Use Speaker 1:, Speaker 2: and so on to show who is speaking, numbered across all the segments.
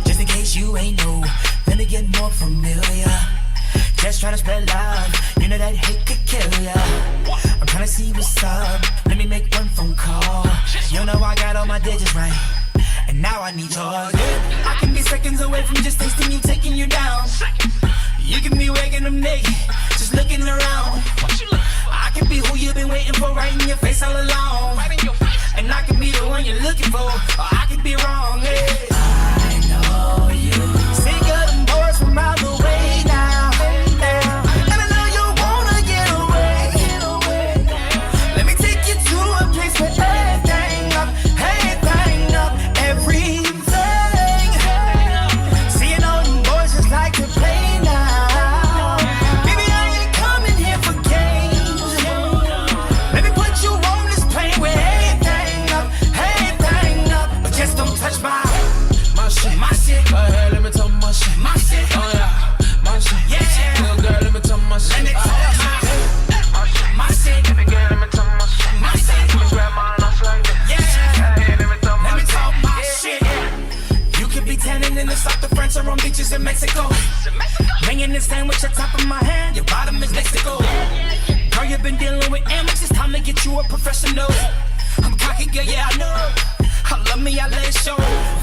Speaker 1: Just in case you ain't know, let me get more familiar. Just trying to spread love, you know that hate could kill ya. I'm trying to see what's up, let me make one phone call. You know I got all my digits right, and now I need yours. I can be seconds away from just tasting you, taking you down. You can be waking them naked, just looking around. I can be who you've been waiting for right in your face all along. And I can be the one you're looking for, or I can be wrong, yeah. I know you sick of them boys from around the way now. And I know you wanna get away. Let me take you to a place where everything up, everything. See, you know them boys just like to play now. Baby, I ain't coming here for games. Let me put you on this plane where everything up, but just don't touch my shit, my shit.
Speaker 2: Hey, let me tell my shit,
Speaker 1: my shit.
Speaker 2: Oh yeah, my shit.
Speaker 1: Yeah,
Speaker 2: little girl, let me tell my shit.
Speaker 1: let me talk my shit.
Speaker 2: Baby girl, let me tell my shit.
Speaker 1: My shit.
Speaker 2: Let me grab mine off like that.
Speaker 1: Yeah,
Speaker 2: Hey, let me tell my
Speaker 1: let me
Speaker 2: shit.
Speaker 1: talk my shit. You could be tanning in the south of France or on beaches in Mexico. Bringing this sandwich at top of my hand, your bottom is next to go. Girl, you've been dealing with amateurs, it's time to get you a professional. I'm cocky, girl, yeah, I know. I love me, I let it show.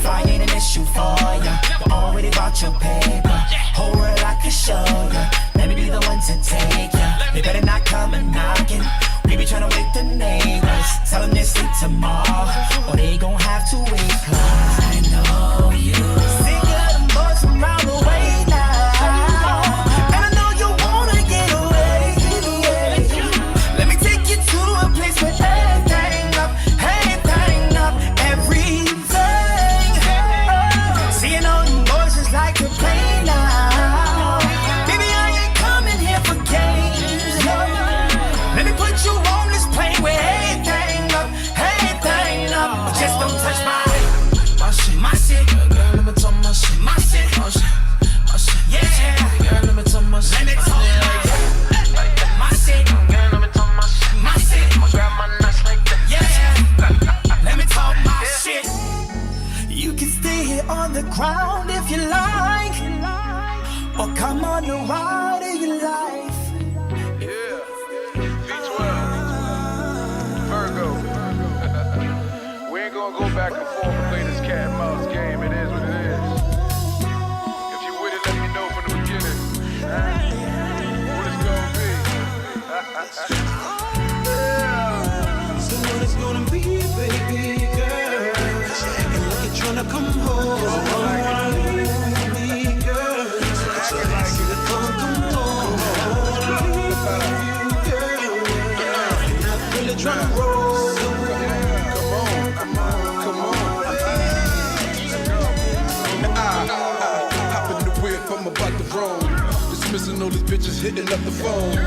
Speaker 1: Fly ain't an issue for ya. Already bought your paper. Whole world I can show ya. Let me be the one to take ya. They better not come a knocking. We be tryna wake the neighbors. Tell them they sleep tomorrow, or they gon' have to wait. I know you sick of them boys from around the way now. And I know you wanna get away. Let me take you to a place where everything up, everything. See, you know them boys just like to play now. Baby, I ain't coming here for games. Let me put you on this plane where everything up, but just don't touch
Speaker 2: shit,
Speaker 1: my shit.
Speaker 2: Girl, let me tell my shit,
Speaker 1: My shit.
Speaker 2: my shit, my shit.
Speaker 1: Yeah,
Speaker 2: Girl, let me tell my shit.
Speaker 1: let me talk my shit.
Speaker 2: Girl, let me tell my shit.
Speaker 1: My shit.
Speaker 2: I'ma grab my nuts like that.
Speaker 1: Yeah, let me talk my shit. You can stay here on the ground if you like, or come on the ride of your life.
Speaker 3: Yeah, V12, Virgo. We ain't gonna go back and forth and play this cat and mouse game. It is what it is. If you with it, let me know from the beginning. What it's gonna be. Yeah.
Speaker 4: So what it's gonna be, baby girl? And look at trying to come home. I wanna leave with me, girl. So I see the come home. I wanna leave with you, girl. And I'm really trying to roll.
Speaker 5: I'm about to roam, dismissing all these bitches hitting up the phone.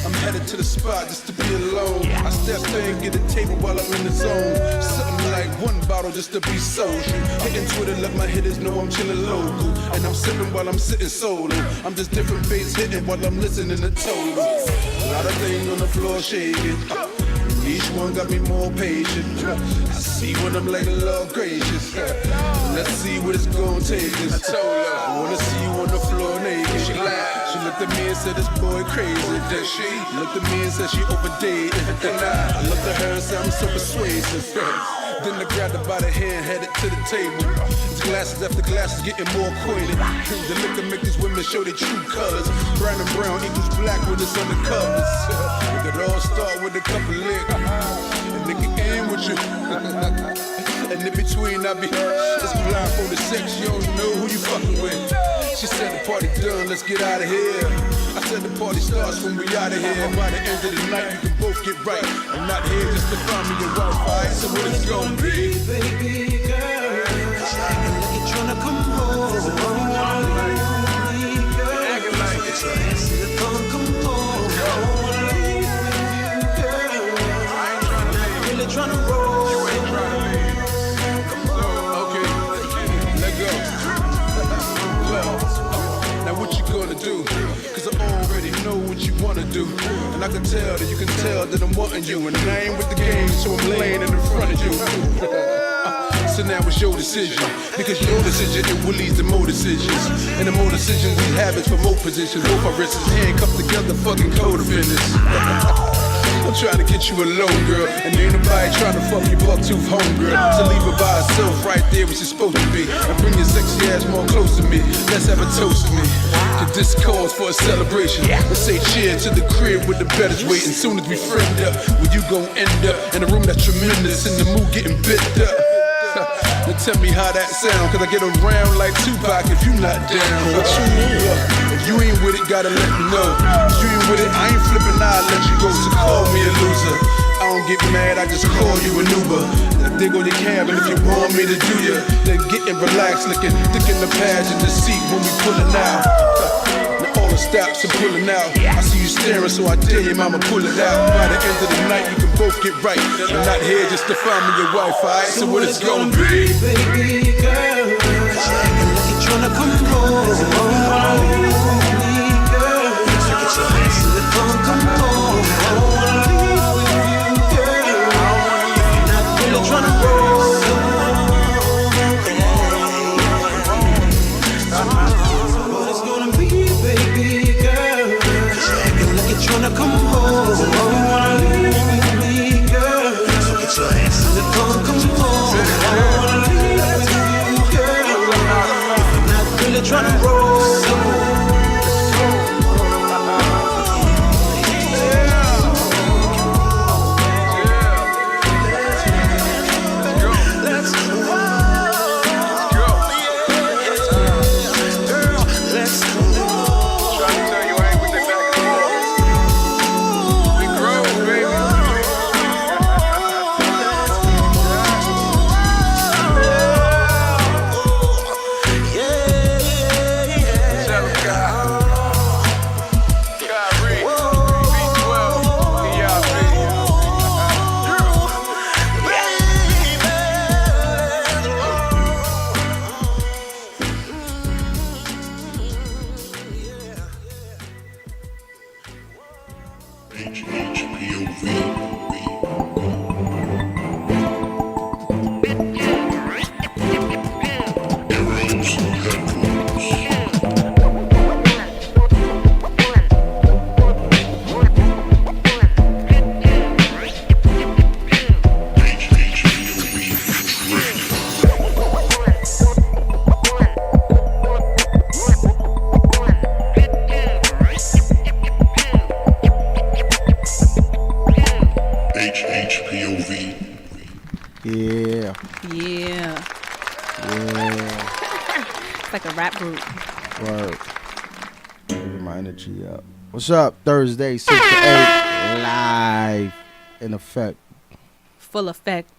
Speaker 5: I'm headed to the spot just to be alone. I step there and get a table while I'm in the zone. Something like one bottle just to be social. Hitting Twitter, let my hitters know I'm chilling local. And I'm sipping while I'm sitting solo. I'm just different bass hitting while I'm listening to total. A lot of things on the floor shaking. Each one got me more patient. I see when I'm like, Lord gracious. Let's see what it's gonna take us. I told her, I wanna see you on the floor naked. She laughed. She looked at me and said, this boy crazy. Then she looked at me and said she overdated. Then I looked at her and said, I'm so persuasive. Then I grabbed her by the hand, headed to the table. It's glasses after glasses, getting more acquainted. The liquor make these women show their true colors. Brown and brown equals black when it's on the covers. It could all start with a couple licks, and it can end with you. And in between, I be just blindfolded sex. You don't know who you fucking with. She said the party done, let's get out of here. I said the party starts when we out of here. By the end of the night, we can both get right. I'm not here just to find me a Wi-Fi. So what it's gonna be,
Speaker 4: baby girl? And look at trying to come home. I wanna leave with me, girl.
Speaker 3: Acting like it.
Speaker 4: So I see the come home. I wanna leave with you, girl.
Speaker 3: I ain't trying to leave.
Speaker 4: I'm really trying to roll.
Speaker 3: You ain't trying to leave. Okay, let go. Look, now what you gonna do? Cause I already know what you wanna do.
Speaker 5: And I can tell that you can tell that I'm wanting you. And I ain't with the game, so I'm laying in front of you. So now it's your decision. Because your decision, it will lead to more decisions. And the more decisions we have is for more positions. Both our wrists handcuffed together, fucking co-defendants. I'm trying to get you alone, girl. And ain't nobody trying to fuck your buck tooth home, girl. So leave her by herself right there where she's supposed to be. And bring your sexy ass more close to me. Let's have a toast to me. Cause this calls for a celebration. Let's say cheers to the crib with the betters waiting. Soon as we friend up, where you gon' end up in a room that's tremendous. In the mood getting bit up. Now tell me how that sound. Cause I get around like Tupac if you not down. What you mean? If you ain't with it, gotta let me know. If you ain't with it, I ain't flipping, I'll let you go. So call me a loser. I don't get mad, I just call you an Uber. I dig on your cab, and if you want me to do ya, then get and relax, looking thick in the passenger seat when we pulling out. Now all the stops are pulling out. I see you staring, so I dare you, mama, pull it out. By the end of the night, you can both get right. I'm not here just to find me your wife, alright? So what it's gonna be?
Speaker 4: Baby girl, acting like you're tryna come home. Leave me, girl. So get your hands to the phone, come home. I don't wanna leave with you, girl. If you're not really tryna roll. What it's gonna be, baby girl? Acting like you're tryna come home. I don't wanna leave with me, girl. So get your hands to the phone, come home. I don't wanna leave with you, girl. If you're not really tryna roll.
Speaker 5: HHPOV.
Speaker 6: Yeah.
Speaker 7: Yeah. It's like a rap group.
Speaker 6: Word. Get my energy up. What's up? Thursday, 6 to 8. Live in effect.
Speaker 7: Full effect.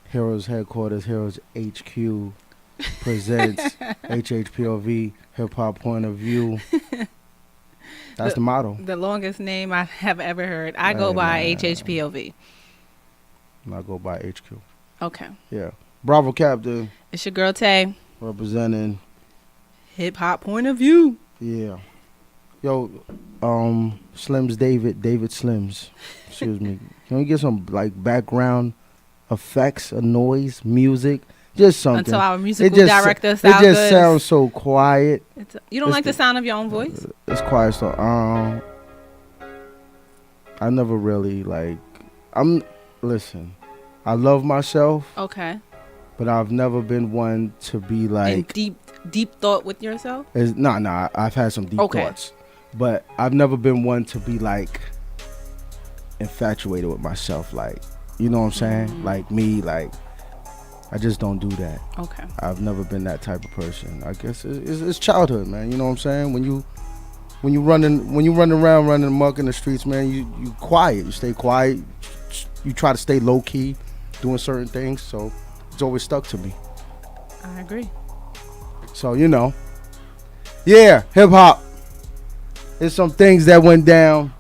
Speaker 6: Heroes Headquarters, Heroes HQ presents HHPOV, Hip Hop Point of View. That's the motto.
Speaker 7: The longest name I have ever heard. I go by HHPOV.
Speaker 6: I go by HQ.
Speaker 7: Okay.
Speaker 6: Yeah. Bravo Captain.
Speaker 7: It's your girl Tay.
Speaker 6: Representing
Speaker 7: Hip Hop Point of View.
Speaker 6: Yeah. Yo, Slims David Slims. Excuse me. Can we get some like background effects, a noise, music? Just something.
Speaker 7: Until our musical director sounds
Speaker 6: good. It just
Speaker 7: good.
Speaker 6: sounds so quiet.
Speaker 7: You don't like the sound of your own voice?
Speaker 6: It's quiet. So I never really like. Listen. I love myself.
Speaker 7: Okay.
Speaker 6: But I've never been one to be like
Speaker 7: in deep thought with yourself.
Speaker 6: Nah. I've had some deep thoughts, but I've never been one to be like infatuated with myself. Like, you know what I'm saying? Like me, like. I just don't do that.
Speaker 7: Okay.
Speaker 6: I've never been that type of person. I guess it's childhood, man. You know what I'm saying? When you running around, running amok in the streets, man, you quiet. You stay quiet. You try to stay low key, doing certain things. So it's always stuck to me.
Speaker 7: I agree.
Speaker 6: So yeah, hip hop. There's some things that went down.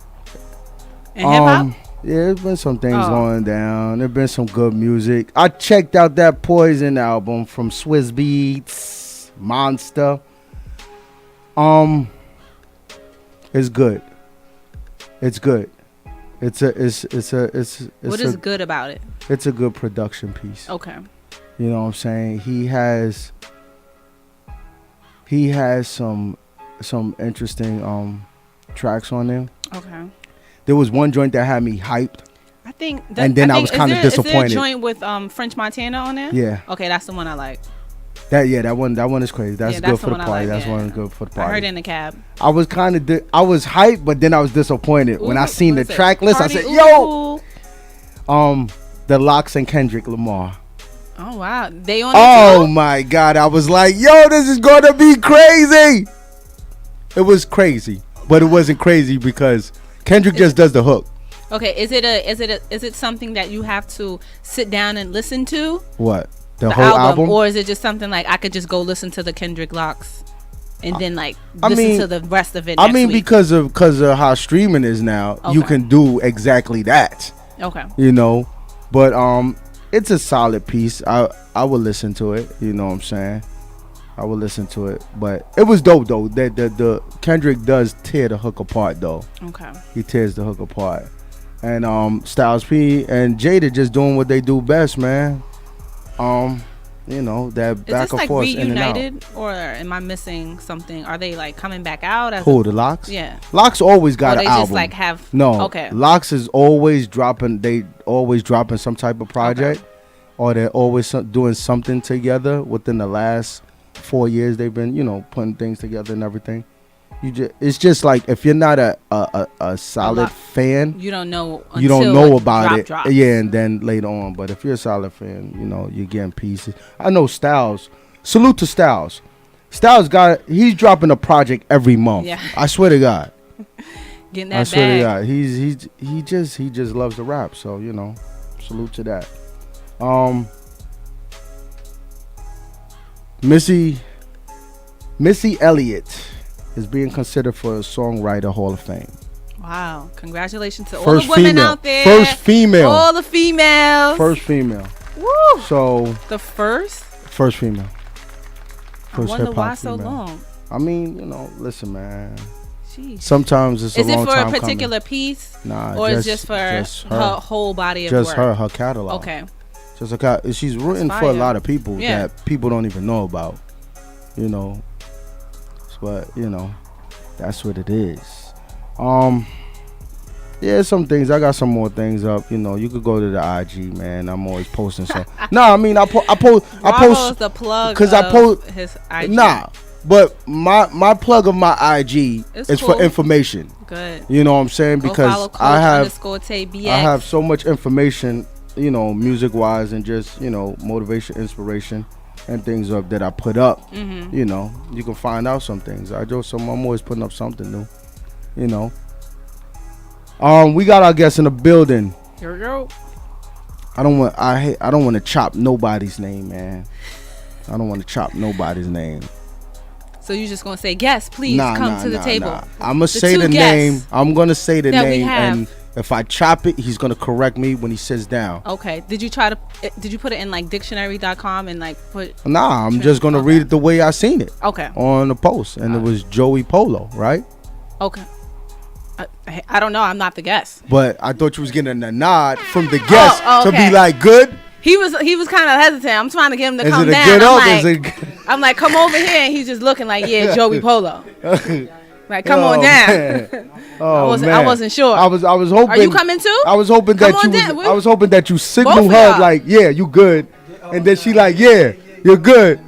Speaker 7: And hip hop.
Speaker 6: Yeah, there's been some things going down. There's been some good music. I checked out that Poison album from Swizz Beatz, Monster. It's good. It's good. It's
Speaker 7: What is good about it?
Speaker 6: It's a good production piece.
Speaker 7: Okay.
Speaker 6: You know what I'm saying? He has some interesting tracks on there.
Speaker 7: Okay.
Speaker 6: There was one joint that had me hyped.
Speaker 7: I think.
Speaker 6: And then I was kinda disappointed.
Speaker 7: Is there a joint with French Montana on there?
Speaker 6: Yeah.
Speaker 7: Okay, that's the one I like.
Speaker 6: That one is crazy. That's good for the party. That's
Speaker 7: yeah.
Speaker 6: one good for the party.
Speaker 7: I heard it in the cab.
Speaker 6: I was kind of I was hyped, but then I was disappointed when I seen the track list.
Speaker 7: Party,
Speaker 6: I said, "Yo, the Locks and Kendrick Lamar."
Speaker 7: Oh wow, they on.
Speaker 6: Oh my God, I was like, "Yo, this is gonna be crazy." It was crazy, but it wasn't crazy because Kendrick just does the hook.
Speaker 7: Okay, is it something that you have to sit down and listen to?
Speaker 6: What? The whole album?
Speaker 7: Or is it just something like I could just go listen to the Kendrick Locks and then listen to the rest of it next week?
Speaker 6: because of how streaming is now, you can do exactly that.
Speaker 7: Okay.
Speaker 6: You know, but it's a solid piece. I would listen to it, you know what I'm saying? I would listen to it, but it was dope though. That the Kendrick does tear the hook apart though.
Speaker 7: Okay.
Speaker 6: He tears the hook apart. And Styles P and Jada just doing what they do best, man. You know, that back and forth in and out. Is this like reunited,
Speaker 7: or am I missing something? Are they like coming back out?
Speaker 6: Who, the Locks?
Speaker 7: Yeah.
Speaker 6: Locks always got an album.
Speaker 7: Just like have
Speaker 6: Okay. Locks is always dropping. They always dropping some type of project, or they're always doing something together. Within the last 4 years, they've been putting things together and everything. It's just like if you're not a solid fan,
Speaker 7: you don't know
Speaker 6: about it.
Speaker 7: Drops.
Speaker 6: Yeah, and then later on. But if you're a solid fan, you're getting pieces. I know Styles. Salute to Styles. Styles he's dropping a project every month.
Speaker 7: Yeah.
Speaker 6: I swear to God.
Speaker 7: Getting that
Speaker 6: I swear
Speaker 7: bag.
Speaker 6: to God. He just loves to rap. So salute to that. Missy Elliott is being considered for a Songwriter Hall of Fame.
Speaker 7: Wow. Congratulations to all the women out there.
Speaker 6: First female.
Speaker 7: All the females.
Speaker 6: First female.
Speaker 7: Woo.
Speaker 6: So.
Speaker 7: The first?
Speaker 6: First female. First
Speaker 7: I wonder
Speaker 6: hip-hop
Speaker 7: why so
Speaker 6: female.
Speaker 7: long.
Speaker 6: I mean, listen, man.
Speaker 7: Jeez.
Speaker 6: Sometimes it's a long time coming.
Speaker 7: Is it for a particular piece?
Speaker 6: Nah.
Speaker 7: Or is it just for her whole body of work?
Speaker 6: Just her catalog.
Speaker 7: Okay.
Speaker 6: She's written for a lot of people that people don't even know about. But that's what it is. Yeah, some things. I got some more things up. You could go to the IG, man. I'm always posting stuff. I mean, I post.
Speaker 7: Bravo's the plug because I post his IG.
Speaker 6: But my plug of my IG is
Speaker 7: cool.
Speaker 6: for information.
Speaker 7: Good.
Speaker 6: You know what I'm saying?
Speaker 7: Go
Speaker 6: because
Speaker 7: I
Speaker 6: have so much information, music wise and just motivation, inspiration. And things up that I put up, you can find out some things. I'm always putting up something new, We got our guests in the building.
Speaker 7: Here we go.
Speaker 6: I don't want to chop nobody's name, man. I don't want to chop nobody's name.
Speaker 7: So you just gonna say, yes, please come to the table.
Speaker 6: I'm gonna say the name. I'm gonna say the name, and if I chop it, he's gonna correct me when he sits down.
Speaker 7: Okay. Did you put it in like dictionary.com and like put?
Speaker 6: Nah, I'm just gonna read it the way I seen it.
Speaker 7: Okay.
Speaker 6: On the post, and it was Joey Polo, right?
Speaker 7: Okay. I don't know. I'm not the guest.
Speaker 6: But I thought you was getting a nod from the guest
Speaker 7: to
Speaker 6: be like, good.
Speaker 7: He was kind of hesitant. I'm trying to get him to come down.
Speaker 6: Get up?
Speaker 7: I'm like, come over here, and he's just looking like, yeah, Joey Polo. Like, come on down. I wasn't sure.
Speaker 6: I was hoping.
Speaker 7: Are you coming too?
Speaker 6: I was hoping I was hoping that you signal her like, yeah, you good, and then she like, yeah, you're good,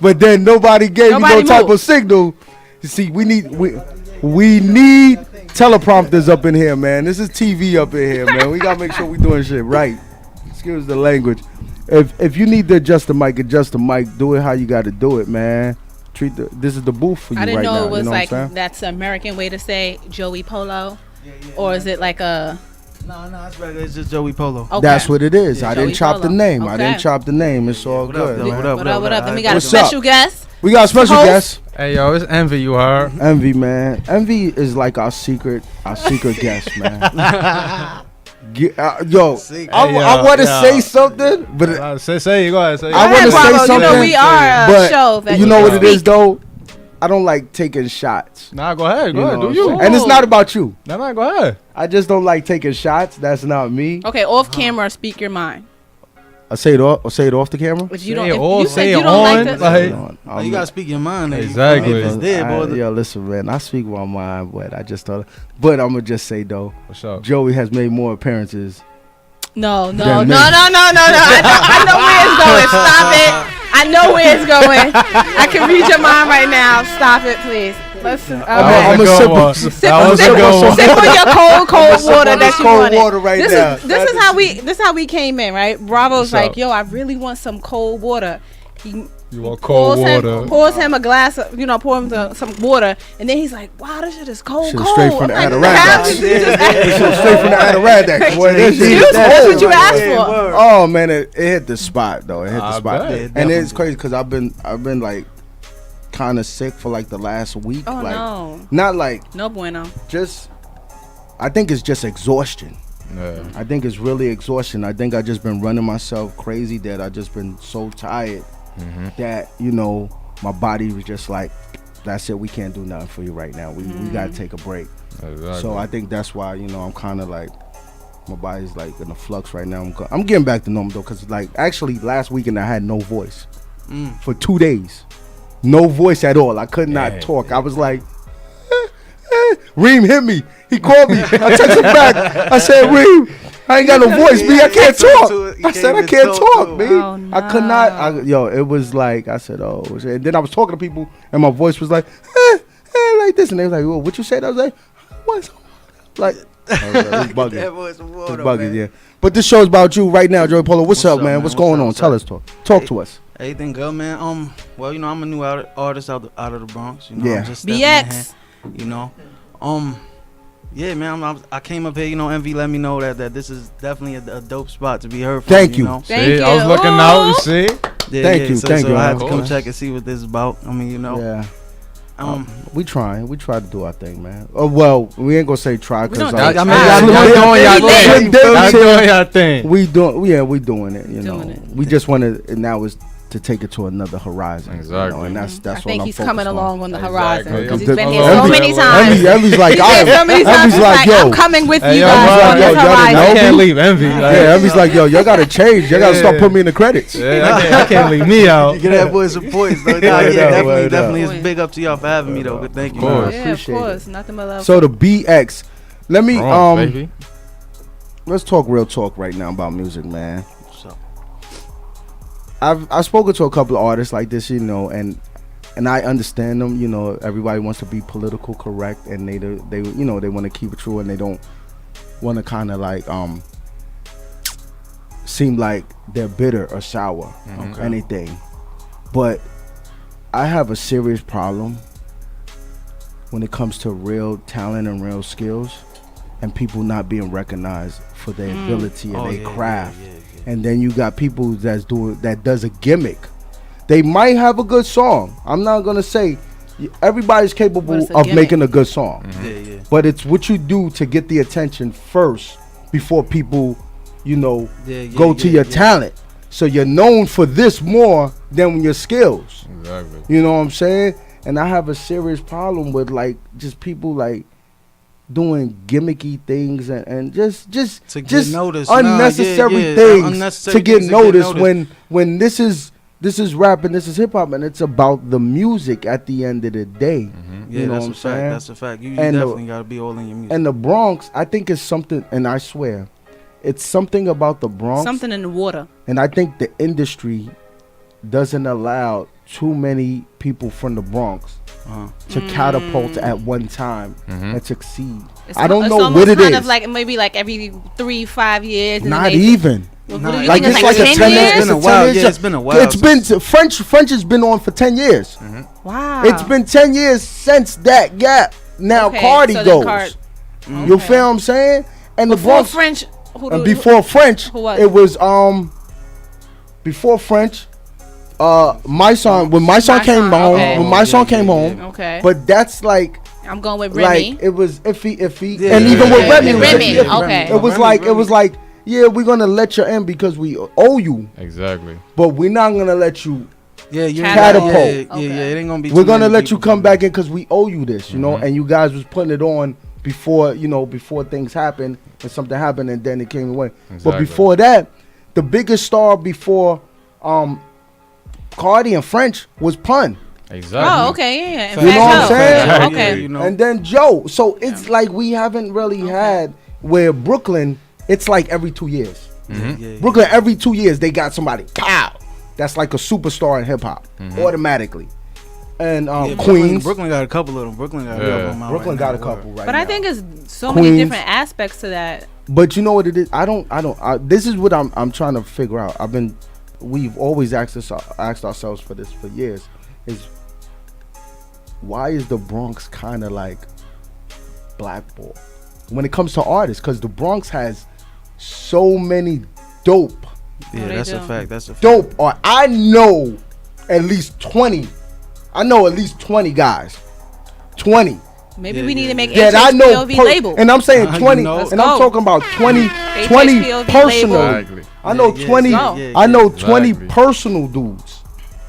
Speaker 6: but then nobody gave you no type of signal. You see, we need teleprompters up in here, man. This is TV up in here, man. We gotta make sure we doing shit right. Excuse the language. If you need to adjust the mic, do it how you got to do it, man. This is the booth for you right now.
Speaker 7: I didn't know it was like
Speaker 6: that's
Speaker 7: the American way to say Joey Polo, or is it like a?
Speaker 8: No, it's regular. It's just Joey Polo.
Speaker 6: Okay. That's what it is. I didn't chop
Speaker 7: Polo.
Speaker 6: the name.
Speaker 7: Okay.
Speaker 6: I didn't chop the name. It's all good.
Speaker 7: What up? Then we got a special guest.
Speaker 6: We got a special guest.
Speaker 9: Hey yo, it's Envy. You heard?
Speaker 6: Envy, man. Envy is like our secret guest, man. I want to say something, but
Speaker 9: say you go ahead.
Speaker 6: I want to say something.
Speaker 7: We are a show that
Speaker 6: you know what it is though. I don't like taking shots.
Speaker 9: Nah, go ahead. Go
Speaker 6: You
Speaker 9: ahead.
Speaker 6: know
Speaker 9: Do you?
Speaker 6: what I'm saying? And it's not about you.
Speaker 9: Nah, go ahead.
Speaker 6: I just don't like taking shots. That's not me.
Speaker 7: Okay, off camera, speak your mind.
Speaker 6: I say it off the camera.
Speaker 7: If you
Speaker 9: Say
Speaker 7: don't,
Speaker 9: it
Speaker 7: if
Speaker 9: all,
Speaker 7: you
Speaker 9: say
Speaker 7: said
Speaker 9: it
Speaker 7: you don't like
Speaker 9: on,
Speaker 7: this,
Speaker 9: like-
Speaker 8: You gotta speak your mind.
Speaker 9: Exactly.
Speaker 8: If it's there, boy.
Speaker 6: Yo, listen, man. I speak my mind, but I just thought. But I'm gonna just say though,
Speaker 9: What's up?
Speaker 6: Joey has made more appearances.
Speaker 7: no.
Speaker 6: Damn,
Speaker 7: I
Speaker 6: man.
Speaker 7: know where it's going. Stop it. I know where it's going. I can read your mind right now. Stop it, please. Listen.
Speaker 9: That was a good one.
Speaker 7: Sip
Speaker 9: That was a good one.
Speaker 7: on your cold
Speaker 6: sip
Speaker 7: water
Speaker 6: on
Speaker 7: that
Speaker 6: this
Speaker 7: you
Speaker 6: cold
Speaker 7: wanted.
Speaker 6: water right now.
Speaker 7: This is how we came in, right? Bravo's
Speaker 9: What's
Speaker 7: like,
Speaker 9: up?
Speaker 7: yo, I really want some cold water. He
Speaker 9: You want cold water?
Speaker 7: pours him a glass of, pour him some water, and then he's like, wow, this shit is cold.
Speaker 6: Shit straight from the
Speaker 7: I'm like,
Speaker 6: Adirondacks.
Speaker 7: how did you just
Speaker 6: This shit straight from the Adirondacks. Boy, this shit
Speaker 7: Excuse
Speaker 6: is
Speaker 7: me, that's what you
Speaker 6: cold.
Speaker 7: asked
Speaker 8: Yeah,
Speaker 7: for.
Speaker 8: word.
Speaker 6: Oh man, it hit the spot though. It hit the
Speaker 9: I
Speaker 6: spot,
Speaker 9: bet.
Speaker 6: and it's crazy because I've been like kind of sick for like the last week.
Speaker 7: Oh
Speaker 6: like,
Speaker 7: no,
Speaker 6: not like
Speaker 7: no bueno.
Speaker 6: just. I think it's just exhaustion.
Speaker 9: Yeah.
Speaker 6: I think it's really exhaustion. I think I just been running myself crazy that I just been so tired that my body was just like, that's it. We can't do nothing for you right now. We gotta take a break.
Speaker 9: Exactly.
Speaker 6: So I think that's why I'm kind of like my body's like in a flux right now. I'm getting back to normal though, cause like actually last weekend I had no voice for 2 days, no voice at all. I could not talk. I was like, Reem hit me. He called me. I texted him back. I said, Reem, I ain't got no voice, B. I can't talk. I said I can't talk, B.
Speaker 7: Oh, no.
Speaker 6: I could not. It was like I said, oh. And then I was talking to people, and my voice was like, like this, and they was like, well, what you said? I was like, what? Like, it's bugging.
Speaker 8: That was some water,
Speaker 6: It's bugging,
Speaker 8: man.
Speaker 6: yeah. But this show's about you right now, Joey Polo. What's up, man? What's going on?
Speaker 8: What's
Speaker 6: Tell
Speaker 8: up?
Speaker 6: us, talk to us.
Speaker 8: Everything good, man. Well, I'm a new artist out of the Bronx.
Speaker 6: Yeah.
Speaker 8: I'm just stepping in
Speaker 7: BX.
Speaker 8: here, yeah, man. I came up here. Envy let me know that this is definitely a dope spot to be heard from.
Speaker 6: Thank you.
Speaker 7: Thank
Speaker 9: See,
Speaker 7: you.
Speaker 9: I was looking out. You see?
Speaker 8: Yeah,
Speaker 6: Thank you,
Speaker 8: So
Speaker 6: thank you,
Speaker 8: I had to
Speaker 9: of
Speaker 8: come
Speaker 9: course.
Speaker 8: check and see what this is about.
Speaker 6: Yeah. We try to do our thing, man. Well, we ain't gonna say try because
Speaker 7: don't
Speaker 9: Y'all
Speaker 7: Y'all
Speaker 9: doing
Speaker 7: doing
Speaker 9: y'all
Speaker 7: y'all
Speaker 9: thing. Y'all doing y'all thing.
Speaker 6: we doing it.
Speaker 7: Doing it.
Speaker 6: We just want to now is to take it to another horizon.
Speaker 9: Exactly.
Speaker 6: And that's
Speaker 7: I
Speaker 6: what
Speaker 7: think
Speaker 6: I'm
Speaker 7: he's
Speaker 6: focused
Speaker 7: coming
Speaker 6: on.
Speaker 7: along on the
Speaker 9: Exactly.
Speaker 7: horizon because he's
Speaker 6: Envy-
Speaker 7: been here so many times.
Speaker 6: Envy's like,
Speaker 7: He's been here so many times.
Speaker 6: Envy's
Speaker 7: He's
Speaker 6: like,
Speaker 7: like,
Speaker 6: yo.
Speaker 7: I'm coming with
Speaker 9: Hey,
Speaker 7: you
Speaker 9: yo,
Speaker 7: guys
Speaker 6: Envy's
Speaker 7: on
Speaker 6: like,
Speaker 7: this
Speaker 6: yo, y'all didn't
Speaker 7: horizon.
Speaker 6: know
Speaker 9: I can't
Speaker 6: me?
Speaker 9: leave Envy. Like,
Speaker 6: Yeah, Envy's like, yo, y'all gotta change. Y'all gotta start
Speaker 9: Yeah.
Speaker 6: putting me in the credits.
Speaker 9: yeah, I can't leave me out.
Speaker 8: You get that boy some points, though.
Speaker 6: Word up, word
Speaker 8: Definitely.
Speaker 6: up.
Speaker 8: It's big up to y'all for having me, though. Good, thank you.
Speaker 9: Of course.
Speaker 8: man.
Speaker 7: Yeah, of
Speaker 6: Appreciate
Speaker 7: course. Nothing but love.
Speaker 6: So the BX. Let me
Speaker 9: Bronx, baby.
Speaker 6: let's talk real talk right now about music, man.
Speaker 8: What's up?
Speaker 6: I've spoken to a couple of artists like this, and I understand them. Everybody wants to be political correct, and they want to keep it true, and they don't want to kind of like seem like they're bitter or sour, anything. But I have a serious problem when it comes to real talent and real skills, and people not being recognized for their ability and their craft. And then you got people that does a gimmick. They might have a good song. I'm not gonna say everybody's
Speaker 7: But
Speaker 6: capable
Speaker 7: it's a
Speaker 6: of
Speaker 7: gimmick.
Speaker 6: making a good song,
Speaker 8: Yeah.
Speaker 6: but it's what you do to get the attention first before people, go to your talent. So you're known for this more than your skills.
Speaker 9: Exactly.
Speaker 6: You know what I'm saying? And I have a serious problem with like just people like doing gimmicky things and just
Speaker 8: To get noticed.
Speaker 6: unnecessary
Speaker 8: Yeah.
Speaker 6: things
Speaker 8: Unnecessary
Speaker 6: to get
Speaker 8: things
Speaker 6: noticed when this is rap and this is hip hop and it's about the music at the end of the day.
Speaker 8: Yeah,
Speaker 6: You know
Speaker 8: that's
Speaker 6: what I'm
Speaker 8: a fact.
Speaker 6: saying?
Speaker 8: That's a fact. You
Speaker 6: And the-
Speaker 8: definitely gotta be all in your music.
Speaker 6: And the Bronx, I think it's something, and I swear, it's something about the Bronx.
Speaker 7: Something in the water.
Speaker 6: And I think the industry doesn't allow too many people from the Bronx to catapult at one time and succeed. I don't know what it
Speaker 7: kind
Speaker 6: is.
Speaker 7: of like maybe like every 3-5 years. and then
Speaker 6: Not
Speaker 7: they-
Speaker 6: even.
Speaker 7: What
Speaker 8: Nah,
Speaker 7: do you
Speaker 6: Like
Speaker 7: think?
Speaker 6: it's
Speaker 7: It's
Speaker 6: like a 10 years.
Speaker 8: It's been a while. Yeah, it's been a while
Speaker 6: It's been
Speaker 8: since-
Speaker 6: French has been on for 10 years.
Speaker 7: Wow.
Speaker 6: It's been 10 years since that gap. Now
Speaker 7: Okay,
Speaker 6: Cardi
Speaker 7: so then
Speaker 6: goes. You
Speaker 7: Okay.
Speaker 6: feel what I'm saying? And the
Speaker 7: Before
Speaker 6: Bronx
Speaker 7: French.
Speaker 6: and before French,
Speaker 7: who was
Speaker 6: it was before French. My song when my song
Speaker 7: My
Speaker 6: came
Speaker 7: Song,
Speaker 6: home.
Speaker 7: okay.
Speaker 6: When my song came home.
Speaker 7: Okay.
Speaker 6: But that's like
Speaker 7: I'm going with Remy.
Speaker 6: like it was iffy,
Speaker 8: Yeah,
Speaker 6: and even with
Speaker 8: yeah,
Speaker 6: Remy,
Speaker 8: yeah,
Speaker 6: it was
Speaker 7: Remy,
Speaker 6: iffy.
Speaker 7: okay.
Speaker 6: It was like yeah, we're gonna let you in because we owe you,
Speaker 9: Exactly.
Speaker 6: but we're not gonna let you
Speaker 8: Yeah, you're
Speaker 6: Catapult.
Speaker 8: Yeah, it ain't gonna be.
Speaker 6: We're
Speaker 8: too
Speaker 6: gonna
Speaker 8: many
Speaker 6: let you
Speaker 8: people
Speaker 6: come
Speaker 8: from
Speaker 6: back in because we owe you this, you know. And you guys was putting it on before, before things happened and something happened and then it came away. But
Speaker 9: Exactly.
Speaker 6: before that, the biggest star before Cardi and French was Pun.
Speaker 9: Exactly.
Speaker 7: Oh, okay, yeah.
Speaker 6: You know what I'm saying?
Speaker 8: Yeah,
Speaker 7: Okay.
Speaker 8: you know.
Speaker 6: And then Joe. So it's like we haven't really had where Brooklyn, it's like every 2 years.
Speaker 8: Yeah.
Speaker 6: Brooklyn, every 2 years, they got somebody. Pow! That's like a superstar in hip hop automatically. And
Speaker 8: Yeah,
Speaker 6: Queens.
Speaker 8: Brooklyn got a couple of them. Brooklyn got a couple of them. out
Speaker 6: Brooklyn
Speaker 8: right
Speaker 6: got a
Speaker 8: now.
Speaker 6: couple right
Speaker 7: But
Speaker 6: now.
Speaker 7: I think it's so
Speaker 6: Queens.
Speaker 7: many different aspects to that.
Speaker 6: But you know what it is? This is what I'm trying to figure out. We've always asked ourselves for this for years. Is why is the Bronx kind of like blackball when it comes to artists? Because the Bronx has so many dope,
Speaker 8: Yeah,
Speaker 7: they
Speaker 8: that's a
Speaker 7: do.
Speaker 8: fact. That's a fact.
Speaker 6: dope. Or I know at least 20. I know at least 20 guys. 20.
Speaker 7: Maybe
Speaker 8: Yeah,
Speaker 7: we need
Speaker 8: yeah,
Speaker 7: to make
Speaker 6: That I know.
Speaker 7: HHPOV label.
Speaker 6: And I'm saying 20.
Speaker 8: know.
Speaker 6: And I'm
Speaker 7: go.
Speaker 6: talking about 20
Speaker 7: HHPOV
Speaker 6: personal.
Speaker 7: label.
Speaker 9: Exactly.
Speaker 6: I know
Speaker 8: Yeah,
Speaker 6: 20.
Speaker 7: yeah,
Speaker 8: yeah,
Speaker 6: I know
Speaker 9: yeah.
Speaker 6: 20
Speaker 9: Exactly.
Speaker 6: personal dudes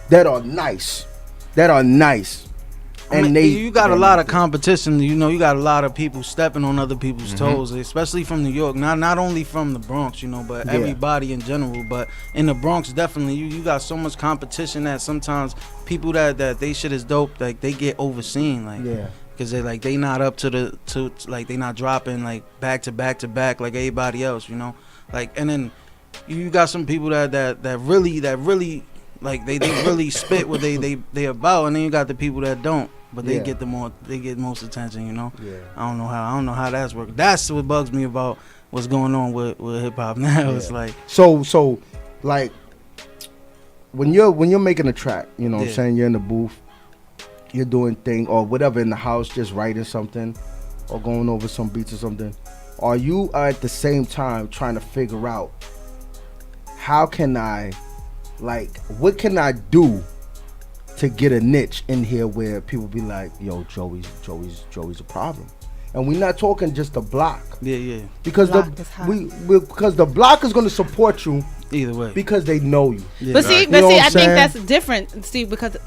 Speaker 6: that are nice.
Speaker 8: I mean,
Speaker 6: And
Speaker 8: you got a lot of competition. You know, you got a lot of people stepping on other people's toes, especially from New York. Not only from the Bronx, but
Speaker 6: Yeah.
Speaker 8: everybody in general. But in the Bronx, definitely, you got so much competition that sometimes people that they shit is dope, like they get overseen, like
Speaker 6: Yeah.
Speaker 8: because they not up to like they not dropping like back to back to back like everybody else, like. And then you got some people that really like they really spit what they about, and then you got the people that don't, but they
Speaker 6: Yeah.
Speaker 8: get most attention,
Speaker 6: Yeah.
Speaker 8: I don't know how that's working. That's what bugs me about what's going on with hip hop now. It's like
Speaker 6: So like when you're making a track, you know what I'm
Speaker 8: Yeah.
Speaker 6: saying, you're in the booth, you're doing thing or whatever in the house, just writing something or going over some beats or something. Are you at the same time trying to figure out how can I, like, what can I do to get a niche in here where people be like, yo, Joey's a problem, and we're not talking just the block,
Speaker 8: yeah.
Speaker 6: because
Speaker 7: Block is hot.
Speaker 6: because the block is going to support you
Speaker 8: Either way,
Speaker 6: because they know you.
Speaker 8: yeah.
Speaker 7: But see,
Speaker 6: You know what
Speaker 7: I
Speaker 6: I'm
Speaker 7: think
Speaker 6: saying?
Speaker 7: that's different, Steve, because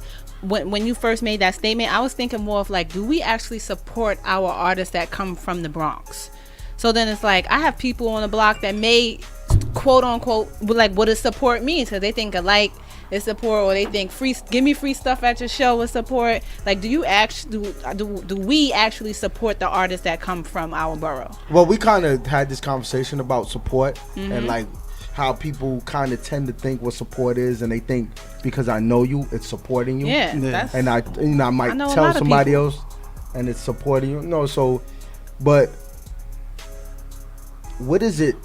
Speaker 7: when you first made that statement, I was thinking more of like, do we actually support our artists that come from the Bronx? So then it's like, I have people on the block that may, quote unquote, like, what does support mean? So they think alike is support, or they think give me free stuff at your show is support. Like, do you actually do we actually support the artists that come from our borough?
Speaker 6: Well, we kind of had this conversation about support
Speaker 7: Mm-hmm.
Speaker 6: and like how people kind of tend to think what support is, and they think because I know you, it's supporting you.
Speaker 7: Yeah,
Speaker 8: Yeah.
Speaker 7: that's
Speaker 6: And I might
Speaker 7: I know a
Speaker 6: tell
Speaker 7: lot of
Speaker 6: somebody
Speaker 7: people.
Speaker 6: else, and it's supporting you. No, so, but what is it?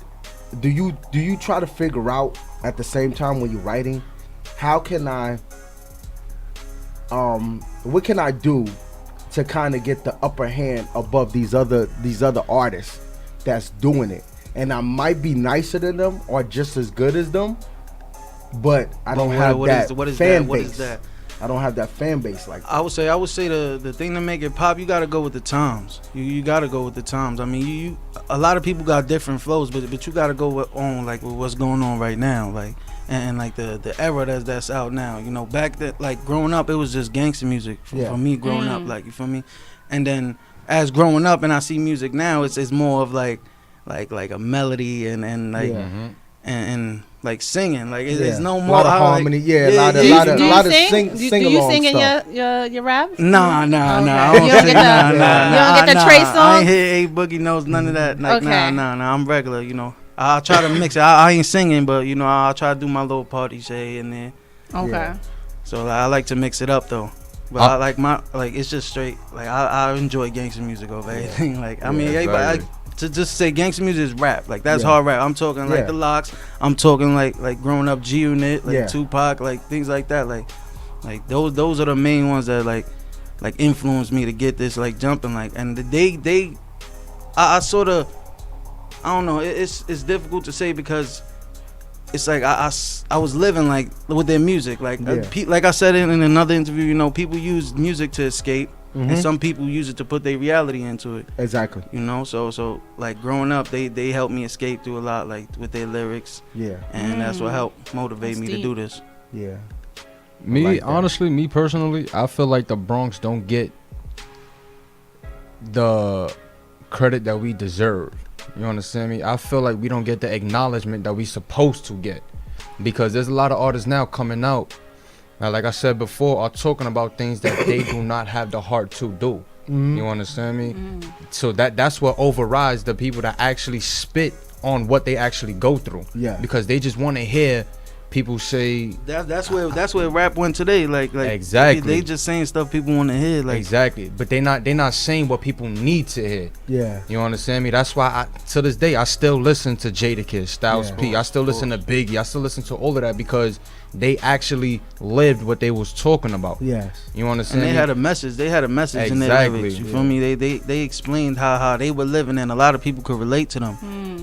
Speaker 6: Do you try to figure out at the same time when you're writing, how can I, what can I do to kind of get the upper hand above these other artists that's doing it? And I might be nicer than them or just as good as them, but I don't have that fan
Speaker 8: What
Speaker 6: base.
Speaker 8: is that?
Speaker 6: I don't have that fan base like that.
Speaker 8: I would say the thing to make it pop, you gotta go with the times. You gotta go with the times. I mean, you a lot of people got different flows, but you gotta go with what's going on right now, like and like the era that's out now. Back that, like, growing up, it was just gangster music for me growing up, like, you feel me? And then as growing up and I see music now, it's more of like a melody and like and like singing, like it's no more
Speaker 6: a lot of harmony, a lot of sing
Speaker 7: Do you
Speaker 6: along
Speaker 7: sing in
Speaker 6: stuff.
Speaker 7: your raps?
Speaker 8: Nah.
Speaker 7: Okay.
Speaker 8: I don't
Speaker 7: You don't
Speaker 8: sing,
Speaker 7: get the-
Speaker 8: nah,
Speaker 7: you don't get the
Speaker 8: nah.
Speaker 7: Trey
Speaker 8: I
Speaker 7: songs?
Speaker 8: ain't hit A Boogie Notes, none of that. Like,
Speaker 7: Okay.
Speaker 8: nah. I'm regular, I'll try to mix it. I ain't singing, but I'll try to do my little party shade in there.
Speaker 7: Okay.
Speaker 6: Yeah.
Speaker 8: So I like to mix it up though. But I like it's just straight. Like I enjoy gangster music over everything. Like I mean, everybody.
Speaker 9: exactly.
Speaker 8: To just say gangster music is rap, like that's
Speaker 6: Yeah.
Speaker 8: hard rap. I'm talking like
Speaker 6: Yeah.
Speaker 8: the Locks. I'm talking like growing up G Unit, like
Speaker 6: Yeah.
Speaker 8: Tupac, like things like that. Like those are the main ones that like influenced me to get this like jumping. Like, and I sort of, I don't know. It's difficult to say because it's like I was living like with their music. Like like I said in another interview, people use music to escape. And some people use it to put their reality into it.
Speaker 6: Exactly.
Speaker 8: So like growing up, they helped me escape through a lot, like with their lyrics.
Speaker 6: Yeah.
Speaker 8: And that's what helped motivate
Speaker 7: That's
Speaker 8: me
Speaker 7: deep.
Speaker 8: to do this.
Speaker 6: Yeah.
Speaker 9: Me,
Speaker 6: like that.
Speaker 9: honestly, me personally, I feel like the Bronx don't get the credit that we deserve. You understand me? I feel like we don't get the acknowledgement that we supposed to get, because there's a lot of artists now coming out, now, like I said before, are talking about things that they do not have the heart to do. You understand me? So that's what overrides the people that actually spit on what they actually go through.
Speaker 6: Yeah.
Speaker 9: Because they just want to hear people say.
Speaker 8: That's where rap went today. Like
Speaker 9: Exactly.
Speaker 8: They just saying stuff people want to hear. Like
Speaker 9: Exactly. But they not saying what people need to hear.
Speaker 6: Yeah.
Speaker 9: You understand me? That's why to this day I still listen to Jadakiss, Styles
Speaker 6: Yeah.
Speaker 9: P. I still listen to Biggie. I still listen to all of that because they actually lived what they was talking about.
Speaker 6: Yes.
Speaker 9: You understand
Speaker 8: and they
Speaker 9: me?
Speaker 8: had a message. They had a message in their
Speaker 9: Exactly.
Speaker 8: lyrics. You feel me? They explained how they were living, and a lot of people could relate to them.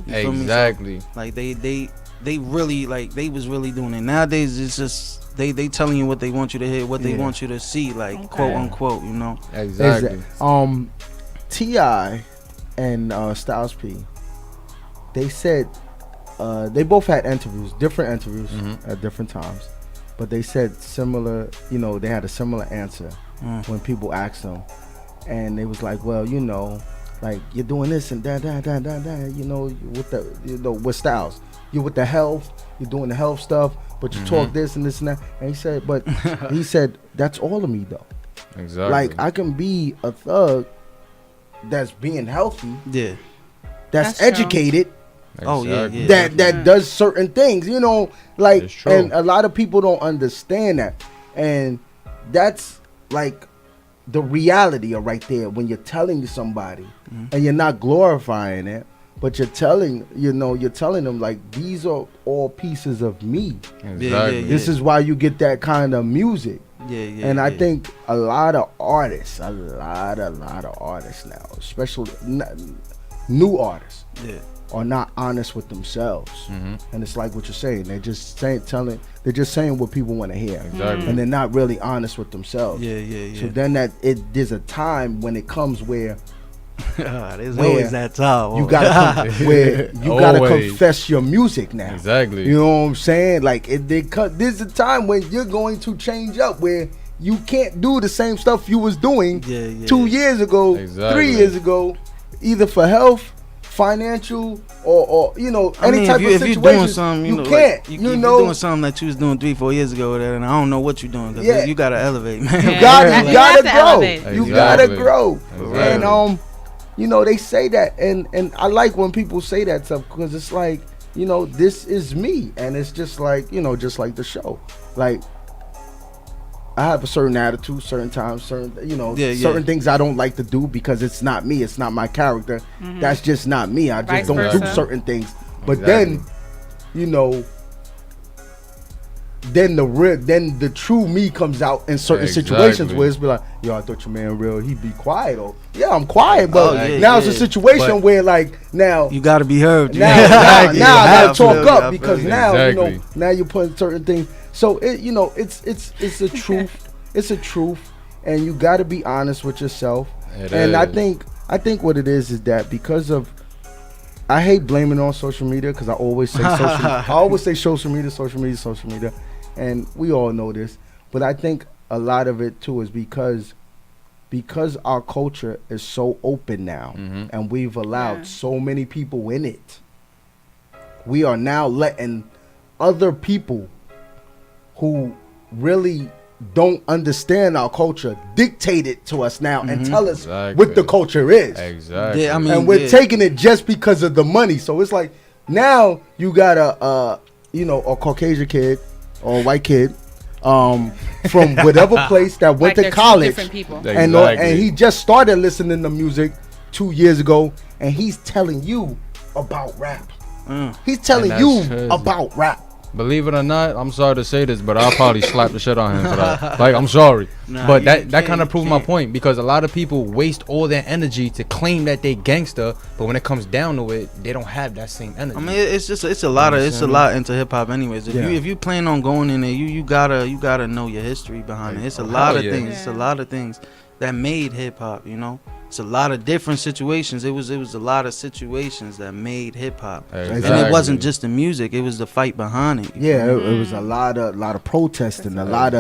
Speaker 8: You feel me? So,
Speaker 9: Exactly.
Speaker 8: like they really, like, they was really doing it. Nowadays it's just they telling you what they want you to hear, what they want you to see, like quote unquote, you know.
Speaker 9: Exactly.
Speaker 6: T.I. and Styles P, they said they both had different interviews at different times, but they said similar, you know, they had a similar answer when people asked them, and they was like, well, you know, like, you're doing this and that, you know, with the, you know, with Styles, you're with the health, you're doing the health stuff, but you talk this and this and that. And he said, but he said, that's all of me though.
Speaker 9: Exactly.
Speaker 6: Like, I can be a thug that's being healthy,
Speaker 8: Yeah.
Speaker 6: that's
Speaker 7: That's true.
Speaker 6: educated,
Speaker 8: Oh yeah,
Speaker 9: Exactly.
Speaker 8: yeah.
Speaker 6: that does certain things, you know, like,
Speaker 9: It's true.
Speaker 6: and a lot of people don't understand that, and that's like the reality of right there when you're telling somebody and you're not glorifying it, but you're telling them, like, these are all pieces of me.
Speaker 9: Exactly.
Speaker 8: Yeah.
Speaker 6: This is why you get that kind of music.
Speaker 8: Yeah.
Speaker 6: And I think a lot of artists, a lot of artists now, especially new artists, are not honest with themselves. And it's like what you're saying. They're just they're just saying what people want to hear.
Speaker 9: Exactly.
Speaker 6: And they're not really honest with themselves.
Speaker 8: Yeah.
Speaker 6: So then there's a time when it comes where
Speaker 8: There's
Speaker 6: where
Speaker 8: always that time.
Speaker 6: you gotta where you gotta
Speaker 9: Always.
Speaker 6: confess your music now.
Speaker 9: Exactly.
Speaker 6: You know what I'm saying? Like, there's a time when you're going to change up, where you can't do the same stuff you was doing 2 years ago,
Speaker 9: Exactly.
Speaker 6: 3 years ago, either for health, financial, or you know, any type of
Speaker 8: if
Speaker 6: situation.
Speaker 8: you're doing something,
Speaker 6: you
Speaker 8: know,
Speaker 6: can't.
Speaker 8: like,
Speaker 6: you
Speaker 8: if you're
Speaker 6: know,
Speaker 8: doing something that you was doing 3-4 years ago, and I don't know what you're doing, because
Speaker 6: Yeah.
Speaker 8: you gotta elevate, man.
Speaker 6: you
Speaker 7: Yeah.
Speaker 6: gotta
Speaker 7: You have to
Speaker 6: grow.
Speaker 7: elevate.
Speaker 6: You
Speaker 9: Exactly.
Speaker 6: gotta grow.
Speaker 9: Exactly.
Speaker 6: And you know, they say that, and I like when people say that stuff, because it's like, you know, this is me, and it's just like, you know, just like the show, like, I have a certain attitude, certain times, certain, you know, certain things I don't like to do because it's not me, it's not my character. That's just not me. I just
Speaker 7: Vice
Speaker 6: don't do
Speaker 7: versa.
Speaker 6: certain things. But
Speaker 9: Exactly.
Speaker 6: then, you know, then the true me comes out in certain situations
Speaker 9: Exactly.
Speaker 6: where it's be like, yo, I thought your man real, he'd be quiet, or yeah, I'm quiet, but
Speaker 8: yeah,
Speaker 6: now it's a situation
Speaker 9: But-
Speaker 6: where, like, now
Speaker 8: You gotta be heard.
Speaker 6: now,
Speaker 8: Yeah.
Speaker 6: now I gotta
Speaker 8: I
Speaker 6: talk
Speaker 8: feel you,
Speaker 6: up,
Speaker 8: I
Speaker 6: because
Speaker 8: feel you.
Speaker 6: now, you know,
Speaker 9: Exactly.
Speaker 6: now you're putting certain things. So it, you know, it's a truth. It's a truth, and you got to be honest with yourself.
Speaker 9: It
Speaker 6: and I
Speaker 9: is.
Speaker 6: think what it is that because of, I hate blaming on social media, because I always say social media, and we all know this. But I think a lot of it too is because our culture is so open now, and we've allowed so many people in it. We are now letting other people who really don't understand our culture dictate it to us now and tell us what the culture is.
Speaker 9: Exactly.
Speaker 8: Yeah, I mean,
Speaker 6: And we're taking it just because of the money. So it's like, now you got a Caucasian kid or a white kid from whatever place that went
Speaker 7: Like
Speaker 6: to
Speaker 7: they're two
Speaker 6: college,
Speaker 7: different people.
Speaker 6: and he just started listening to music 2 years ago, and he's telling you about rap. He's telling
Speaker 9: And
Speaker 6: you
Speaker 9: that's crazy.
Speaker 6: about rap.
Speaker 9: Believe it or not, I'm sorry to say this, but I'll probably slap the shit on him for that. Like, I'm sorry.
Speaker 8: Nah,
Speaker 9: But
Speaker 8: you
Speaker 9: that
Speaker 8: can't,
Speaker 9: kind of
Speaker 8: you
Speaker 9: proves my
Speaker 8: can't.
Speaker 9: point, because a lot of people waste all their energy to claim that they gangster, but when it comes down to it, they don't have that same energy.
Speaker 8: I mean, it's a lot into hip hop anyways. If you plan on going in there, you gotta know your history behind it. It's a lot of things. It's a lot of things. that made hip hop. You know, it's a lot of different situations. It was a lot of situations that made hip hop, and it wasn't just the music. It was the fight behind it.
Speaker 6: Yeah, it was a lot of protesting, a lot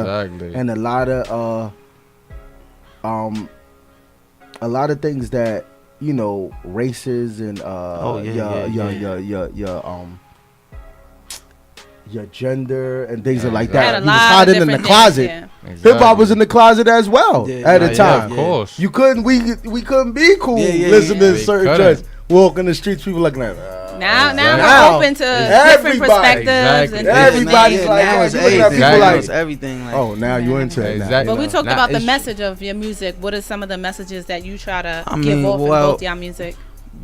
Speaker 6: of things that, you know, races and your gender and things like that. You was hiding in the closet.
Speaker 7: Yeah.
Speaker 6: Exactly. Hip hop was in the closet as well at the time.
Speaker 9: Of course.
Speaker 6: You couldn't. We couldn't be cool listening to certain joints. Walking the streets, people looking like.
Speaker 7: Now we're open to different perspectives and
Speaker 6: everybody's like,
Speaker 8: now it's everything. Like,
Speaker 6: oh, now you into it.
Speaker 9: Exactly.
Speaker 7: But we talked about the message of your music. What are some of the messages that you try to give off in both your music?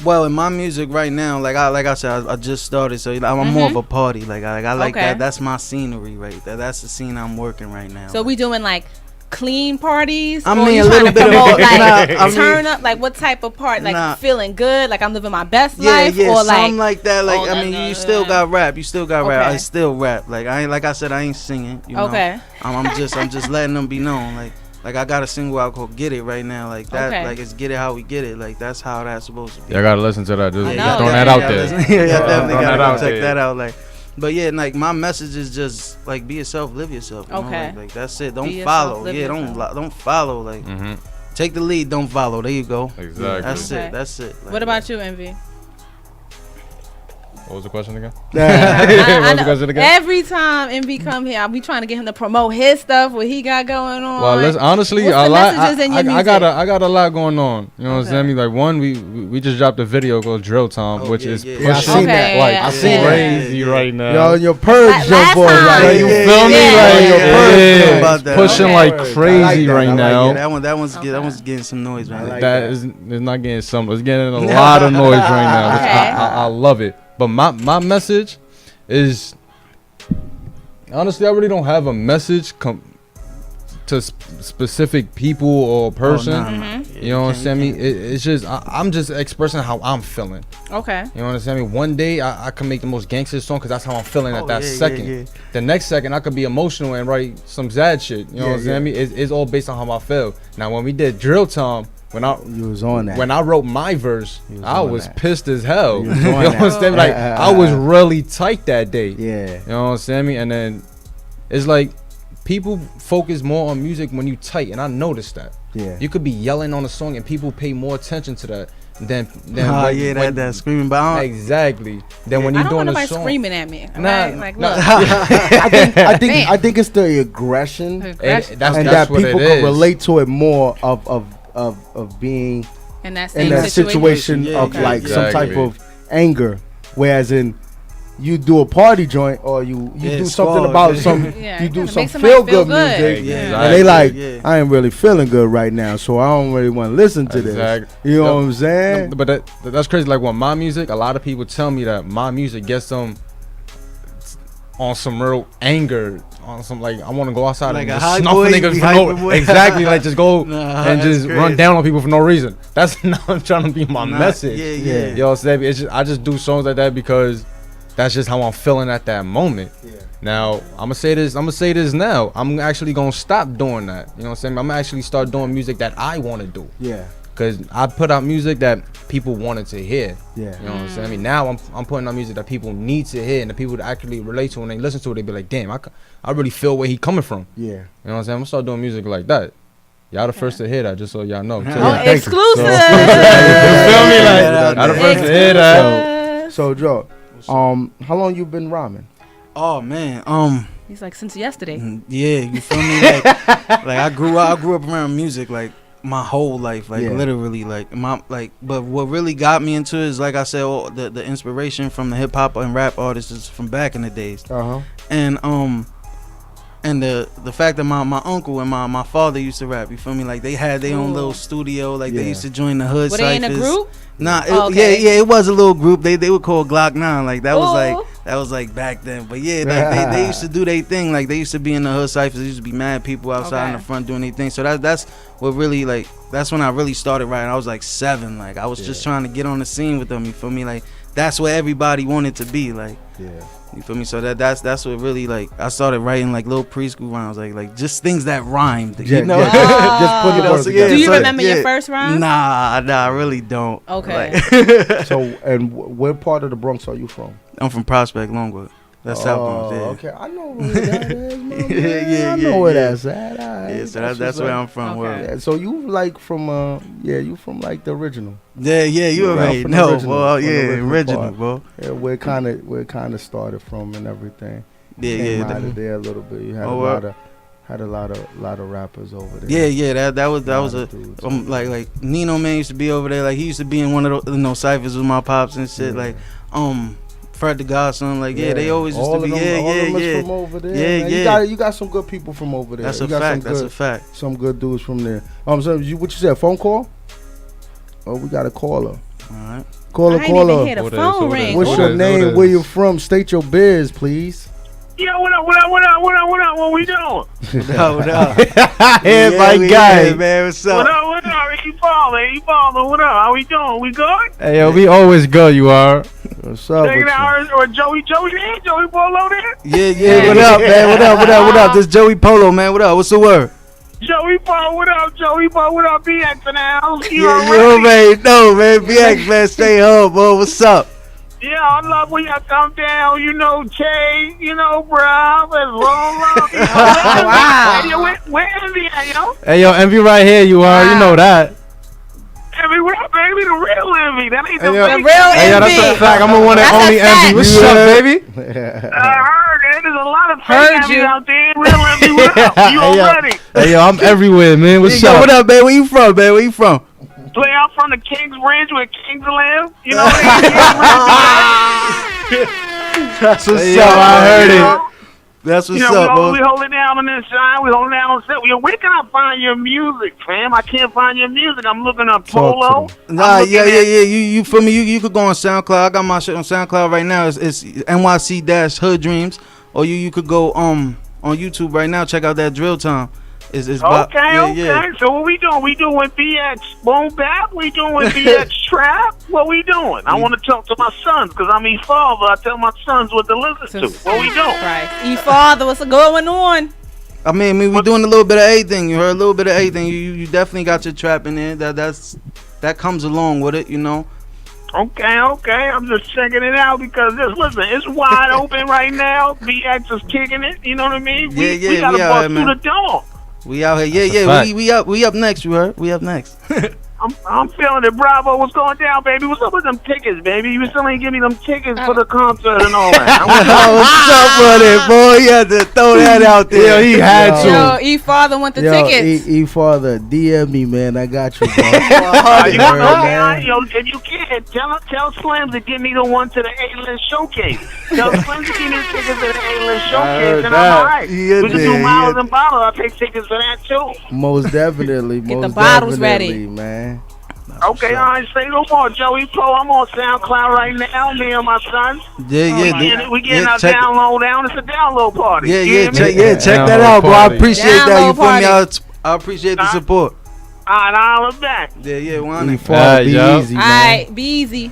Speaker 8: Well, in my music right now, like I said, I just started, so I'm more of a party. Like I like that. That's my scenery right there. That's the scene I'm working right now.
Speaker 7: So we doing like clean parties?
Speaker 8: I mean, a little bit
Speaker 7: promote, like turn up. Like what type of part? Like feeling good? Like I'm living my best life?
Speaker 8: Yeah,
Speaker 7: or
Speaker 8: something like that. Like I mean, you still got rap. You still got rap. I still rap. Like I said, I ain't singing. You know?
Speaker 7: Okay.
Speaker 8: I'm just letting them be known. Like I got a single out called "Get It" right now. Like that.
Speaker 7: Okay.
Speaker 8: Like it's "Get It How We Get It." Like that's how that's supposed to be.
Speaker 9: Y'all gotta listen to that. Just throwing
Speaker 7: that
Speaker 9: that out there.
Speaker 8: Yeah, definitely gotta check that out. Like. But yeah, like my message is just like be yourself, live yourself. You know? Like that's it. Don't follow. Don't follow. Like take the lead, don't follow. There you go.
Speaker 9: Exactly.
Speaker 8: That's it. Like,
Speaker 7: what about you, Envy?
Speaker 9: What was the question again?
Speaker 7: Every time Envy come here, I'll be trying to get him to promote his stuff, what he got going on.
Speaker 9: Well, let's honestly,
Speaker 7: I
Speaker 9: got a lot going on. You know what I'm saying? Like one, we just dropped a video called Drill Time, which is pushing
Speaker 6: I seen
Speaker 9: crazy right now.
Speaker 6: Yo, your purge jump on right.
Speaker 9: You feel me? Like
Speaker 6: your purge
Speaker 8: about that.
Speaker 9: Pushing like crazy right now.
Speaker 8: That one's getting some noise, man.
Speaker 9: That is not getting some. It's getting a lot of noise right now. I love it. But my message is, honestly, I really don't have a message to specific people or person. You know what I'm saying? It's just I'm just expressing how I'm feeling.
Speaker 7: Okay.
Speaker 9: You know what I'm saying? One day I can make the most gangster song because that's how I'm feeling at that second.
Speaker 8: Yeah.
Speaker 9: The next second I could be emotional and write some sad shit. You know what I'm saying? It's all based on how I feel. Now when we did Drill Time,
Speaker 6: you was on that.
Speaker 9: When I wrote my verse, I was pissed as hell. You know
Speaker 6: what
Speaker 9: I'm saying? Like I was really tight that day.
Speaker 6: Yeah.
Speaker 9: You know what I'm saying? And then it's like people focus more on music when you tight, and I noticed that.
Speaker 6: Yeah.
Speaker 9: You could be yelling on a song and people pay more attention to that than
Speaker 8: that screaming about
Speaker 9: exactly. Then when
Speaker 7: I
Speaker 9: you're
Speaker 7: don't
Speaker 9: doing
Speaker 7: want
Speaker 9: a
Speaker 7: nobody
Speaker 9: song,
Speaker 7: screaming at me. Like, look.
Speaker 6: I think it's the aggression.
Speaker 9: That's
Speaker 6: that
Speaker 9: what
Speaker 6: people
Speaker 9: it
Speaker 6: can
Speaker 9: is.
Speaker 6: relate to it more of being
Speaker 7: in that
Speaker 6: situation of like some type of anger, whereas in you do a party joint or you do something about some you do some feel good music and they like I ain't really feeling good right now, so I don't really want to listen to this. You know what I'm saying?
Speaker 9: But that's crazy. Like with my music, a lot of people tell me that my music gets them on some real anger, on some like I want to go outside
Speaker 8: like
Speaker 9: and
Speaker 8: a
Speaker 9: just snuff niggas for no exactly like just go and just run down on people for no reason. That's not trying to be my message.
Speaker 8: Yeah.
Speaker 9: You know what I'm saying? I just do songs like that because that's just how I'm feeling at that moment. Yeah. Now I'm gonna say this now. I'm actually gonna stop doing that. You know what I'm saying? I'm gonna actually start doing music that I want to do.
Speaker 6: Yeah. Cause
Speaker 9: I put out music that people wanted to hear.
Speaker 6: Yeah.
Speaker 9: You know what I'm saying? I mean, now I'm putting out music that people need to hear and the people that actually relate to when they listen to it. They be like, damn, I really feel where he coming from.
Speaker 6: Yeah.
Speaker 9: You know what I'm saying? I'm gonna start doing music like that. Y'all the first to hear that, just so y'all know.
Speaker 7: Exclusive.
Speaker 9: You feel me? Like, y'all the first to hear that.
Speaker 6: So Joe, how long you been rhyming?
Speaker 8: Oh man,
Speaker 7: he's like since yesterday.
Speaker 8: Yeah, you feel me? Like I grew up around music like my whole life, like literally, but what really got me into it is, like I said, the inspiration from the hip hop and rap artists is from back in the days. And the fact that my uncle and my father used to rap, you feel me? Like they had their own little studio, like they used to join the hood.
Speaker 7: Were
Speaker 8: ciphers.
Speaker 7: they in a group?
Speaker 8: Nah, it was a little group. They were called Glock 9. Like that was like back then. But yeah, like they used to do their thing. Like they used to be in the hood ciphers. There used to be mad people outside in the front doing their thing. So that's what really, like, that's when I really started writing. I was like 7. Like I was just trying to get on the scene with them. You feel me? Like that's where everybody wanted to be. Like,
Speaker 6: Yeah.
Speaker 8: you feel me? So that's what really, like, I started writing like little preschool rhymes, like just things that rhymed.
Speaker 6: Yeah,
Speaker 8: You know?
Speaker 6: yeah. Just put the words
Speaker 8: so,
Speaker 6: together.
Speaker 7: Do you
Speaker 8: so,
Speaker 7: remember your
Speaker 8: yeah.
Speaker 7: first rhyme?
Speaker 8: Nah, I really don't.
Speaker 7: Okay.
Speaker 8: Like,
Speaker 6: So, and where part of the Bronx are you from?
Speaker 8: I'm from Prospect, Longwood. That's South Bronx. Yeah.
Speaker 6: Okay, I know where that is, my man.
Speaker 8: Yeah,
Speaker 6: I
Speaker 8: yeah,
Speaker 6: know where
Speaker 8: yeah.
Speaker 6: that's at. All right.
Speaker 8: Yeah, so that's where I'm from.
Speaker 7: Okay.
Speaker 8: Word.
Speaker 6: Yeah, so you like from you from like the original.
Speaker 8: Yeah, you
Speaker 6: Yeah,
Speaker 8: already
Speaker 6: from the
Speaker 8: know,
Speaker 6: original,
Speaker 8: boy.
Speaker 6: from the
Speaker 8: Yeah,
Speaker 6: original
Speaker 8: original,
Speaker 6: part.
Speaker 8: bro.
Speaker 6: Yeah, where it kind of started from and everything.
Speaker 8: Yeah,
Speaker 6: Came
Speaker 8: yeah,
Speaker 6: out
Speaker 8: that-
Speaker 6: of there a little bit. You had
Speaker 8: Oh,
Speaker 6: a lot of rappers over there.
Speaker 8: yeah. That was
Speaker 6: lot
Speaker 8: a
Speaker 6: of dudes.
Speaker 8: like Nino Man used to be over there. Like, he used to be in one of the ciphers with my pops and shit.
Speaker 6: Yeah.
Speaker 8: Like Fred the Godson. Like, yeah, they always used
Speaker 6: all
Speaker 8: to be.
Speaker 6: of them, all of them is
Speaker 8: Yeah.
Speaker 6: from over there.
Speaker 8: Yeah,
Speaker 6: man.
Speaker 8: yeah.
Speaker 6: You got some good people from over there.
Speaker 8: That's
Speaker 6: You
Speaker 8: a
Speaker 6: got
Speaker 8: fact.
Speaker 6: some
Speaker 8: That's
Speaker 6: good-
Speaker 8: a fact.
Speaker 6: Some good dudes from there. So what you said? Phone call? Oh, we got a caller.
Speaker 8: All right.
Speaker 6: Caller,
Speaker 7: I ain't even
Speaker 6: caller.
Speaker 7: hear the
Speaker 9: Who
Speaker 7: phone
Speaker 9: this?
Speaker 7: ring.
Speaker 6: What's
Speaker 9: Who
Speaker 6: your
Speaker 9: this?
Speaker 6: name?
Speaker 9: Who
Speaker 6: Where
Speaker 9: this?
Speaker 6: you from? State your biz, please.
Speaker 10: Yo, what up? What we doing?
Speaker 8: What up?
Speaker 6: Hey, my
Speaker 8: we
Speaker 6: guy.
Speaker 8: here, man. What's up?
Speaker 10: What up? You falling? What up? How we doing? We good?
Speaker 9: Hey, yo, we always go. You are.
Speaker 6: What's up with
Speaker 10: Taking
Speaker 6: you?
Speaker 10: ours or Joey there? Joey Polo there?
Speaker 8: Yeah. What up, man? What up? This Joey Polo, man. What up? What's the word?
Speaker 10: Joey Polo, what up? Joey Polo, what up? BX in the house. You
Speaker 8: Yeah, you
Speaker 10: already?
Speaker 8: already know, man. BX, man. Stay home, boy. What's up?
Speaker 10: Yeah, I love when y'all come down. You know, Jay, you know, bro. Let's roll up. You know,
Speaker 7: Wow.
Speaker 10: Hey, yo, where Envy at, yo?
Speaker 9: Hey, yo, Envy right here. You are. You know that.
Speaker 10: Envy, what up, baby? The real Envy. That ain't the
Speaker 9: Hey, yo.
Speaker 10: fake.
Speaker 7: The real
Speaker 9: Hey, yo, that's a
Speaker 7: Envy.
Speaker 9: fact. I'm the one and
Speaker 7: That's a
Speaker 9: only
Speaker 7: fact.
Speaker 9: Envy. What's
Speaker 8: Yeah.
Speaker 9: up, baby?
Speaker 10: I heard it. There's a lot of
Speaker 7: Heard
Speaker 10: fake Envy
Speaker 7: you.
Speaker 10: out there. Real Envy, what up? You
Speaker 9: Hey, yo.
Speaker 10: already?
Speaker 9: Hey, yo, I'm everywhere, man. What's
Speaker 8: Yo,
Speaker 9: up?
Speaker 8: what up, man? Where you from, man? Where you from?
Speaker 10: Play out from the King's Ranch where Kings live. You know what I mean?
Speaker 8: That's what's
Speaker 9: Hey, yo,
Speaker 8: up.
Speaker 9: I heard
Speaker 10: You
Speaker 9: it.
Speaker 10: know?
Speaker 8: That's what's
Speaker 10: You know,
Speaker 8: up,
Speaker 10: we
Speaker 8: bro.
Speaker 10: hold it down on this side. We hold it down on set. Where can I find your music, fam? I can't find your music. I'm looking up
Speaker 6: Talk to
Speaker 10: Polo.
Speaker 6: them.
Speaker 8: Nah, yeah. You feel me? You could go on SoundCloud. I got my shit on SoundCloud right now. It's NYC-HoodDreams. Or you could go on YouTube right now. Check out that Drill Time. It's
Speaker 10: Okay. So what we doing? We doing BX Boom Bap? We doing BX Trap? What we doing? I want to talk to my sons because I'm his father. I tell my sons what to listen to. What we doing?
Speaker 7: Christ. E-Father, what's going on?
Speaker 8: I mean, we doing a little bit of everything. You heard a little bit of everything. You definitely got your trap in there. That comes along with it, you know.
Speaker 10: Okay. I'm just checking it out because listen, it's wide open right now. BX is kicking it. You know what I mean? We gotta
Speaker 8: we out
Speaker 10: bust
Speaker 8: here,
Speaker 10: through
Speaker 8: man.
Speaker 10: the door.
Speaker 8: We out here.
Speaker 9: That's a
Speaker 8: Yeah.
Speaker 9: fact.
Speaker 8: We up next. You heard? We up next.
Speaker 10: I'm feeling it, Bravo. What's going down, baby? What's up with them tickets, baby? You still ain't give me them tickets for the concert and all that.
Speaker 8: What's up with it, boy? You had to throw that out there.
Speaker 9: Yo, he had to.
Speaker 7: Yo, E-Father want the tickets.
Speaker 6: Father, DM me, man. I got you, bro.
Speaker 10: You
Speaker 6: Word,
Speaker 10: know,
Speaker 6: man.
Speaker 10: yo, if you can, tell Slim to give me the one to the A-list showcase. Tell Slim to give me the tickets to the A-list showcase, and I'm all right.
Speaker 8: Yeah,
Speaker 10: We can
Speaker 8: yeah,
Speaker 10: do miles
Speaker 8: yeah.
Speaker 10: and bottles. I'll take tickets for that, too.
Speaker 6: Most definitely.
Speaker 7: Get the
Speaker 6: most
Speaker 7: bottles
Speaker 6: definitely,
Speaker 7: ready.
Speaker 6: man.
Speaker 10: Okay, all right, say no more. Joey Poe, I'm on SoundCloud right now, me and my son. We getting our download down. It's a download party. You hear me?
Speaker 8: Check that out, bro. I
Speaker 9: Party.
Speaker 8: appreciate that. You
Speaker 7: Download
Speaker 8: feel me?
Speaker 7: party.
Speaker 8: I appreciate the support.
Speaker 10: All right, I'll look back.
Speaker 8: Yeah, one.
Speaker 6: E Father, be
Speaker 9: yo.
Speaker 6: easy,
Speaker 7: All
Speaker 6: man.
Speaker 7: right, be easy.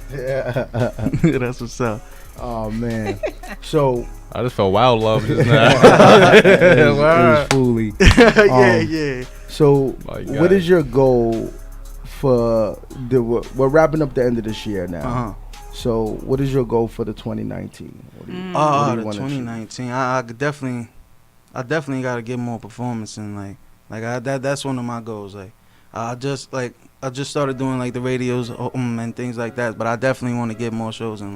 Speaker 8: That's what's up.
Speaker 6: Oh man. So
Speaker 9: I just felt wild love just now.
Speaker 6: it was Fooly.
Speaker 8: Yeah.
Speaker 6: So
Speaker 9: My
Speaker 6: what
Speaker 9: God.
Speaker 6: is your goal for we're wrapping up the end of this year now. So what is your goal for the 2019? What do you, what do
Speaker 8: The
Speaker 6: you wanna achieve?
Speaker 8: 2019. I definitely got to get more performance and that's one of my goals. I just started doing like the radios and things like that, but I definitely want to get more shows and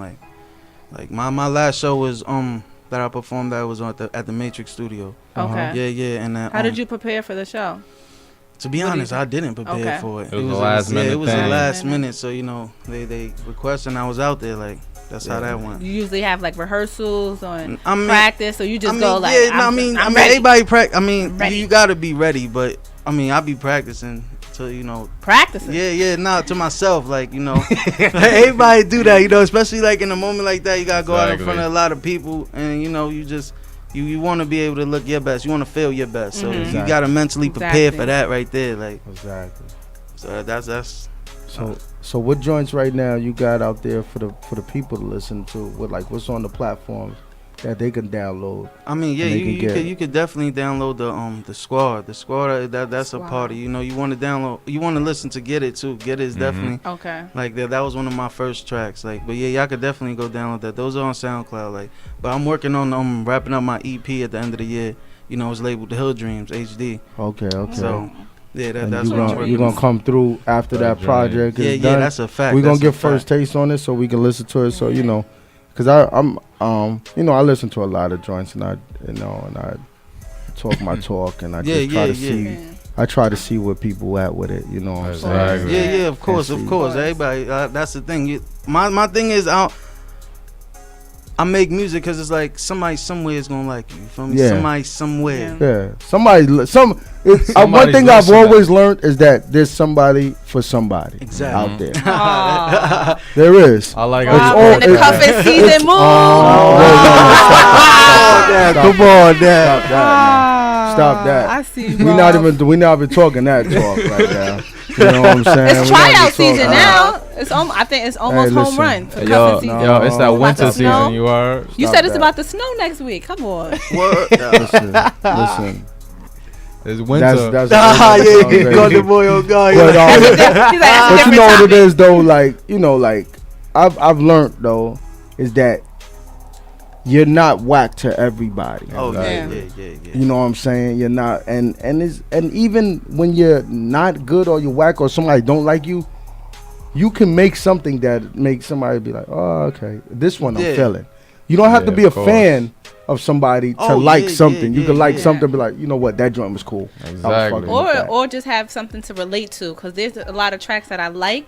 Speaker 8: like my last show was that I performed that was at the Matrix Studio.
Speaker 7: Okay.
Speaker 8: Yeah, and
Speaker 7: How did you prepare for the show?
Speaker 8: To be honest, I didn't prepare for it.
Speaker 9: It was a last minute
Speaker 8: It was a
Speaker 9: thing.
Speaker 8: last minute, so they requested and I was out there that's how that went.
Speaker 7: You usually have like rehearsals or
Speaker 8: I mean-
Speaker 7: practice, or you just go like,
Speaker 8: I'm
Speaker 7: ready.
Speaker 8: everybody practice. I mean,
Speaker 7: ready.
Speaker 8: you gotta be ready, but I mean, I be practicing to
Speaker 7: practicing.
Speaker 8: to myself, everybody do that, especially like in a moment like that, you gotta go out in
Speaker 9: Exactly.
Speaker 8: front of a lot of people, and you just you want to be able to look your best, you want to feel your best, so
Speaker 7: Mhm.
Speaker 8: you gotta mentally prepare
Speaker 7: Exactly.
Speaker 8: for that right there,
Speaker 6: Exactly.
Speaker 8: so that's
Speaker 6: So what joints right now you got out there for the people to listen to? What's on the platforms that they can download?
Speaker 8: I mean, yeah, you could definitely download the Squad. The Squad, that's a party. You know, you want to listen to Get It too. Get It is definitely
Speaker 7: okay.
Speaker 8: Like that was one of my first tracks. Like, but yeah, y'all could definitely go download that. Those are on SoundCloud. Like, but I'm working on wrapping up my EP at the end of the year. You know, it's labeled the HoodDreams HD.
Speaker 6: Okay.
Speaker 8: So yeah, that's what I'm working on.
Speaker 6: You're gonna come through after that project is done.
Speaker 8: Yeah, that's a fact.
Speaker 6: We're gonna get first taste on it so we can listen to it. So you know, because I'm I listen to a lot of joints and I talk my talk and I just try to see. I try to see where people at with it. You know what I'm saying?
Speaker 8: Yeah, of course. Everybody, that's the thing. My thing is I make music because it's like somebody somewhere is gonna like you. You feel me?
Speaker 6: Yeah.
Speaker 8: Somebody somewhere.
Speaker 6: Yeah. One thing I've always learned is that there's somebody for somebody out there. There is.
Speaker 9: I like
Speaker 7: when the cuffing season moves.
Speaker 6: Come on, Dad. Stop that.
Speaker 7: I see.
Speaker 6: We not even talking that talk right now. You know what I'm saying?
Speaker 7: It's tryout season now. I think it's almost home run for cuffing season.
Speaker 9: Yo, it's that winter season.
Speaker 7: Snow.
Speaker 9: You are.
Speaker 7: You said it's about to snow next week. Come on.
Speaker 6: Listen.
Speaker 9: It's winter.
Speaker 6: That's
Speaker 8: Golden boy, oh God.
Speaker 6: But you know what it is though. Like I've learned though is that you're not whack to everybody.
Speaker 8: Oh yeah.
Speaker 6: You know what I'm saying? You're not, and even when you're not good or you're whack or somebody don't like you, you can make something that makes somebody be like, oh, okay, this one I'm feeling. You don't have to be a fan of somebody to like something. You can like something, be like, you know what, that joint was cool.
Speaker 9: Exactly.
Speaker 7: Or just have something to relate to, because there's a lot of tracks that I like,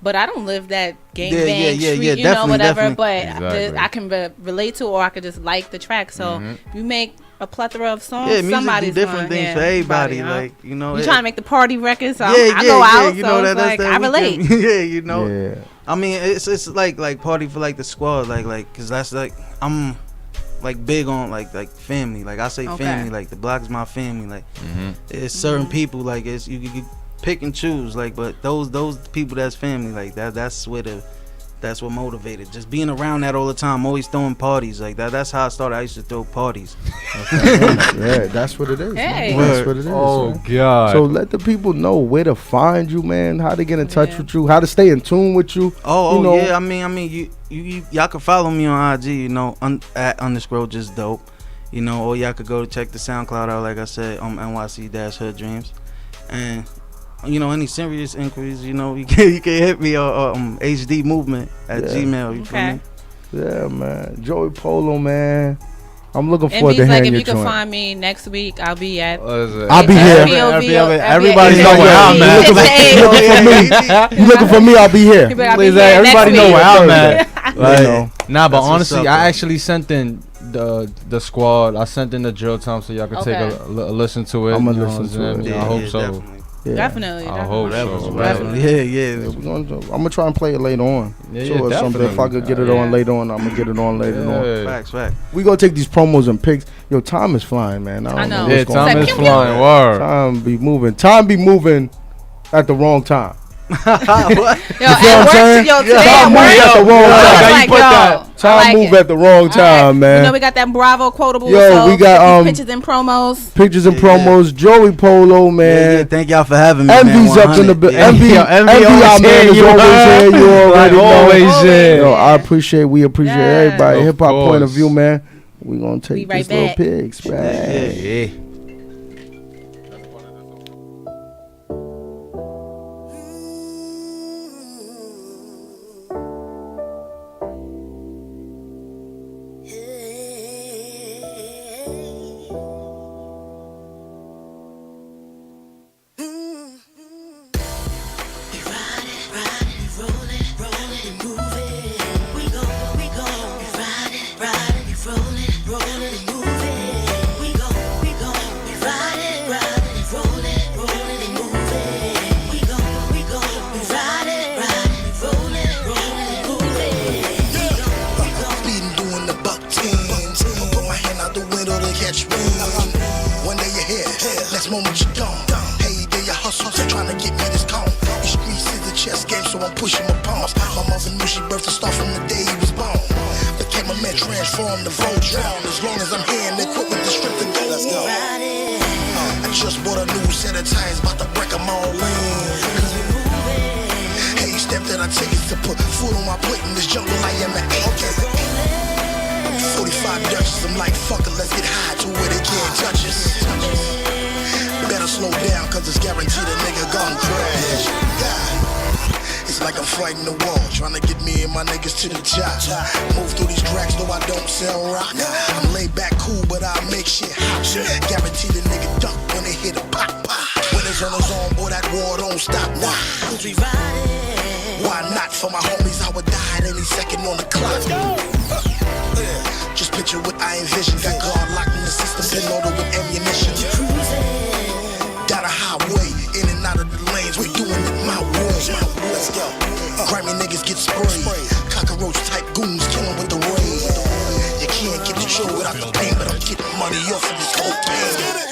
Speaker 7: but I don't live that gang bang street, you know, whatever. But I can relate to, or I could just like the track. So you make a plethora of songs.
Speaker 8: Yeah, music do different things for everybody. Like, you know,
Speaker 7: you trying to make the party records. So I go out. You know, so it's like I relate.
Speaker 8: Yeah, you know. Yeah. I mean, it's like party for like the Squad, like, cause that's like I'm like big on like family. Like I say family. Like the block is my family. Like it's certain people. Like it's you pick and choose, like, but those people that's family, like that's what motivated. Just being around that all the time, always throwing parties like that. That's how I started. I used to throw parties.
Speaker 6: Yeah, that's what it is.
Speaker 7: Hey.
Speaker 6: That's what it is.
Speaker 9: Oh
Speaker 6: man.
Speaker 9: God.
Speaker 6: So let the people know where to find you, man. How to get in touch with you. How to stay in tune with you.
Speaker 8: Yeah. I mean, y'all can follow me on IG. You know, at _just dope. You know, or y'all could go to check the SoundCloud out. Like I said, NYC-HoodDreams, and you know, any serious inquiries, you know, you can hit me on HD Movement at Gmail. You feel me?
Speaker 6: Yeah, man. Joey Polo, man. I'm looking
Speaker 7: And
Speaker 6: forward to hearing
Speaker 7: if
Speaker 6: your
Speaker 7: you can
Speaker 6: joint.
Speaker 7: find me next week, I'll be at.
Speaker 6: I'll be here.
Speaker 9: Everybody know where I'm
Speaker 6: at. You looking for me? I'll be here.
Speaker 9: Everybody know where I'm at.
Speaker 6: Like,
Speaker 9: nah, but honestly, I actually sent in the Squad. I sent in the drill time so y'all could take a listen to it.
Speaker 6: I'm gonna listen to it.
Speaker 9: I hope so.
Speaker 8: Definitely.
Speaker 6: Yeah.
Speaker 7: Definitely.
Speaker 9: I hope so.
Speaker 8: Yeah.
Speaker 6: I'm gonna try and play it later on.
Speaker 9: Yeah,
Speaker 6: something. If I could get it on later on, I'm gonna get it on later on.
Speaker 8: Facts.
Speaker 6: We gonna take these promos and pics. Yo, time is flying, man. I don't know.
Speaker 9: Yeah, time is flying. Word.
Speaker 6: Time be moving. Time be moving at the wrong time.
Speaker 7: Yo, today at work,
Speaker 6: time move at the wrong time, man.
Speaker 7: You know, we got that Bravo quotable.
Speaker 6: Yo, we got
Speaker 7: pictures and promos.
Speaker 6: Joey Polo, man.
Speaker 8: Yeah, thank y'all for having me.
Speaker 6: Envy's up in the Envy, our man is always here. You already know. Yo, we appreciate everybody. Hip hop point of view, man. We gonna take these little pigs, man.
Speaker 9: Yeah.
Speaker 11: Moment you gone. Hey, there you hustle, trying to get me this cone. These streets is a chess game. pushing my palms. My mother knew she birthed a star from the day he was born. Became a man, transformed the Voltron. As long as I'm here, they quit with the strip and go. Let's go. I just bought a new set of tires, about to break them all in. Hey, step that I take is to put food on my plate in this jungle. I am an AK. 45 Dutchess, I'm like, fuck it, let's get high to where they can't touch us. Better slow down, cause it's guaranteed a nigga gon' crash. It's like I'm fighting the wall, trying to get me and my niggas to the top. Move through these tracks, though I don't sell rock. I'm laid back cool, but I make shit hot. Guaranteed a nigga duck when they hit a pop. When it's on his own, boy, that war don't stop. Why not? For my homies, I would die at any second on the clock. Just picture what I envision. Got guard locked in the system, been loaded with ammunition. Down a highway, in and out of the lanes, we doing it my way. Let's go. Grimy niggas get sprayed. Cockroach type goons killing with the raid. You can't get the chill without the pain, but I'm getting money off of this whole pain.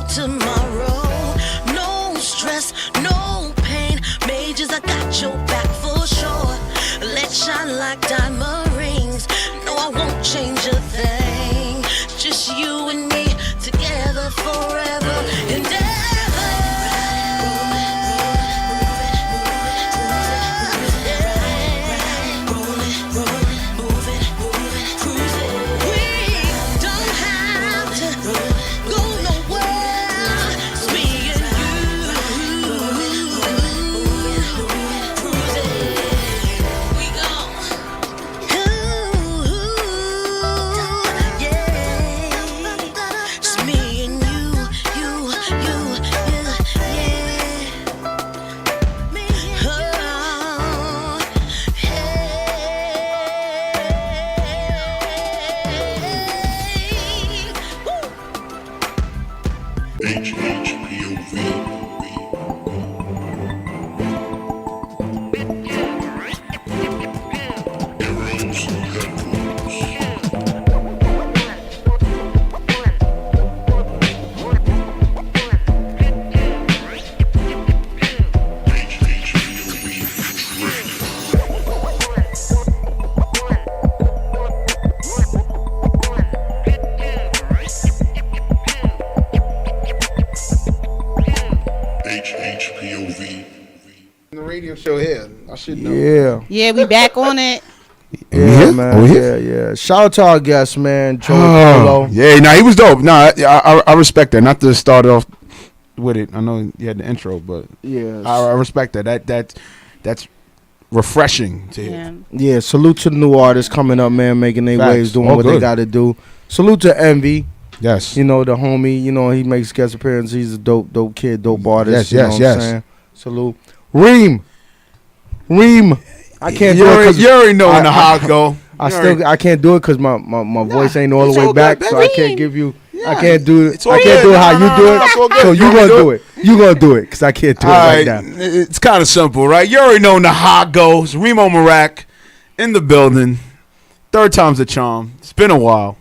Speaker 12: Tomorrow, no stress, no pain. Majors, I got your back for sure. Let's shine like diamond rings. No, I won't change a thing. Just you and me together forever and ever.
Speaker 5: HHPOV. The radio show here. I should know.
Speaker 7: Yeah, we back on it.
Speaker 6: Yeah, man. Yeah. Shout out to our guest, man, Joey Polo.
Speaker 13: Yeah, nah, he was dope. Nah, I respect that. Not to start off with it. I know you had the intro, but
Speaker 6: yeah,
Speaker 13: I respect that. That's refreshing to hear.
Speaker 6: Yeah, salute to the new artists coming up, man, making their waves, doing what they got to do. Salute to Envy.
Speaker 13: Yes.
Speaker 6: You know, the homie, you know, he makes guest appearances. He's a dope kid, dope artist.
Speaker 13: Yes.
Speaker 6: What I'm saying? Salute. Reem. I can't do it because
Speaker 13: you already know in the hot go.
Speaker 6: I can't do it because my voice ain't all the way back, so I can't give you.
Speaker 13: Yeah,
Speaker 6: I can't do it.
Speaker 13: I
Speaker 6: can't do it how you do it. So you gonna do it. You gonna do it because I can't do it right now.
Speaker 13: It's kind of simple, right? You already know in the hot goes. Reem'o Meerak in the building. Third time's the charm. It's been a while.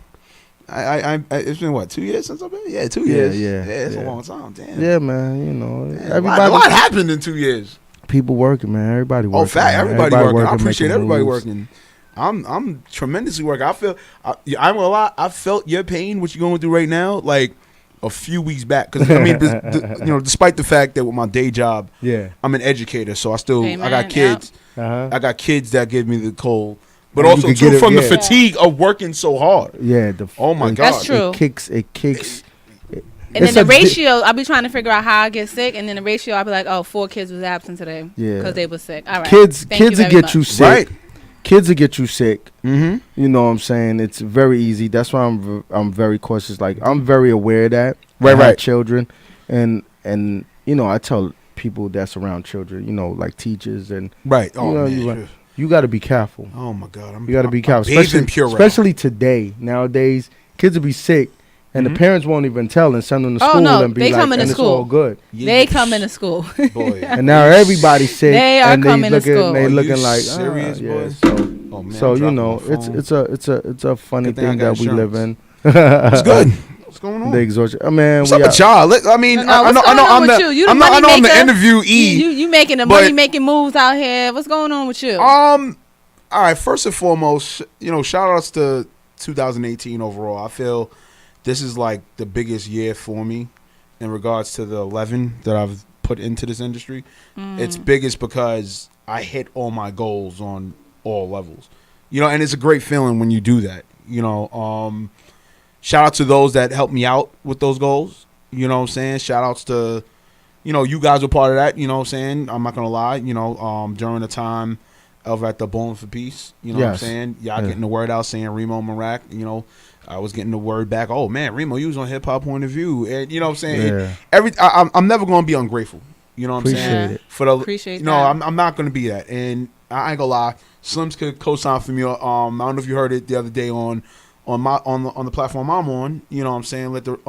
Speaker 13: It's been what, 2 years since I've been? Yeah, 2 years. Yeah, it's a long time. Damn.
Speaker 6: Yeah, man. You know,
Speaker 13: everybody. A lot happened in 2 years.
Speaker 6: People working, man. Everybody working.
Speaker 13: Oh, fact. Everybody working. I appreciate everybody
Speaker 6: moves.
Speaker 13: working. I'm tremendously working. I felt your pain, what you're going through right now, like a few weeks back. Because I mean, despite the fact that with my day job, I'm an educator, so I got kids.
Speaker 6: Yep.
Speaker 13: I got kids that give me the cold. But also too from the fatigue of working so hard.
Speaker 6: Yeah.
Speaker 13: Oh my God.
Speaker 7: That's true.
Speaker 6: It kicks.
Speaker 7: And then the ratio, I'll be trying to figure out how I get sick, and then the ratio, I'll be like, 4 kids was absent today because they were sick. All right.
Speaker 6: Kids will get you sick.
Speaker 13: Right.
Speaker 6: Kids will get you sick.
Speaker 13: Mm-hmm.
Speaker 6: You know what I'm saying? It's very easy. That's why I'm very cautious. Like, I'm very aware of that.
Speaker 13: Right.
Speaker 6: I have children, and I tell people that's around children, like teachers and
Speaker 13: right.
Speaker 6: You you got to be careful.
Speaker 13: Oh my God,
Speaker 6: you got to be careful,
Speaker 13: bathed in Purell.
Speaker 6: especially today. Nowadays, kids will be sick, and the parents won't even tell and send them to school and be
Speaker 7: they
Speaker 6: like,
Speaker 7: come into
Speaker 6: and
Speaker 7: school.
Speaker 6: it's all good.
Speaker 7: They come into school.
Speaker 13: Boy.
Speaker 6: And now everybody's sick.
Speaker 7: They are
Speaker 6: and
Speaker 7: coming to school.
Speaker 6: They
Speaker 13: Are
Speaker 6: looking
Speaker 13: you
Speaker 6: like
Speaker 13: serious,
Speaker 6: yeah.
Speaker 13: boy?
Speaker 6: So,
Speaker 13: Oh, man,
Speaker 6: so
Speaker 13: I'm
Speaker 6: you know,
Speaker 13: dropping my
Speaker 6: it's a funny
Speaker 13: Good thing I
Speaker 6: thing
Speaker 13: got
Speaker 6: that we live in.
Speaker 13: insurance. It's good. What's going on?
Speaker 6: The exhaustion. Man,
Speaker 13: What's up with y'all? I mean, I know I'm the interviewee.
Speaker 7: You making the money making moves out here. What's going on with you?
Speaker 13: All right. First and foremost, shout outs to 2018 overall. I feel this is like the biggest year for me in regards to the 11 that I've put into this industry. It's biggest because I hit all my goals on all levels. And it's a great feeling when you do that. Shout out to those that helped me out with those goals. You know what I'm saying? Shout outs to, you guys were part of that. You know what I'm saying? I'm not going to lie. During the time of at the Bowling for Peace, you know what I'm saying? Y'all getting the word out saying Reem'o Meerak, I was getting the word back. Oh, man, Reem'o, you was on Hip Hop Point of View. And you know what I'm saying? I'm never going to be ungrateful. You know what I'm saying?
Speaker 7: Appreciate that.
Speaker 13: I'm not going to be that. And I ain't going to lie. Slims could co-sign for me. I don't know if you heard it the other day on the platform I'm on. You know what I'm saying? Let it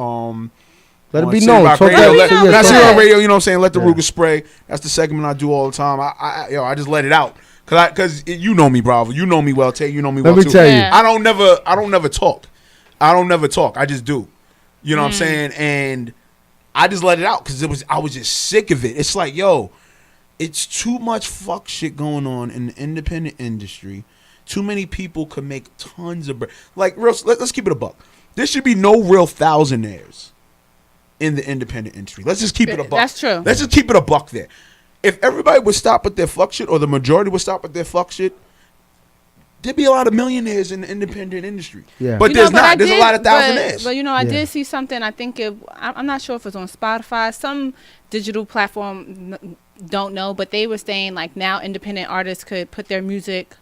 Speaker 6: be known.
Speaker 13: That's Zero Radio. You know what I'm saying? Let the Ruger spray. That's the segment I do all the time. I just let it out because you know me, Bravo. You know me well, Tay. You know me well too.
Speaker 6: Let me tell you.
Speaker 13: I don't never talk. I just do. You know what I'm saying? And I just let it out because I was just sick of it. It's like, yo, it's too much fuck shit going on in the independent industry. Too many people could make tons of bread. Like, let's keep it a buck. There should be no real thousandaires in the independent industry. Let's just keep it a buck.
Speaker 7: That's true.
Speaker 13: Let's just keep it a buck there. If everybody would stop at their fuck shit, or the majority would stop at their fuck shit, there'd be a lot of millionaires in the independent industry. Yeah. But there's not. There's a lot of thousandaires.
Speaker 7: But I did see something. I think I'm not sure if it's on Spotify, some digital platform. Don't know, but they were saying like now independent artists could put their music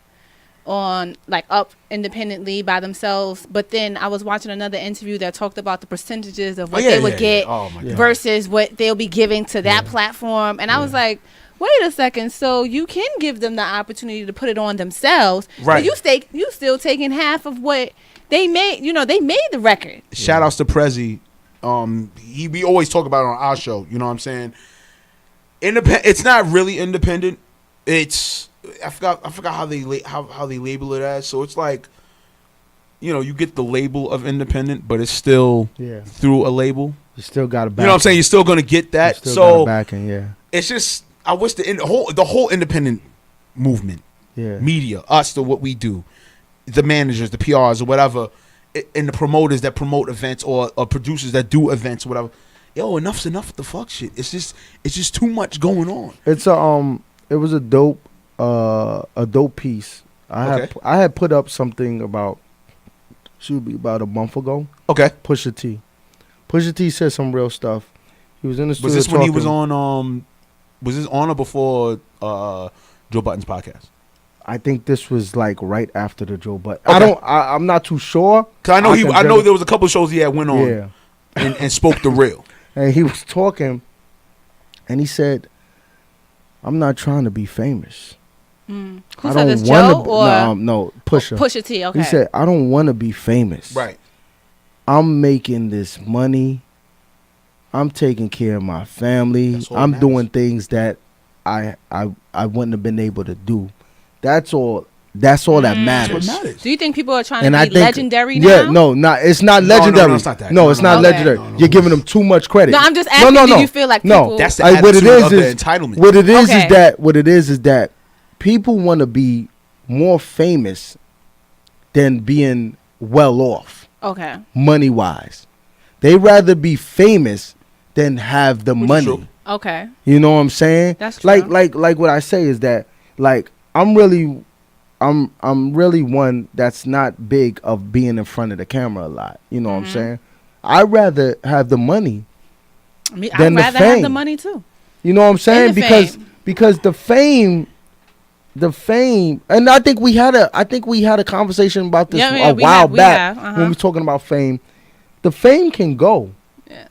Speaker 7: on like up independently by themselves. But then I was watching another interview that talked about the percentages of what they would get versus what they'll be giving to that platform. And I was like, wait a second. So you can give them the opportunity to put it on themselves.
Speaker 13: Right.
Speaker 7: But you still taking half of what they made. They made the record.
Speaker 13: Shout outs to Prezi. We always talk about it on our show. You know what I'm saying? It's not really independent. It's I forgot how they label it as. So it's like, you get the label of independent, but it's still through a label.
Speaker 6: You still got to back.
Speaker 13: You know what I'm saying? You're still gonna get that.
Speaker 6: Still
Speaker 13: so
Speaker 6: backing,
Speaker 13: it's just I wish the whole independent movement, media, us, to what we do, the managers, the PRs, or whatever, and the promoters that promote events or producers that do events, or whatever. Yo, enough's enough with the fuck shit. It's just too much going on.
Speaker 6: It's it was a dope piece. I had put up something about a month ago.
Speaker 13: Okay.
Speaker 6: Pusha T said some real stuff. He was in the studio.
Speaker 13: Was this when he was on was this on or before Joe Budden's podcast?
Speaker 6: I think this was like right after the Joe Budden.
Speaker 13: Okay.
Speaker 6: I'm not too sure.
Speaker 13: Cause I know there was a couple of shows he had went on and spoke the real.
Speaker 6: And he was talking, and he said, "I'm not trying to be famous."
Speaker 7: Who said this, Joe or
Speaker 6: no, Pusha.
Speaker 7: Pusha T. Okay.
Speaker 6: He said, "I don't want to be famous.
Speaker 13: Right.
Speaker 6: I'm making this money. I'm taking care of my family. I'm doing things that I wouldn't have been able to do. That's all. That's all that matters.
Speaker 13: That's what matters.
Speaker 7: Do you think people are trying to be legendary now?
Speaker 6: Yeah, no, it's not legendary.
Speaker 13: No, it's not that.
Speaker 6: No, it's not legendary.
Speaker 13: No.
Speaker 6: You're giving them too much credit.
Speaker 7: No, I'm just asking. Do you feel like people?
Speaker 13: That's the attitude of the entitlement.
Speaker 6: What it is that people want to be more famous than being well off.
Speaker 7: Okay.
Speaker 6: Money wise, they rather be famous than have the money.
Speaker 7: Okay.
Speaker 6: You know what I'm saying?
Speaker 7: That's true.
Speaker 6: Like what I say is that like I'm really one that's not big of being in front of the camera a lot. You know what I'm saying? I'd rather have the money than the fame. I'd rather have
Speaker 7: the money too.
Speaker 6: You know what I'm saying? Because the fame, and I think we had a conversation about this a while back when we were talking about fame. The fame can go.
Speaker 7: Yeah.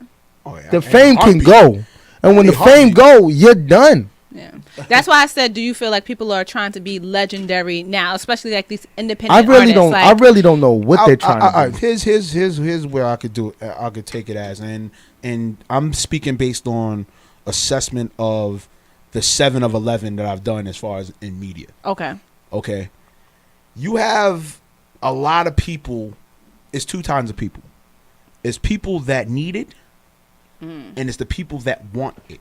Speaker 6: The fame can go, and when the fame go, you're done.
Speaker 7: Yeah. That's why I said, do you feel like people are trying to be legendary now, especially like these independent
Speaker 6: I really
Speaker 7: artists?
Speaker 6: don't.
Speaker 7: Like,
Speaker 6: I really don't know what they're trying to do.
Speaker 13: Here's where I could do it. I could take it as, and I'm speaking based on assessment of the 7 of 11 that I've done as far as in media. Okay. You have a lot of people. It's 2 kinds of people. It's people that need it, and it's the people that want it.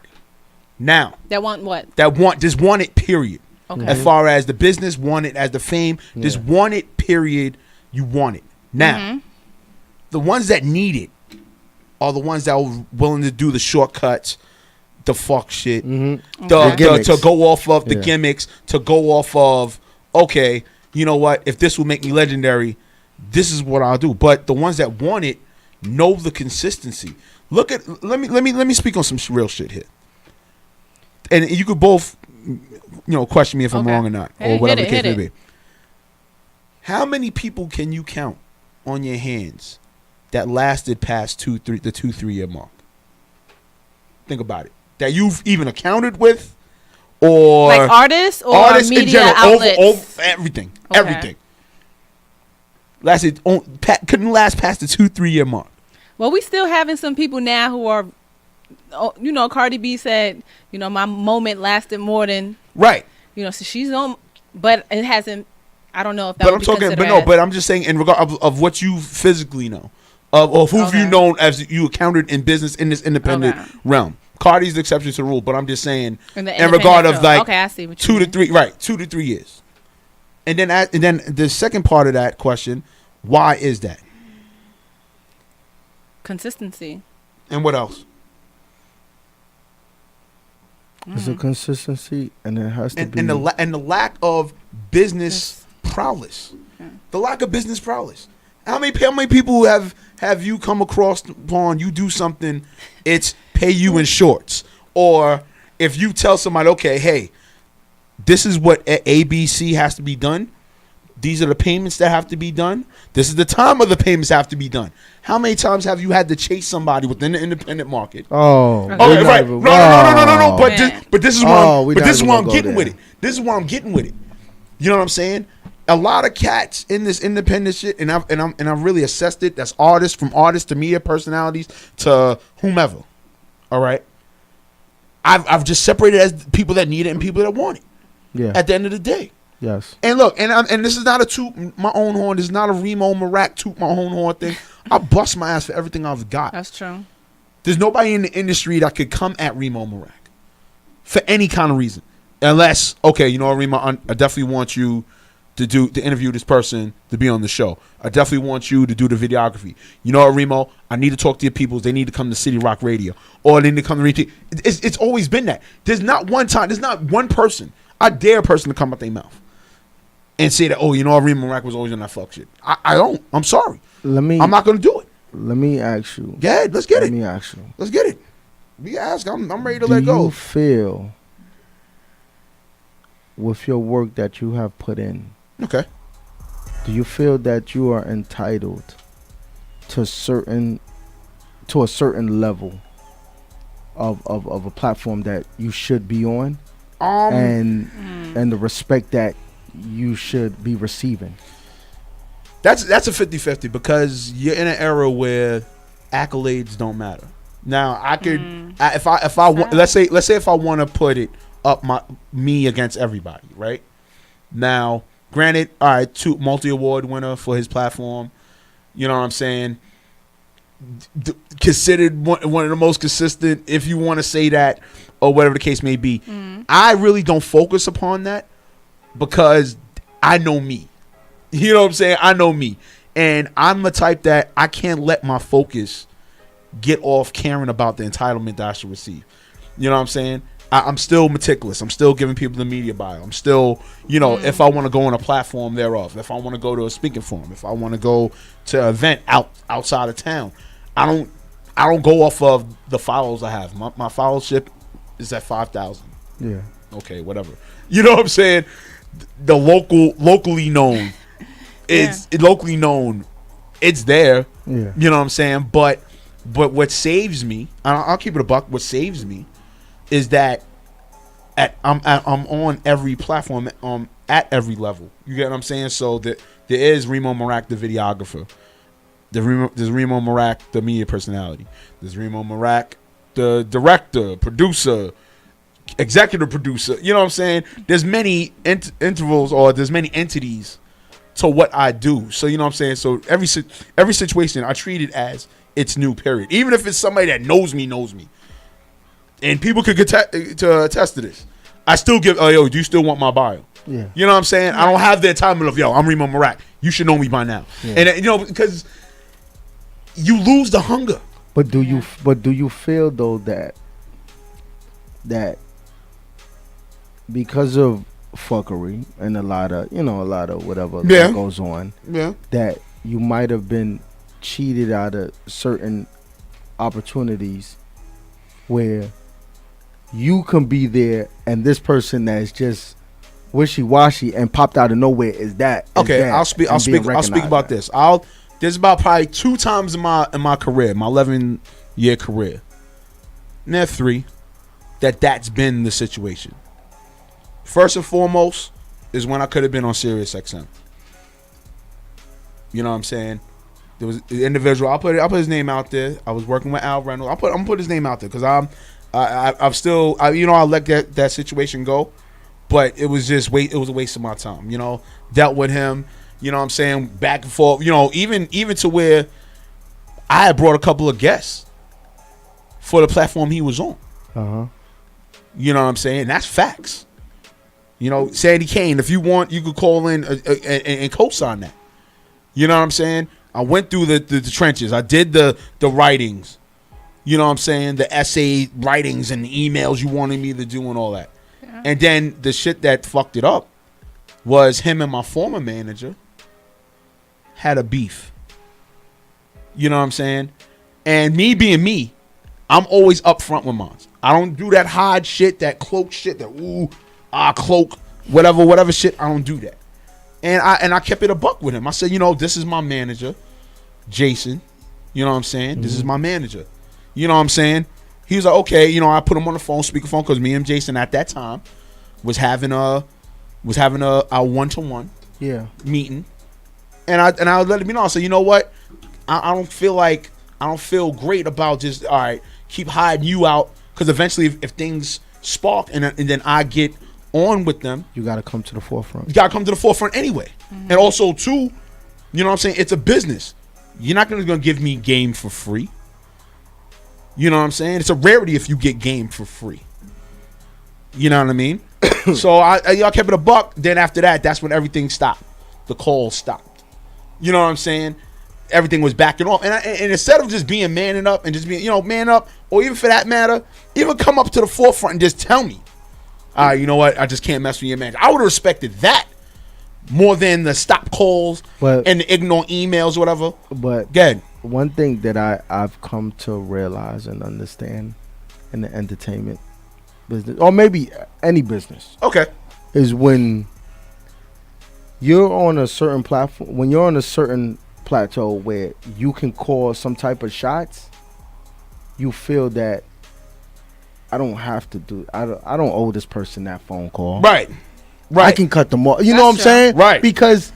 Speaker 13: Now,
Speaker 7: that want what?
Speaker 13: That want just want it. Period.
Speaker 7: Okay.
Speaker 13: As far as the business want it, as the fame, just want it. Period. You want it. Now, the ones that need it are the ones that are willing to do the shortcuts, the fuck shit, to go off of the gimmicks, to go off of, okay, you know what? If this will make me legendary, this is what I'll do. But the ones that want it know the consistency. Let me speak on some real shit here. And you could both, question me if I'm wrong or not, or whatever the case may be. How many people can you count on your hands that lasted past the 2-3 year mark? Think about it. That you've even accounted with, or
Speaker 7: like artists or media
Speaker 13: in general,
Speaker 7: outlets,
Speaker 13: over everything, everything. Couldn't last past the 2-3 year mark.
Speaker 7: Well, we still having some people now who are, Cardi B said, my moment lasted more than
Speaker 13: right.
Speaker 7: So she's on, but it hasn't. I don't know if that.
Speaker 13: But I'm talking, but I'm just saying in regard of what you physically know, of who you known as you accounted in business in this independent realm. Cardi's the exception to the rule, but I'm just saying in regard of like
Speaker 7: I see what
Speaker 13: 2 to 3, right? 2 to 3 years, and then the second part of that question, why is that?
Speaker 7: Consistency.
Speaker 13: And what else?
Speaker 6: It's a consistency, and it has to be
Speaker 13: and the lack of business prowess. The lack of business prowess. How many people have you come across upon you do something, it's pay you in shorts, or if you tell somebody, okay, hey, this is what ABC has to be done. These are the payments that have to be done. This is the time of the payments have to be done. How many times have you had to chase somebody within the independent market?
Speaker 6: Oh,
Speaker 13: okay, right. No. But this is what I'm getting with it. This is what I'm getting with it. You know what I'm saying? A lot of cats in this independent shit, and I've really assessed it. That's artists, from artists to media personalities to whomever. All right. I've just separated as people that need it and people that want it.
Speaker 6: Yeah.
Speaker 13: At the end of the day.
Speaker 6: Yes.
Speaker 13: And look, and this is not a toot my own horn. This is not a Reem'o Meerak toot my own horn thing. I bust my ass for everything I've got.
Speaker 7: That's true.
Speaker 13: There's nobody in the industry that could come at Reem'o Meerak for any kind of reason, unless, okay, you know what, Reem'o, I definitely want you to interview this person to be on the show. I definitely want you to do the videography. You know what, Reem'o, I need to talk to your people. They need to come to City Rock Radio, or they need to come to It's always been that. There's not one person. I dare a person to come out their mouth and say that, oh, you know what, Reem'o Meerak was always on that fuck shit. I don't. I'm sorry. I'm not going to do it.
Speaker 6: Let me ask you.
Speaker 13: Yeah, let's get it.
Speaker 6: Let me ask you.
Speaker 13: Let's get it. We ask. I'm ready to let go.
Speaker 6: Do you feel with your work that you have put in?
Speaker 13: Okay.
Speaker 6: Do you feel that you are entitled to a certain level of a platform that you should be on, and the respect that you should be receiving?
Speaker 13: That's a 50-50, because you're in an era where accolades don't matter. Now I could if I let's say if I want to put it up me against everybody, right? Now, granted, all right, multi-award winner for his platform, you know what I'm saying? Considered one of the most consistent, if you want to say that, or whatever the case may be. I really don't focus upon that, because I know me. You know what I'm saying? I know me. And I'm the type that I can't let my focus get off caring about the entitlement that I should receive. You know what I'm saying? I'm still meticulous. I'm still giving people the media bio. I'm still, if I want to go on a platform thereof, if I want to go to a speaking forum, if I want to go to an event outside of town, I don't go off of the follows I have. My followership is at 5,000.
Speaker 6: Yeah.
Speaker 13: Okay, whatever. You know what I'm saying? The locally known. It's locally known. It's there.
Speaker 6: Yeah.
Speaker 13: You know what I'm saying? But what saves me, and I'll keep it a buck, what saves me is that I'm on every platform at every level. You get what I'm saying? So there is Reem'o Meerak, the videographer. There's Reem'o Meerak, the media personality. There's Reem'o Meerak, the director, producer, executive producer. You know what I'm saying? There's many intervals, or there's many entities to what I do. So you know what I'm saying? So every situation I treat it as it's new, period. Even if it's somebody that knows me. And people could attest to this. I still give, oh, yo, do you still want my bio?
Speaker 6: Yeah.
Speaker 13: You know what I'm saying? I don't have the entitlement of, yo, I'm Reem'o Meerak. You should know me by now. Yeah. And, you know, because you lose the hunger.
Speaker 6: But do you feel, though, that because of fuckery and a lot of whatever that goes on, that you might have been cheated out of certain opportunities where you can be there and this person that's just wishy-washy and popped out of nowhere is that.
Speaker 13: Okay, I'll speak about this. There's about probably 2 times in my career, my 11-year career. And there are 3 that's been the situation. First and foremost is when I could have been on Sirius XM. You know what I'm saying? There was the individual. I'll put his name out there. I was working with Al Reynolds. I'm gonna put his name out there because I've still I let that situation go, but it was just it was a waste of my time. You know, dealt with him. You know what I'm saying, back and forth. You know, even to where I had brought a couple of guests for the platform he was on. You know what I'm saying? That's facts. You know, Sandy Kane, if you want, you could call in and co-sign that. You know what I'm saying? I went through the trenches. I did the writings. You know what I'm saying? The essay writings and the emails you wanted me to do and all that. Yeah. And then the shit that fucked it up was him and my former manager had a beef. You know what I'm saying? And me being me, I'm always upfront with mine. I don't do that hide shit, that cloak shit, that cloak, whatever shit. I don't do that. And I kept it a buck with him. I said, you know, this is my manager, Jason. You know what I'm saying? Mm-hmm. This is my manager. You know what I'm saying? He was like, okay. You know, I put him on the phone, speakerphone, because me and Jason at that time was having a 1-to-1 meeting. And I let him know. I said, you know what? I don't feel great about just, all right, keep hiding you out, because eventually if things spark and then I get on with them,
Speaker 6: you got to come to the forefront.
Speaker 13: You got to come to the forefront anyway. Mm-hmm. And also too, you know what I'm saying, it's a business. You're not going to give me game for free. You know what I'm saying? It's a rarity if you get game for free. You know what I mean? So I kept it a buck. Then after that, that's when everything stopped. The calls stopped. You know what I'm saying? Everything was backing off. And instead of just being manning up and just being, you know, man up, or even for that matter, even come up to the forefront and just tell me, you know what, I just can't mess with your manager. I would have respected that more than the stop calls and the ignore emails or whatever.
Speaker 6: But
Speaker 13: good.
Speaker 6: One thing that I've come to realize and understand in the entertainment business, or maybe any business, is when you're on a certain platform, when you're on a certain plateau where you can call some type of shots, you feel that I don't have to do. I don't owe this person that phone call.
Speaker 13: Right.
Speaker 6: I can cut them off. You know what I'm saying?
Speaker 13: Right.
Speaker 6: Because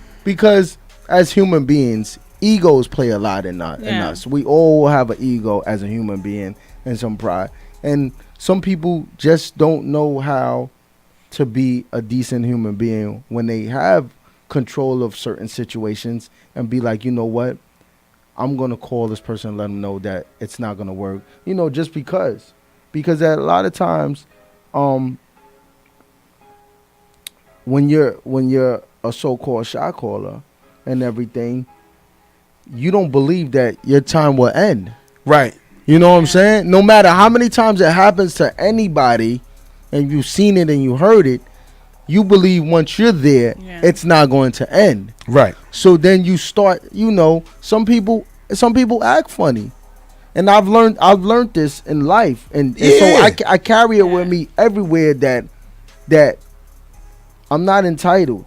Speaker 6: as human beings, egos play a lot in us. We all have an ego as a human being and some pride. And some people just don't know how to be a decent human being when they have control of certain situations and be like, you know what? I'm going to call this person and let them know that it's not going to work. You know, just because. Because at a lot of times, when you're a so-called shot caller and everything, you don't believe that your time will end.
Speaker 13: Right.
Speaker 6: You know what I'm saying? No matter how many times it happens to anybody and you've seen it and you heard it, you believe once you're there, it's not going to end.
Speaker 13: Right.
Speaker 6: So then you start, you know, some people act funny. And I've learned this in life, and so I carry it with me everywhere that I'm not entitled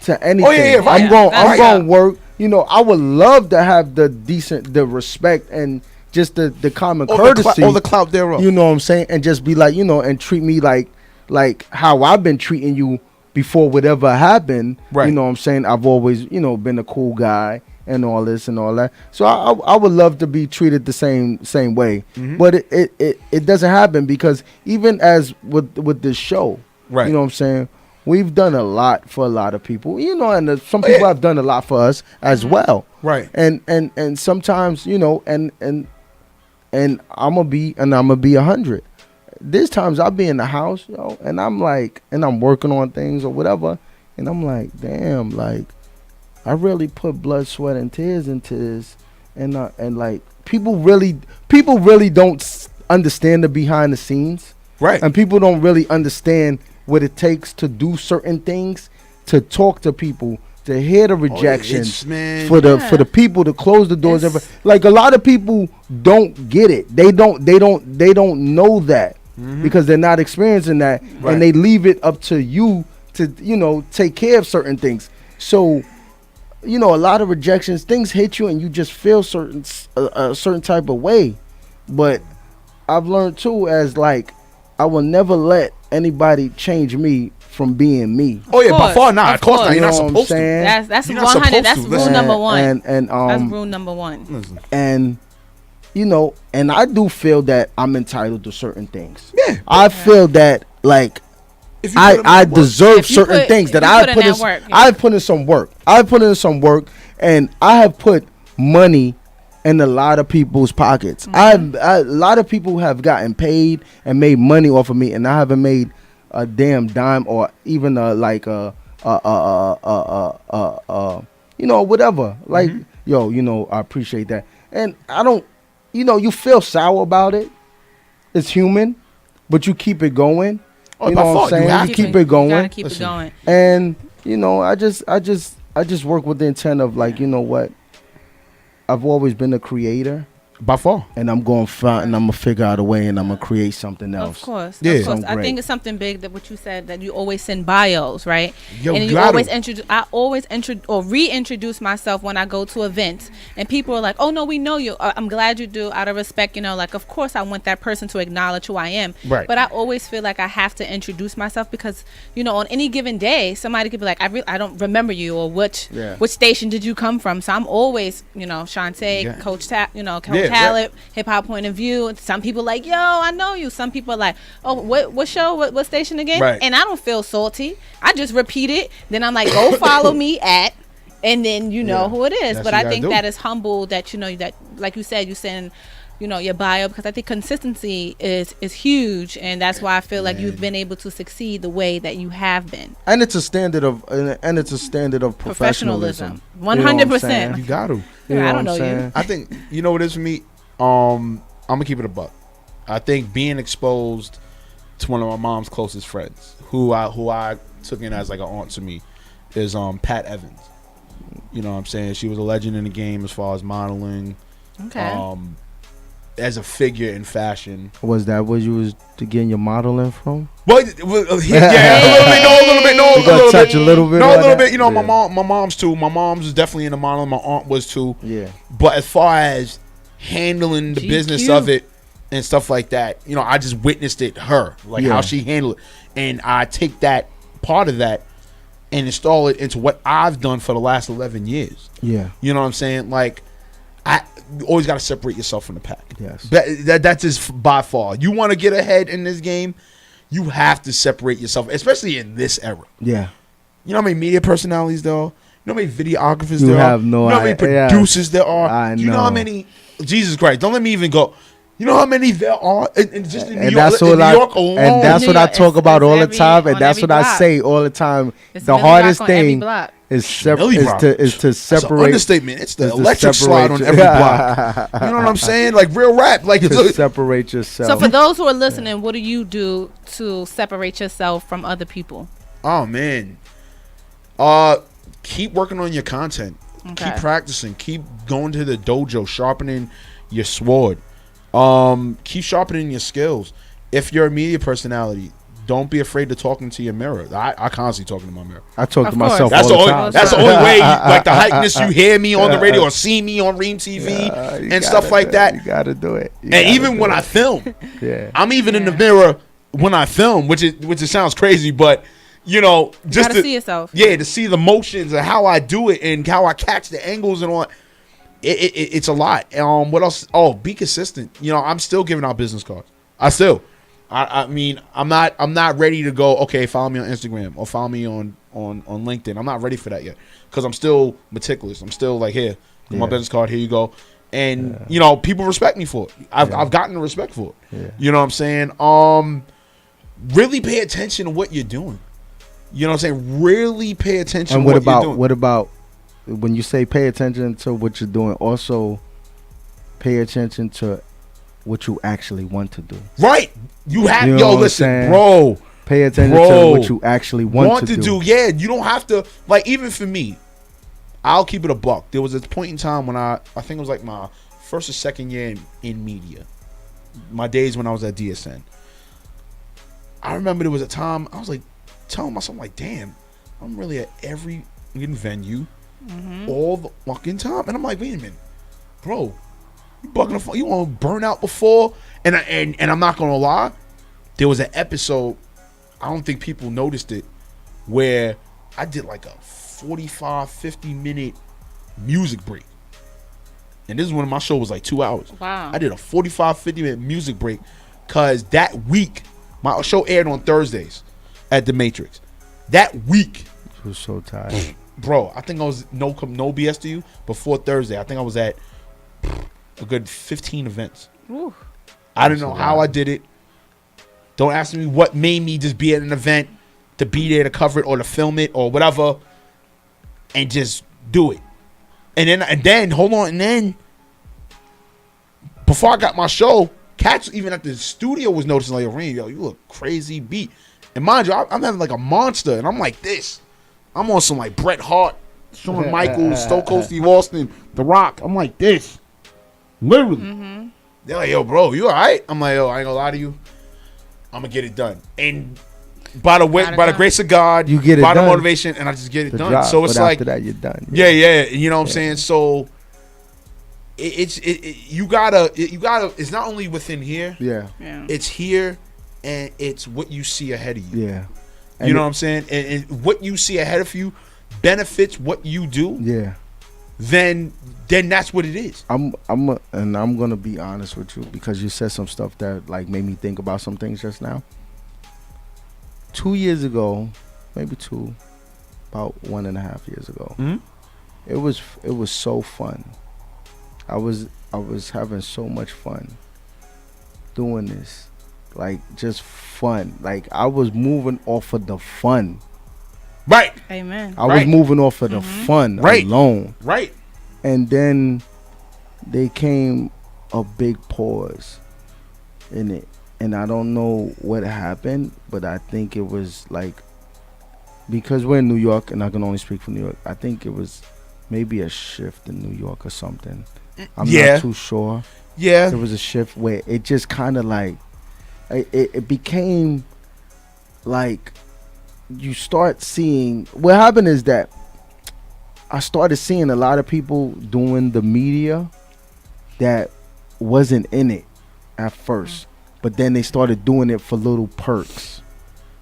Speaker 6: to anything.
Speaker 13: Right.
Speaker 6: I'm going to work. You know, I would love to have the respect and just the common courtesy,
Speaker 13: all the clout thereof.
Speaker 6: You know what I'm saying, and just be like, you know, and treat me like like how I've been treating you before whatever happened.
Speaker 13: Right.
Speaker 6: You know what I'm saying? I've always, you know, been a cool guy and all this and all that. So I would love to be treated the same way. But it doesn't happen because even as with this show,
Speaker 13: Right.
Speaker 6: you know what I'm saying? We've done a lot for a lot of people, you know, and some people have done a lot for us as well.
Speaker 13: Right.
Speaker 6: And sometimes, you know, and I'm gonna be 100. There's times I'll be in the house, yo, and I'm like, and I'm working on things or whatever, and I'm like, damn, like I really put blood, sweat, and tears into this, and like people really don't understand the behind the scenes,
Speaker 13: right?
Speaker 6: And people don't really understand what it takes to do certain things, to talk to people, to hear the rejections, for the people to close the doors. Like a lot of people don't get it. They don't know that because they're not experiencing that, and they leave it up to you to, you know, take care of certain things. So, you know, a lot of rejections, things hit you and you just feel a certain type of way. But I've learned too, as like, I will never let anybody change me from being me.
Speaker 13: Oh yeah, by far not. Of course not. You're not supposed to.
Speaker 7: That's 100. That's rule number one. And that's rule number one.
Speaker 6: And you know, and I do feel that I'm entitled to certain things. Yeah. I feel that like I deserve certain things that I put in. I've put in some work. I've put in some work, and I have put money in a lot of people's pockets. A lot of people have gotten paid and made money off of me, and I haven't made a damn dime or even you know, whatever. Like, yo, you know, I appreciate that, and I don't, you know, you feel sour about it. It's human, but you keep it going. You know what I'm saying? You keep it going. You gotta keep it going. And you know, I just work with the intent of like, you know what? I've always been a creator.
Speaker 13: By far.
Speaker 6: And I'm going front and I'm going to figure out a way and I'm going to create something else.
Speaker 7: Of course. Yeah. Of course. I think it's something big that what you said, that you always send bios, right?
Speaker 13: Yo,
Speaker 7: and you always reintroduce myself when I go to events. And people are like, oh, no, we know you. I'm glad you do, out of respect, you know, like, of course I want that person to acknowledge who I am.
Speaker 13: Right.
Speaker 7: But I always feel like I have to introduce myself because, you know, on any given day, somebody could be like, I don't remember you, or which station did you come from? So I'm always, you know, Shantae, Coach Hallett, Hip Hop Point of View. Some people like, yo, I know you. Some people are like, oh, what show, what station again?
Speaker 13: Right.
Speaker 7: And I don't feel salty. I just repeat it. Then I'm like, go follow me at, and then you know who it is. But I think that is humble that, you know, that, like you said, you send, you know, your bio, because I think consistency is huge, and that's why I feel like you've been able to succeed the way that you have been.
Speaker 6: And it's a standard of professionalism.
Speaker 7: 100%.
Speaker 13: You got to.
Speaker 7: I don't know you.
Speaker 13: I think, you know what it is for me. I'm gonna keep it a buck. I think being exposed to one of my mom's closest friends, who I took in as like an aunt to me, is Pat Evans. You know what I'm saying? She was a legend in the game as far as modeling.
Speaker 7: Okay.
Speaker 13: As a figure in fashion.
Speaker 6: Was that where you was getting your modeling from?
Speaker 13: Well, a little bit. You know, my mom's too. My mom's was definitely in the modeling. My aunt was too.
Speaker 6: Yeah.
Speaker 13: But as far as handling the business of it and stuff like that, you know, I just witnessed it, how she handled it, and I take that part of that and install it into what I've done for the last 11 years.
Speaker 6: Yeah.
Speaker 13: You know what I'm saying? Like, you always got to separate yourself from the pack.
Speaker 6: Yes.
Speaker 13: That's just by far. You want to get ahead in this game, you have to separate yourself, especially in this era.
Speaker 6: Yeah.
Speaker 13: You know how many media personalities there are? You know how many videographers there are?
Speaker 6: You have no idea.
Speaker 13: You know how many producers there are?
Speaker 6: I
Speaker 13: Do you know how many? Jesus Christ, don't let me even go. You know how many there are? And just in New York alone.
Speaker 6: And that's what I talk about all the time. And that's what I say all the time. The hardest thing is to separate.
Speaker 13: That's an understatement. It's the electric slide on every block. You know what I'm saying? Like real rap. Like
Speaker 6: to separate yourself.
Speaker 7: So for those who are listening, what do you do to separate yourself from other people?
Speaker 13: Oh man, keep working on your content. Okay. Keep practicing. Keep going to the dojo, sharpening your sword. Keep sharpening your skills. If you're a media personality, don't be afraid to talk into your mirror. I constantly talking to my mirror.
Speaker 6: I talk to myself all the time.
Speaker 13: That's the only way, like the hypeness you hear me on the radio or see me on Reem TV and stuff like that.
Speaker 6: You gotta do it.
Speaker 13: And even when I film, I'm even in the mirror when I film, which it sounds crazy, but you know, just
Speaker 7: gotta see yourself.
Speaker 13: Yeah, to see the motions and how I do it and how I catch the angles and all. It's a lot. What else? Oh, be consistent. You know, I'm still giving out business cards. I mean, I'm not ready to go. Okay, follow me on Instagram or follow me on LinkedIn. I'm not ready for that yet because I'm still meticulous. I'm still like, here, my business card. Here you go. And you know, people respect me for it. I've gotten the respect for it.
Speaker 6: Yeah.
Speaker 13: You know what I'm saying? Really pay attention to what you're doing. You know what I'm saying? Really pay attention.
Speaker 6: And
Speaker 13: to what you're doing.
Speaker 6: What about when you say pay attention to what you're doing? Also, pay attention to what you actually want to do.
Speaker 13: Right. You have
Speaker 6: You know what I'm
Speaker 13: listen,
Speaker 6: saying?
Speaker 13: bro.
Speaker 6: Pay attention to what you actually want to do.
Speaker 13: Yeah, you don't have to, like, even for me, I'll keep it a buck. There was a point in time when I think it was like my first or second year in media. My days when I was at DSN. I remember there was a time I was like telling myself, like, damn, I'm really at every venue all the fucking time. And I'm like, wait a minute, bro, you bugging the phone? You want to burn out before? And I'm not gonna lie, there was an episode, I don't think people noticed it, where I did like a 45-50 minute music break. And this is when my show was like 2 hours.
Speaker 7: Wow.
Speaker 13: I did a 45-50 minute music break because that week my show aired on Thursdays at the Matrix. That week,
Speaker 6: I was so tired,
Speaker 13: bro. I think I was no BS to you. Before Thursday, I think I was at a good 15 events.
Speaker 7: Ooh.
Speaker 13: I don't know how I did it. Don't ask me what made me just be at an event to be there to cover it or to film it or whatever, and just do it. And then hold on, and then before I got my show, cats even at the studio was noticing, like, Reem, yo, you look crazy beat. And mind you, I'm having like a monster, and I'm like this. I'm on some like Bret Hart, Shawn Michaels, Stone Cold Steve Austin, The Rock. I'm like this, literally. They're like, yo, bro, you all right? I'm like, yo, I ain't gonna lie to you, I'm gonna get it done. And by the grace of God,
Speaker 6: you get it
Speaker 13: by
Speaker 6: done.
Speaker 13: the motivation, and I just get it done.
Speaker 6: Job,
Speaker 13: so it's
Speaker 6: but
Speaker 13: like
Speaker 6: after that, you're done.
Speaker 13: Yeah, you know what I'm saying. So you gotta. It's not only within here.
Speaker 6: Yeah.
Speaker 13: It's here, and it's what you see ahead of you.
Speaker 6: Yeah.
Speaker 13: You know what I'm saying? And what you see ahead of you benefits what you do.
Speaker 6: Yeah.
Speaker 13: Then that's what it is.
Speaker 6: I'm gonna be honest with you because you said some stuff that like made me think about some things just now. 2 years ago, maybe about 1.5 years ago, it was so fun. I was having so much fun doing this, like just fun. Like I was moving off of the fun.
Speaker 13: Right.
Speaker 7: Amen.
Speaker 6: I was moving off of the fun alone.
Speaker 13: Right.
Speaker 6: And then there came a big pause in it. And I don't know what happened, but I think it was like, because we're in New York and I can only speak for New York, I think it was maybe a shift in New York or something. I'm not too sure.
Speaker 13: Yeah.
Speaker 6: There was a shift where it just kind of like, it became like, you start seeing, what happened is that I started seeing a lot of people doing the media that wasn't in it at first. But then they started doing it for little perks.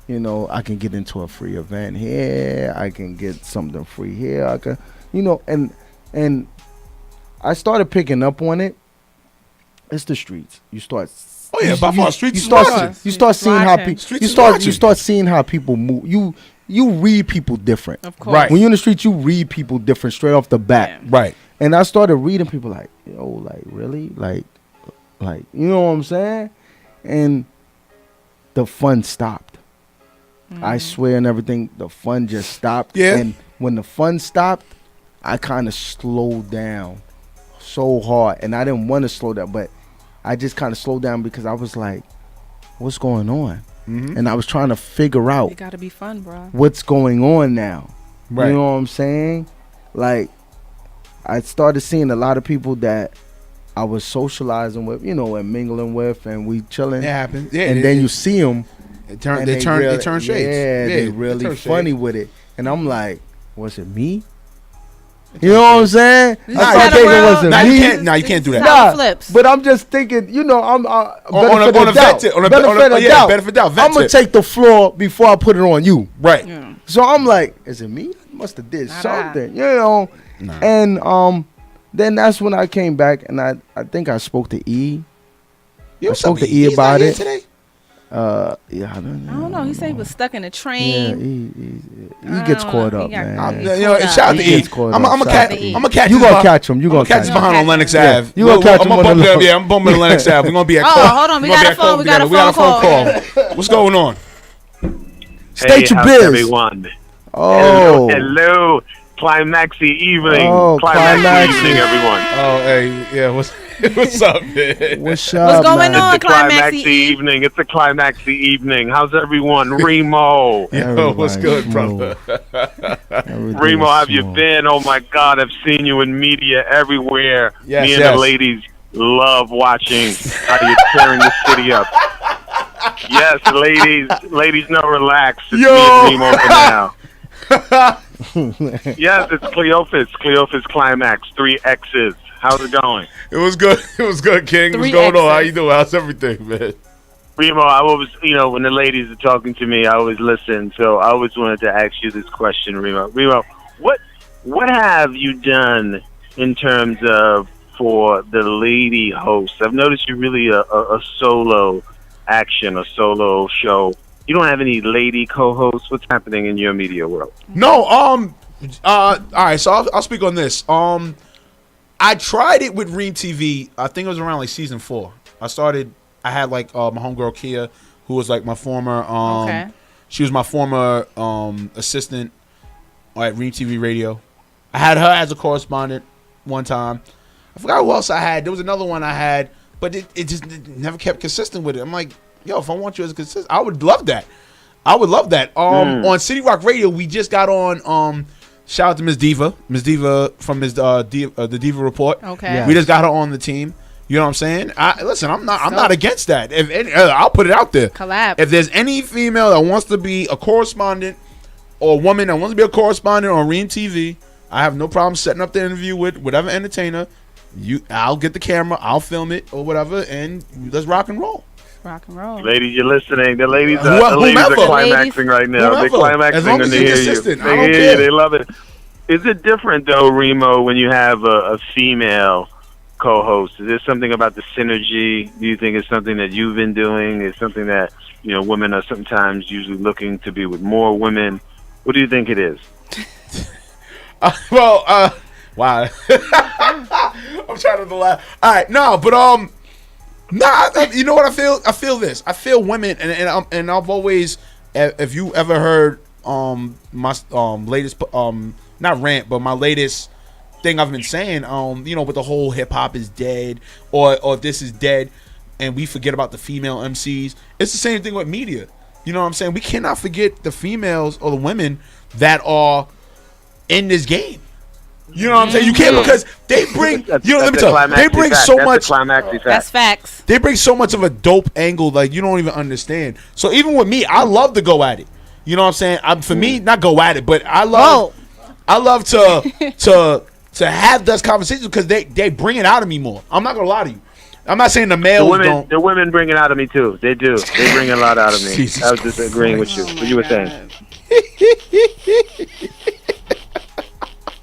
Speaker 6: You know, I can get into a free event here. I can get something free here. I can, you know, and I started picking up on it. It's the streets. You start.
Speaker 13: Oh yeah, by far streets.
Speaker 6: You start seeing how people. You start seeing how people move. You read people different.
Speaker 7: Of course.
Speaker 13: Right.
Speaker 6: When you're in the streets, you read people different straight off the bat.
Speaker 7: Yeah.
Speaker 13: Right.
Speaker 6: And I started reading people like, yo, like really, like, you know what I'm saying? And the fun stopped. I swear and everything, the fun just stopped.
Speaker 13: Yeah.
Speaker 6: And when the fun stopped, I kind of slowed down so hard. And I didn't want to slow down, but I just kind of slowed down because I was like, what's going on? And I was trying to figure out
Speaker 7: It gotta be fun, bro.
Speaker 6: what's going on now.
Speaker 13: Right.
Speaker 6: You know what I'm saying? Like, I started seeing a lot of people that I was socializing with, you know, and mingling with, and we chilling.
Speaker 13: It happens. Yeah.
Speaker 6: And then you see them.
Speaker 13: They turn shades.
Speaker 6: Yeah, they
Speaker 13: they
Speaker 6: really
Speaker 13: turn
Speaker 6: funny
Speaker 13: shades.
Speaker 6: with it. And I'm like, was it me? You know what I'm saying?
Speaker 7: This
Speaker 6: I
Speaker 7: is
Speaker 6: thought
Speaker 7: how the
Speaker 6: Taylor
Speaker 7: world-
Speaker 6: wasn't
Speaker 13: Nah,
Speaker 6: me.
Speaker 13: you can't do that.
Speaker 7: How it
Speaker 6: Nah,
Speaker 7: flips.
Speaker 6: but I'm just thinking, you know, I'm benefit
Speaker 13: on a
Speaker 6: of doubt.
Speaker 13: benefit of doubt.
Speaker 6: I'm gonna take the floor before I put it on you.
Speaker 13: Right.
Speaker 7: Yeah.
Speaker 6: So I'm like, is it me? I must have did
Speaker 7: Nah.
Speaker 6: something, you know.
Speaker 13: Nah.
Speaker 6: And then that's when I came back and I think I spoke to E. I spoke to E about it.
Speaker 13: Today?
Speaker 6: Yeah, I don't know.
Speaker 7: I don't know. He said he was stuck in a train.
Speaker 6: Yeah, he gets caught up,
Speaker 7: He got
Speaker 6: man.
Speaker 13: You know, shout out to
Speaker 6: He
Speaker 13: E.
Speaker 6: gets caught
Speaker 13: I'm
Speaker 6: up.
Speaker 13: gonna
Speaker 6: Shout out to E.
Speaker 13: catch.
Speaker 6: You
Speaker 13: his
Speaker 6: gonna
Speaker 13: behind-
Speaker 6: catch him. You
Speaker 13: I'm
Speaker 6: gonna
Speaker 13: catch
Speaker 6: catch
Speaker 13: his
Speaker 6: him.
Speaker 13: behind on Lennox
Speaker 6: Yeah.
Speaker 13: Ave.
Speaker 6: You gonna catch him on the
Speaker 13: Yeah, I'm bumping to Lennox Ave. We're gonna be at.
Speaker 7: Hold on, we got a phone. We got a phone call.
Speaker 13: What's going on?
Speaker 6: State your
Speaker 10: how's
Speaker 6: biz.
Speaker 10: everyone?
Speaker 6: Oh.
Speaker 10: Hello. Climaxy evening.
Speaker 6: Oh,
Speaker 10: Climaxy
Speaker 6: climaxy.
Speaker 10: evening, everyone.
Speaker 13: Oh, hey, yeah. What's up, man?
Speaker 6: What's up,
Speaker 7: What's going
Speaker 6: man?
Speaker 7: on?
Speaker 10: It's a
Speaker 7: Climaxy
Speaker 10: climaxy evening. It's a climaxy evening. How's everyone? Reem'o.
Speaker 13: Yo, what's good, brother?
Speaker 10: Reem'o, how have you been? Oh my God, I've seen you in media everywhere.
Speaker 13: Yes,
Speaker 10: Me and
Speaker 13: yes.
Speaker 10: the ladies love watching how you're tearing the city up. Yes, ladies, no, relax. It's
Speaker 13: Yo.
Speaker 10: me and Reem'o for now. Yes, it's Cleophas Climax, 3 X's. How's it going?
Speaker 13: It was good. It was good, King. What's
Speaker 7: 3
Speaker 13: going on? How
Speaker 7: X's.
Speaker 13: you doing? How's everything, man?
Speaker 10: Reem'o, I always, when the ladies are talking to me, I always listen. So I always wanted to ask you this question, Reem'o. Reem'o, what have you done in terms of for the lady hosts? I've noticed you're really a solo action, a solo show. You don't have any lady co-hosts. What's happening in your media world?
Speaker 13: No, all right, so I'll speak on this. I tried it with Reem TV. I think it was around like season 4. I had like my homegirl Kia, who was like my former
Speaker 7: Okay.
Speaker 13: she was my former assistant at Reem TV Radio. I had her as a correspondent one time. I forgot who else I had. There was another one I had, but it just never kept consistent with it. I'm like, yo, if I want you as a consistent, I would love that. On City Rock Radio, we just got on. Shout out to Miss Diva from the Diva Report.
Speaker 7: Okay.
Speaker 6: Yeah.
Speaker 13: We just got her on the team. You know what I'm saying? I'm not against that. If any, I'll put it out there.
Speaker 7: Collab.
Speaker 13: If there's any female that wants to be a correspondent or a woman that wants to be a correspondent on Reem TV, I have no problem setting up the interview with whatever entertainer. I'll get the camera, I'll film it or whatever, and let's rock and roll.
Speaker 7: Rock and roll.
Speaker 10: Ladies, you're listening. The ladies are
Speaker 13: Whomever.
Speaker 10: climaxing right now. They're
Speaker 13: Whomever.
Speaker 10: climaxing
Speaker 13: As long
Speaker 10: and
Speaker 13: as
Speaker 10: they
Speaker 13: you're
Speaker 10: hear you.
Speaker 13: consistent, I
Speaker 10: They
Speaker 13: don't
Speaker 10: hear
Speaker 13: care.
Speaker 10: you. They love it. Is it different though, Reem'o, when you have a female co-host? Is there something about the synergy? Do you think it's something that you've been doing? Is something that women are sometimes usually looking to be with more women? What do you think it is?
Speaker 13: Wow. I'm trying to laugh. All right, no, but you know what I feel? I feel this. I feel women, and I've always, if you ever heard my latest not rant, but my latest thing I've been saying, with the whole hip hop is dead, or if this is dead, and we forget about the female MCs. It's the same thing with media. You know what I'm saying? We cannot forget the females or the women that are in this game. You know what I'm saying? You can't, because they bring. Let me tell you, they bring so much.
Speaker 7: That's facts.
Speaker 13: They bring so much of a dope angle, like you don't even understand. So even with me, I love to go at it. You know what I'm saying? For me, not go at it, but I love to have those conversations because they bring it out of me more. I'm not gonna lie to you. I'm not saying the males don't.
Speaker 10: The women bring it out of me too. They do. They bring a lot out of me.
Speaker 13: Jesus
Speaker 10: I was just agreeing with you. What you were saying.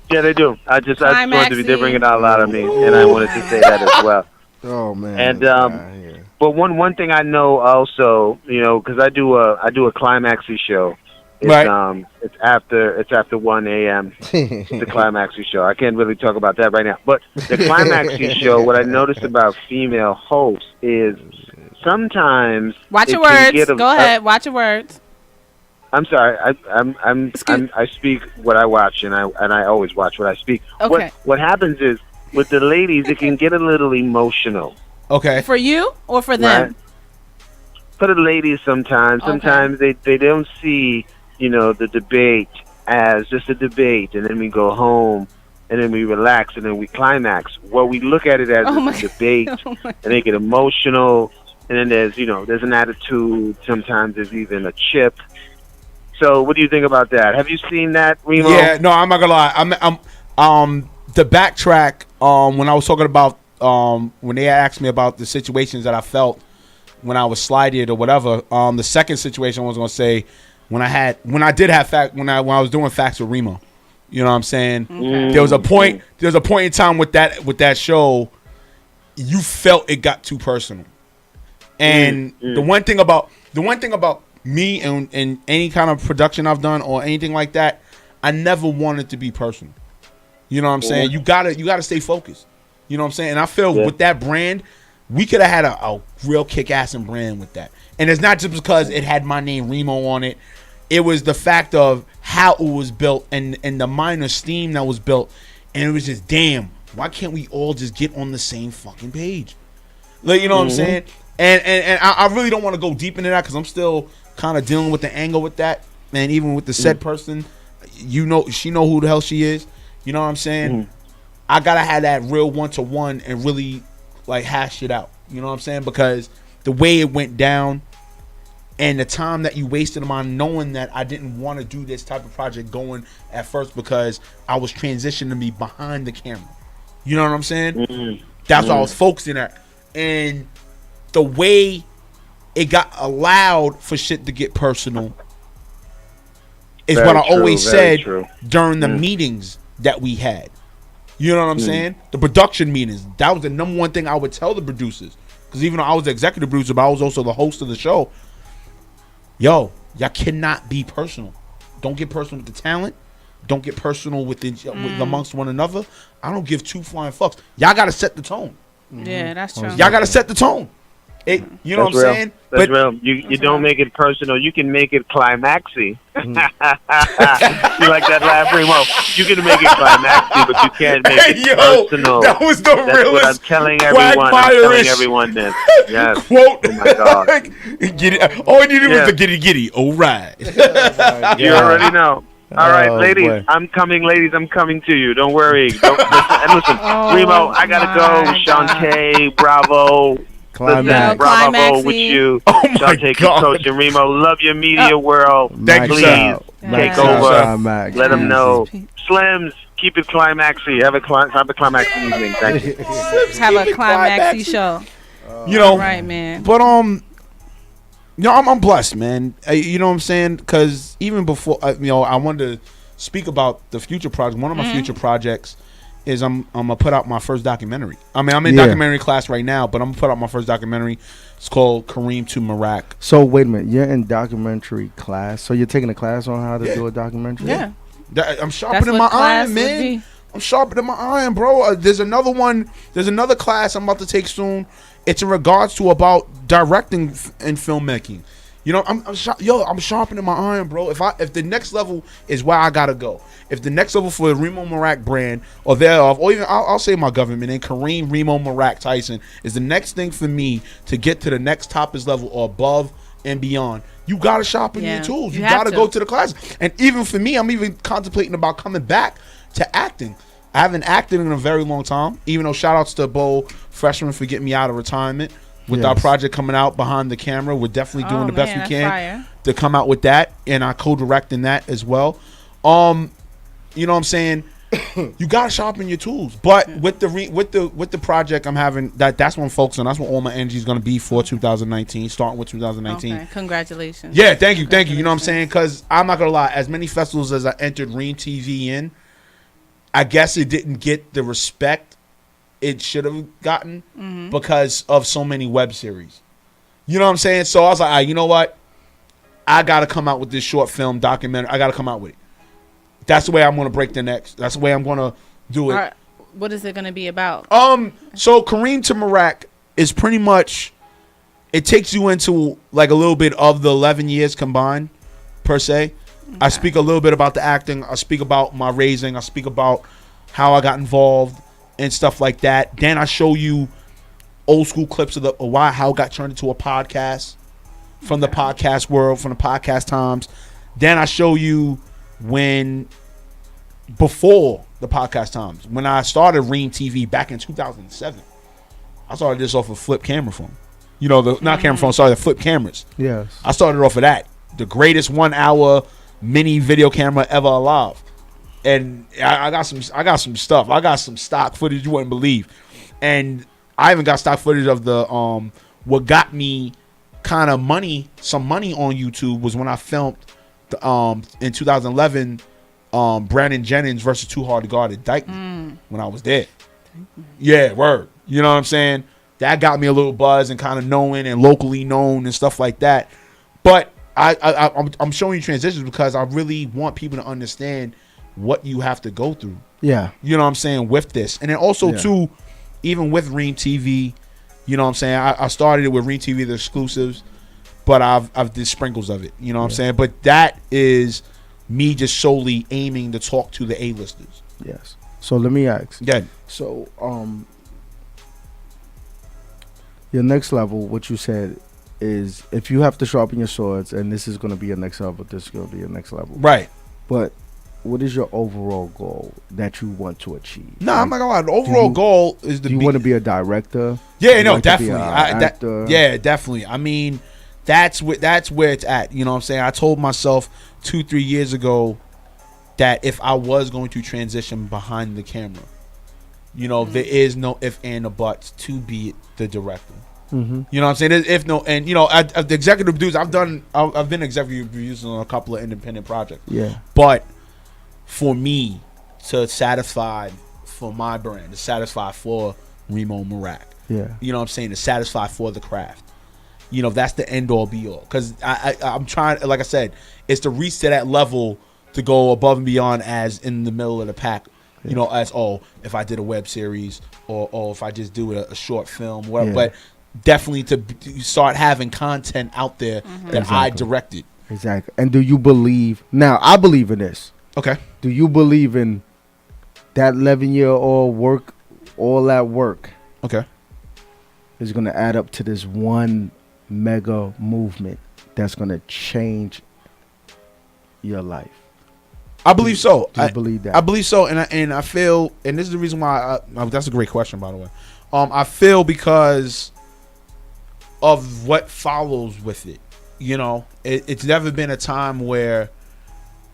Speaker 10: Yeah, they do. I just wanted to be. They bring it out a lot of me, and I wanted to say that as well.
Speaker 6: Oh man.
Speaker 10: And but one thing I know also, because I do a climaxy show. It's,
Speaker 13: right.
Speaker 10: It's after 1 a.m. The climaxy show. I can't really talk about that right now. But the climaxy show, what I noticed about female hosts is sometimes
Speaker 7: Watch your words. Go ahead. Watch your words.
Speaker 10: I'm sorry. I speak what I watch, and I always watch what I speak.
Speaker 7: Okay.
Speaker 10: What happens is with the ladies, it can get a little emotional.
Speaker 13: Okay.
Speaker 7: For you or for them?
Speaker 10: Right? For the ladies, sometimes they don't see the debate as just a debate, and then we go home, and then we relax, and then we climax. Well, we look at it as a debate, and they get emotional, and then there's an attitude. Sometimes there's even a chip. So, what do you think about that? Have you seen that, Reem'o?
Speaker 13: Yeah, no, I'm not gonna lie. The backtrack, when I was talking about when they asked me about the situations that I felt when I was slighted or whatever, the second situation I was gonna say when I was doing facts with Reem'o. You know what I'm saying? Okay. There was a point in time with that show, you felt it got too personal. And the one thing about me and any kind of production I've done or anything like that, I never wanted to be personal. You know what I'm saying? You gotta stay focused. You know what I'm saying? And I feel with that brand, we could have had a real kick-assing brand with that. And it's not just because it had my name Reem'o on it. It was the fact of how it was built and the minor steam that was built. And it was just, damn, why can't we all just get on the same fucking page? Like, you know what I'm saying? And I really don't want to go deep into that because I'm still kind of dealing with the angle with that. And even with the said person, she know who the hell she is. You know what I'm saying? I gotta have that real one-to-one and really like hash it out. You know what I'm saying? Because the way it went down and the time that you wasted on knowing that I didn't want to do this type of project going at first because I was transitioning to be behind the camera. You know what I'm saying? That's what I was focusing at. And the way it got allowed for shit to get personal is what I always said during the meetings that we had. You know what I'm saying? The production meetings. That was the number one thing I would tell the producers. Because even though I was the executive producer, but I was also the host of the show. Yo, y'all cannot be personal. Don't get personal with the talent. Don't get personal with amongst one another. I don't give two flying fucks. Y'all got to set the tone.
Speaker 7: Yeah, that's true.
Speaker 13: Y'all got to set the tone. You know what I'm saying?
Speaker 10: That's real. You don't make it personal. You can make it climaxy. You like that laugh, Reem'o? You can make it climaxy, but you can't make it personal.
Speaker 13: That was the
Speaker 10: That's
Speaker 13: realest.
Speaker 10: what I'm telling everyone. I'm telling everyone this. Yes.
Speaker 13: Quote.
Speaker 10: Oh my God.
Speaker 13: Get it. All you needed was the giddy. All right.
Speaker 10: You already know. All right, ladies, boy. I'm coming to you. Don't worry. Don't listen. And listen, Reem'o, I gotta go. Shantae, bravo. Listen, bravo with you. Shantae, Coach, and Reem'o. Love your media world.
Speaker 13: Thank you,
Speaker 10: sir. Take over. Let them know. Slims, keep it climaxy. Have a climaxy evening. Thank you.
Speaker 7: Have a climaxy show.
Speaker 13: You know,
Speaker 7: right, man.
Speaker 13: But you know, I'm blessed, man. You know what I'm saying? Because even before, you know, I wanted to speak about the future project. One of my future projects is I'm gonna put out my first documentary. I mean, I'm in documentary class right now, but I'm gonna put out my first documentary. It's called Reem'o Meerak.
Speaker 6: So wait a minute, you're in documentary class. So you're taking a class on how to do a documentary?
Speaker 7: Yeah.
Speaker 13: I'm sharpening my iron, man. I'm sharpening my iron, bro. There's another one. There's another class I'm about to take soon. It's in regards to about directing and filmmaking. You know, I'm sharpening my iron, bro. If the next level is where I gotta go, if the next level for the Reem'o Meerak brand or thereof, or even I'll say my government and Kareem Reem'o Meerak Tyson is the next thing for me to get to the next toppest level or above and beyond. You gotta sharpen your tools. You gotta go to the class. And even for me, I'm even contemplating about coming back to acting. I haven't acted in a very long time. Even though shout outs to Bo Freshman for getting me out of retirement. With our project coming out behind the camera, we're definitely doing the best we can to come out with that, and I co-directing that as well. You know what I'm saying? You gotta sharpen your tools, but with the project I'm having, that's what I'm focusing on. That's what all my energy is gonna be for 2019, starting with 2019.
Speaker 7: Okay. Congratulations.
Speaker 13: Yeah, thank you. You know what I'm saying? Because I'm not gonna lie, as many festivals as I entered Reem TV in, I guess it didn't get the respect it should have gotten because of so many web series. You know what I'm saying? So I was like, all right, you know what? I got to come out with this short film documentary. I got to come out with it. That's the way I'm going to break the next. That's the way I'm going to do it.
Speaker 7: Right. What is it going to be about?
Speaker 13: So Reem'o Meerak is pretty much, it takes you into like a little bit of the 11 years combined, per se. Okay. I speak a little bit about the acting. I speak about my raising. I speak about how I got involved and stuff like that. Then I show you old school clips of how it got turned into a podcast from the podcast world, from the podcast times. Then I show you before the podcast times, when I started Reem TV back in 2007. I started this off of flip camera phone. You know, not camera phone, sorry, the flip cameras.
Speaker 6: Yes.
Speaker 13: I started off of that. The greatest 1 hour mini video camera ever alive. and I got some stuff. I got some stock footage you wouldn't believe, and I even got stock footage of the what got me kind of some money on YouTube was when I filmed in 2011 Brandon Jennings versus Too Hard to Guard at Dyke when I was there. Yeah, word. You know what I'm saying? That got me a little buzz and kind of knowing and locally known and stuff like that. But I'm showing you transitions because I really want people to understand what you have to go through.
Speaker 6: Yeah.
Speaker 13: You know what I'm saying, with this. And then also, too, even with Reem TV, you know what I'm saying, I started it with Reem TV, the exclusives, but I've did sprinkles of it. You know what I'm saying? But that is me just solely aiming to talk to the A-listers.
Speaker 6: Yes. So let me ask.
Speaker 13: Yeah.
Speaker 6: So, your next level, what you said is if you have to sharpen your swords, and this is going to be your next level, this is going to be your next level.
Speaker 13: Right.
Speaker 6: But what is your overall goal that you want to achieve?
Speaker 13: No, I'm not gonna lie. The overall goal is to
Speaker 6: do you want to be a director?
Speaker 13: Yeah, no,
Speaker 6: like
Speaker 13: definitely. Yeah, definitely. I mean, that's where it's at. You know what I'm saying? I told myself 2-3 years ago that if I was going to transition behind the camera, you know, there is no if and a buts to be the director.
Speaker 6: Mm-hmm.
Speaker 13: You know what I'm saying? If no, and you know, the executive dudes, I've been executive producers on a couple of independent projects.
Speaker 6: Yeah,
Speaker 13: but for me to satisfy for my brand, to satisfy for Reem'o Meerak, you know what I'm saying, to satisfy for the craft, you know, that's the end all be all. Because I'm trying, like I said, it's to reach to that level to go above and beyond as in the middle of the pack. You know, as if I did a web series or if I just do a short film, whatever. But definitely to start having content out there that I directed.
Speaker 6: Exactly. And do you believe, now I believe in this.
Speaker 13: Okay.
Speaker 6: Do you believe in that 11-year-old work, all that work?
Speaker 13: Okay.
Speaker 6: Is going to add up to this one mega movement that's going to change your life?
Speaker 13: I believe so.
Speaker 6: Do you believe that?
Speaker 13: I believe so, and I feel, and this is the reason why. That's a great question, by the way. I feel because of what follows with it. You know, it's never been a time where,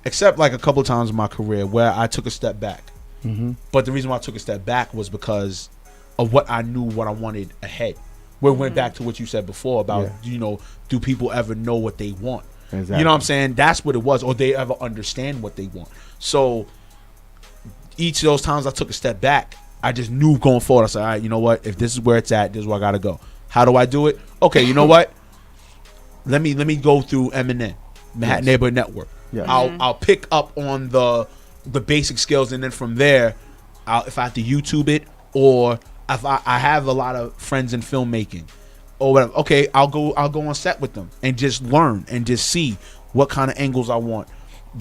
Speaker 13: except like a couple of times in my career, where I took a step back.
Speaker 6: Mm-hmm.
Speaker 13: But the reason why I took a step back was because of what I knew, what I wanted ahead. We went back to what you said before about, you know, do people ever know what they want?
Speaker 6: Exactly.
Speaker 13: You know what I'm saying? That's what it was. Or they ever understand what they want. So each of those times I took a step back, I just knew going forward. I said, all right, you know what? If this is where it's at, this is where I got to go. How do I do it? Okay, you know what? Let me go through M&N, Manhattan Neighborhood Network.
Speaker 6: Yes.
Speaker 13: I'll pick up on the basic skills, and then from there, if I have to YouTube it, or if I have a lot of friends in filmmaking, or whatever. Okay, I'll go on set with them and just learn and just see what kind of angles I want,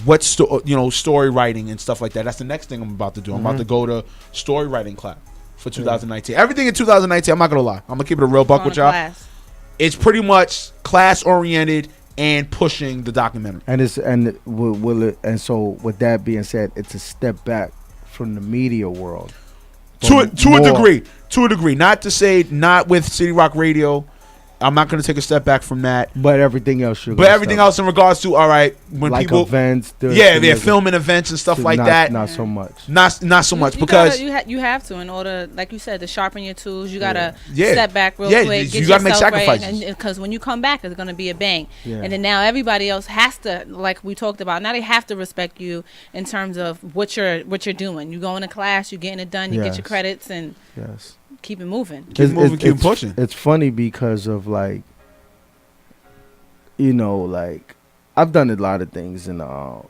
Speaker 13: what story writing and stuff like that. That's the next thing I'm about to do. I'm about to go to story writing class for 2019. Everything in 2019, I'm not gonna lie. I'm gonna keep it a real buck with y'all.
Speaker 7: Class.
Speaker 13: It's pretty much class oriented and pushing the documentary.
Speaker 6: So with that being said, it's a step back from the media world.
Speaker 13: To a degree. Not to say not with City Rock Radio. I'm not going to take a step back from that.
Speaker 6: But everything else,
Speaker 13: but everything else in regards to, all right, when
Speaker 6: like
Speaker 13: people
Speaker 6: events,
Speaker 13: they're filming events and stuff like that.
Speaker 6: Not so much.
Speaker 13: Not so much because
Speaker 7: you have to, in order, like you said, to sharpen your tools. You gotta step back real quick.
Speaker 13: You gotta make sacrifices
Speaker 7: because when you come back, it's gonna be a bang.
Speaker 6: Yeah.
Speaker 7: And then now everybody else has to, like we talked about. Now they have to respect you in terms of what you're doing. You go into class, you're getting it done. You get your credits and keep it moving.
Speaker 13: Keep pushing.
Speaker 6: It's funny because of like, you know, like I've done a lot of things in the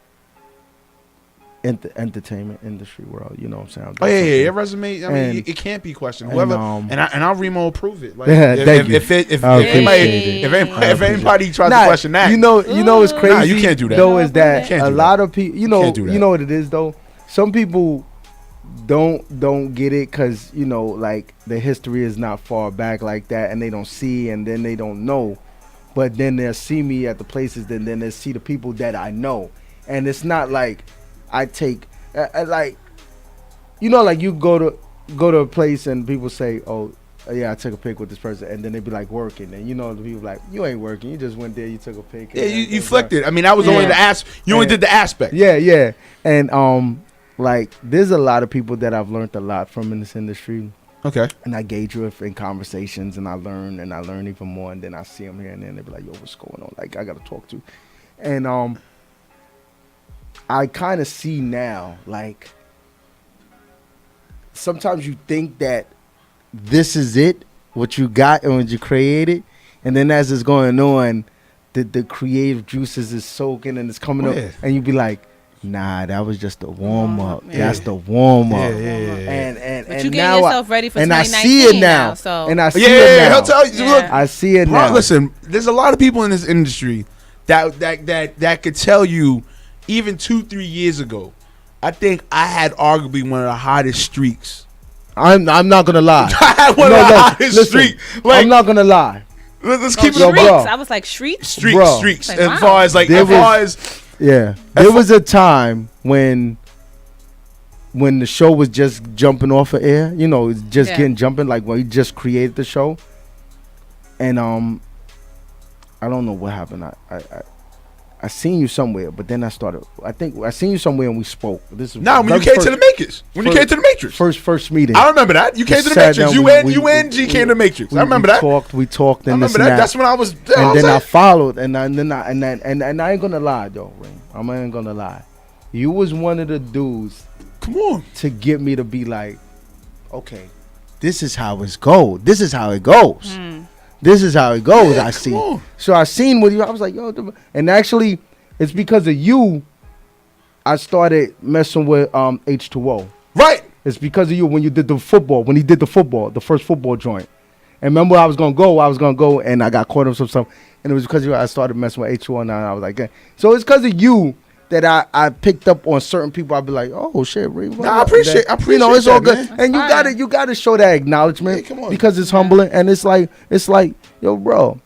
Speaker 6: entertainment industry world. You know what I'm saying?
Speaker 13: Your resume. I mean, it can't be questioned. Whoever and I'll Reem'o approve it. Like, if anybody tries to question that,
Speaker 6: you know, it's crazy.
Speaker 13: Nah, you can't do that.
Speaker 6: Though is that a lot of people, you know what it is though. Some people don't get it because, you know, like the history is not far back like that, and they don't see, and then they don't know. But then they'll see me at the places, then they'll see the people that I know. And it's not like I take like, you know, like you go to a place and people say, oh yeah, I took a pic with this person, and then they be like working, and you know the people like, you ain't working, you just went there, you took a pic.
Speaker 13: Yeah, you flicked it. I mean, that was only the you only did the aspect.
Speaker 6: Yeah, and like there's a lot of people that I've learned a lot from in this industry.
Speaker 13: Okay.
Speaker 6: And I engage with in conversations, and I learn even more. And then I see them here and then they be like, "Yo, what's going on? Like, I gotta talk to." And I kind of see now, like, sometimes you think that this is it, what you got and what you created, and then as it's going on, the creative juices is soaking and it's coming up, and you be like, nah, that was just the warm up. Yeah. That's the warm up. And
Speaker 7: but you getting
Speaker 6: now
Speaker 7: yourself ready for 2019
Speaker 6: and I see it now.
Speaker 7: So.
Speaker 6: And I see it now.
Speaker 13: He'll tell you. Look,
Speaker 6: I see it
Speaker 13: bro,
Speaker 6: now.
Speaker 13: listen, there's a lot of people in this industry that could tell you, even 2-3 years ago, I think I had arguably one of the hottest streaks.
Speaker 6: I'm not gonna lie.
Speaker 13: I had one of the hottest streaks. Like,
Speaker 6: I'm not gonna lie.
Speaker 13: Let's keep it
Speaker 7: streaks.
Speaker 6: Bro.
Speaker 7: I was like streaks.
Speaker 13: Streaks.
Speaker 7: Like,
Speaker 13: As far as
Speaker 6: there was a time when the show was just jumping off of air. You know, it's just jumping, like when we just created the show. And I don't know what happened. I seen you somewhere, but then I think I seen you somewhere and we spoke. This is
Speaker 13: when you came to the Matrix. When you came to the Matrix.
Speaker 6: First meeting.
Speaker 13: I remember that. You came to the Matrix. You and G came to the Matrix. I remember that.
Speaker 6: We talked. And
Speaker 13: I remember that. That's when I was.
Speaker 6: And then I followed, and I ain't gonna lie, though, Reem. I ain't gonna lie. You was one of the dudes.
Speaker 13: Come on.
Speaker 6: To get me to be like, okay, this is how it goes. This is how it goes. This is how it goes. I see. So I seen with you. I was like, yo, and actually, it's because of you. I started messing with H2O.
Speaker 13: Right.
Speaker 6: It's because of you when you did the football. When he did the first football joint. And remember, I was gonna go, and I got caught up some stuff. And it was because of you I started messing with H2O, and I was like, so it's because of you that I picked up on certain people. I'd be like, oh shit,
Speaker 13: I appreciate. You know,
Speaker 6: it's all good, man. And you gotta show that acknowledgement because it's humbling, and it's like, yo, bro,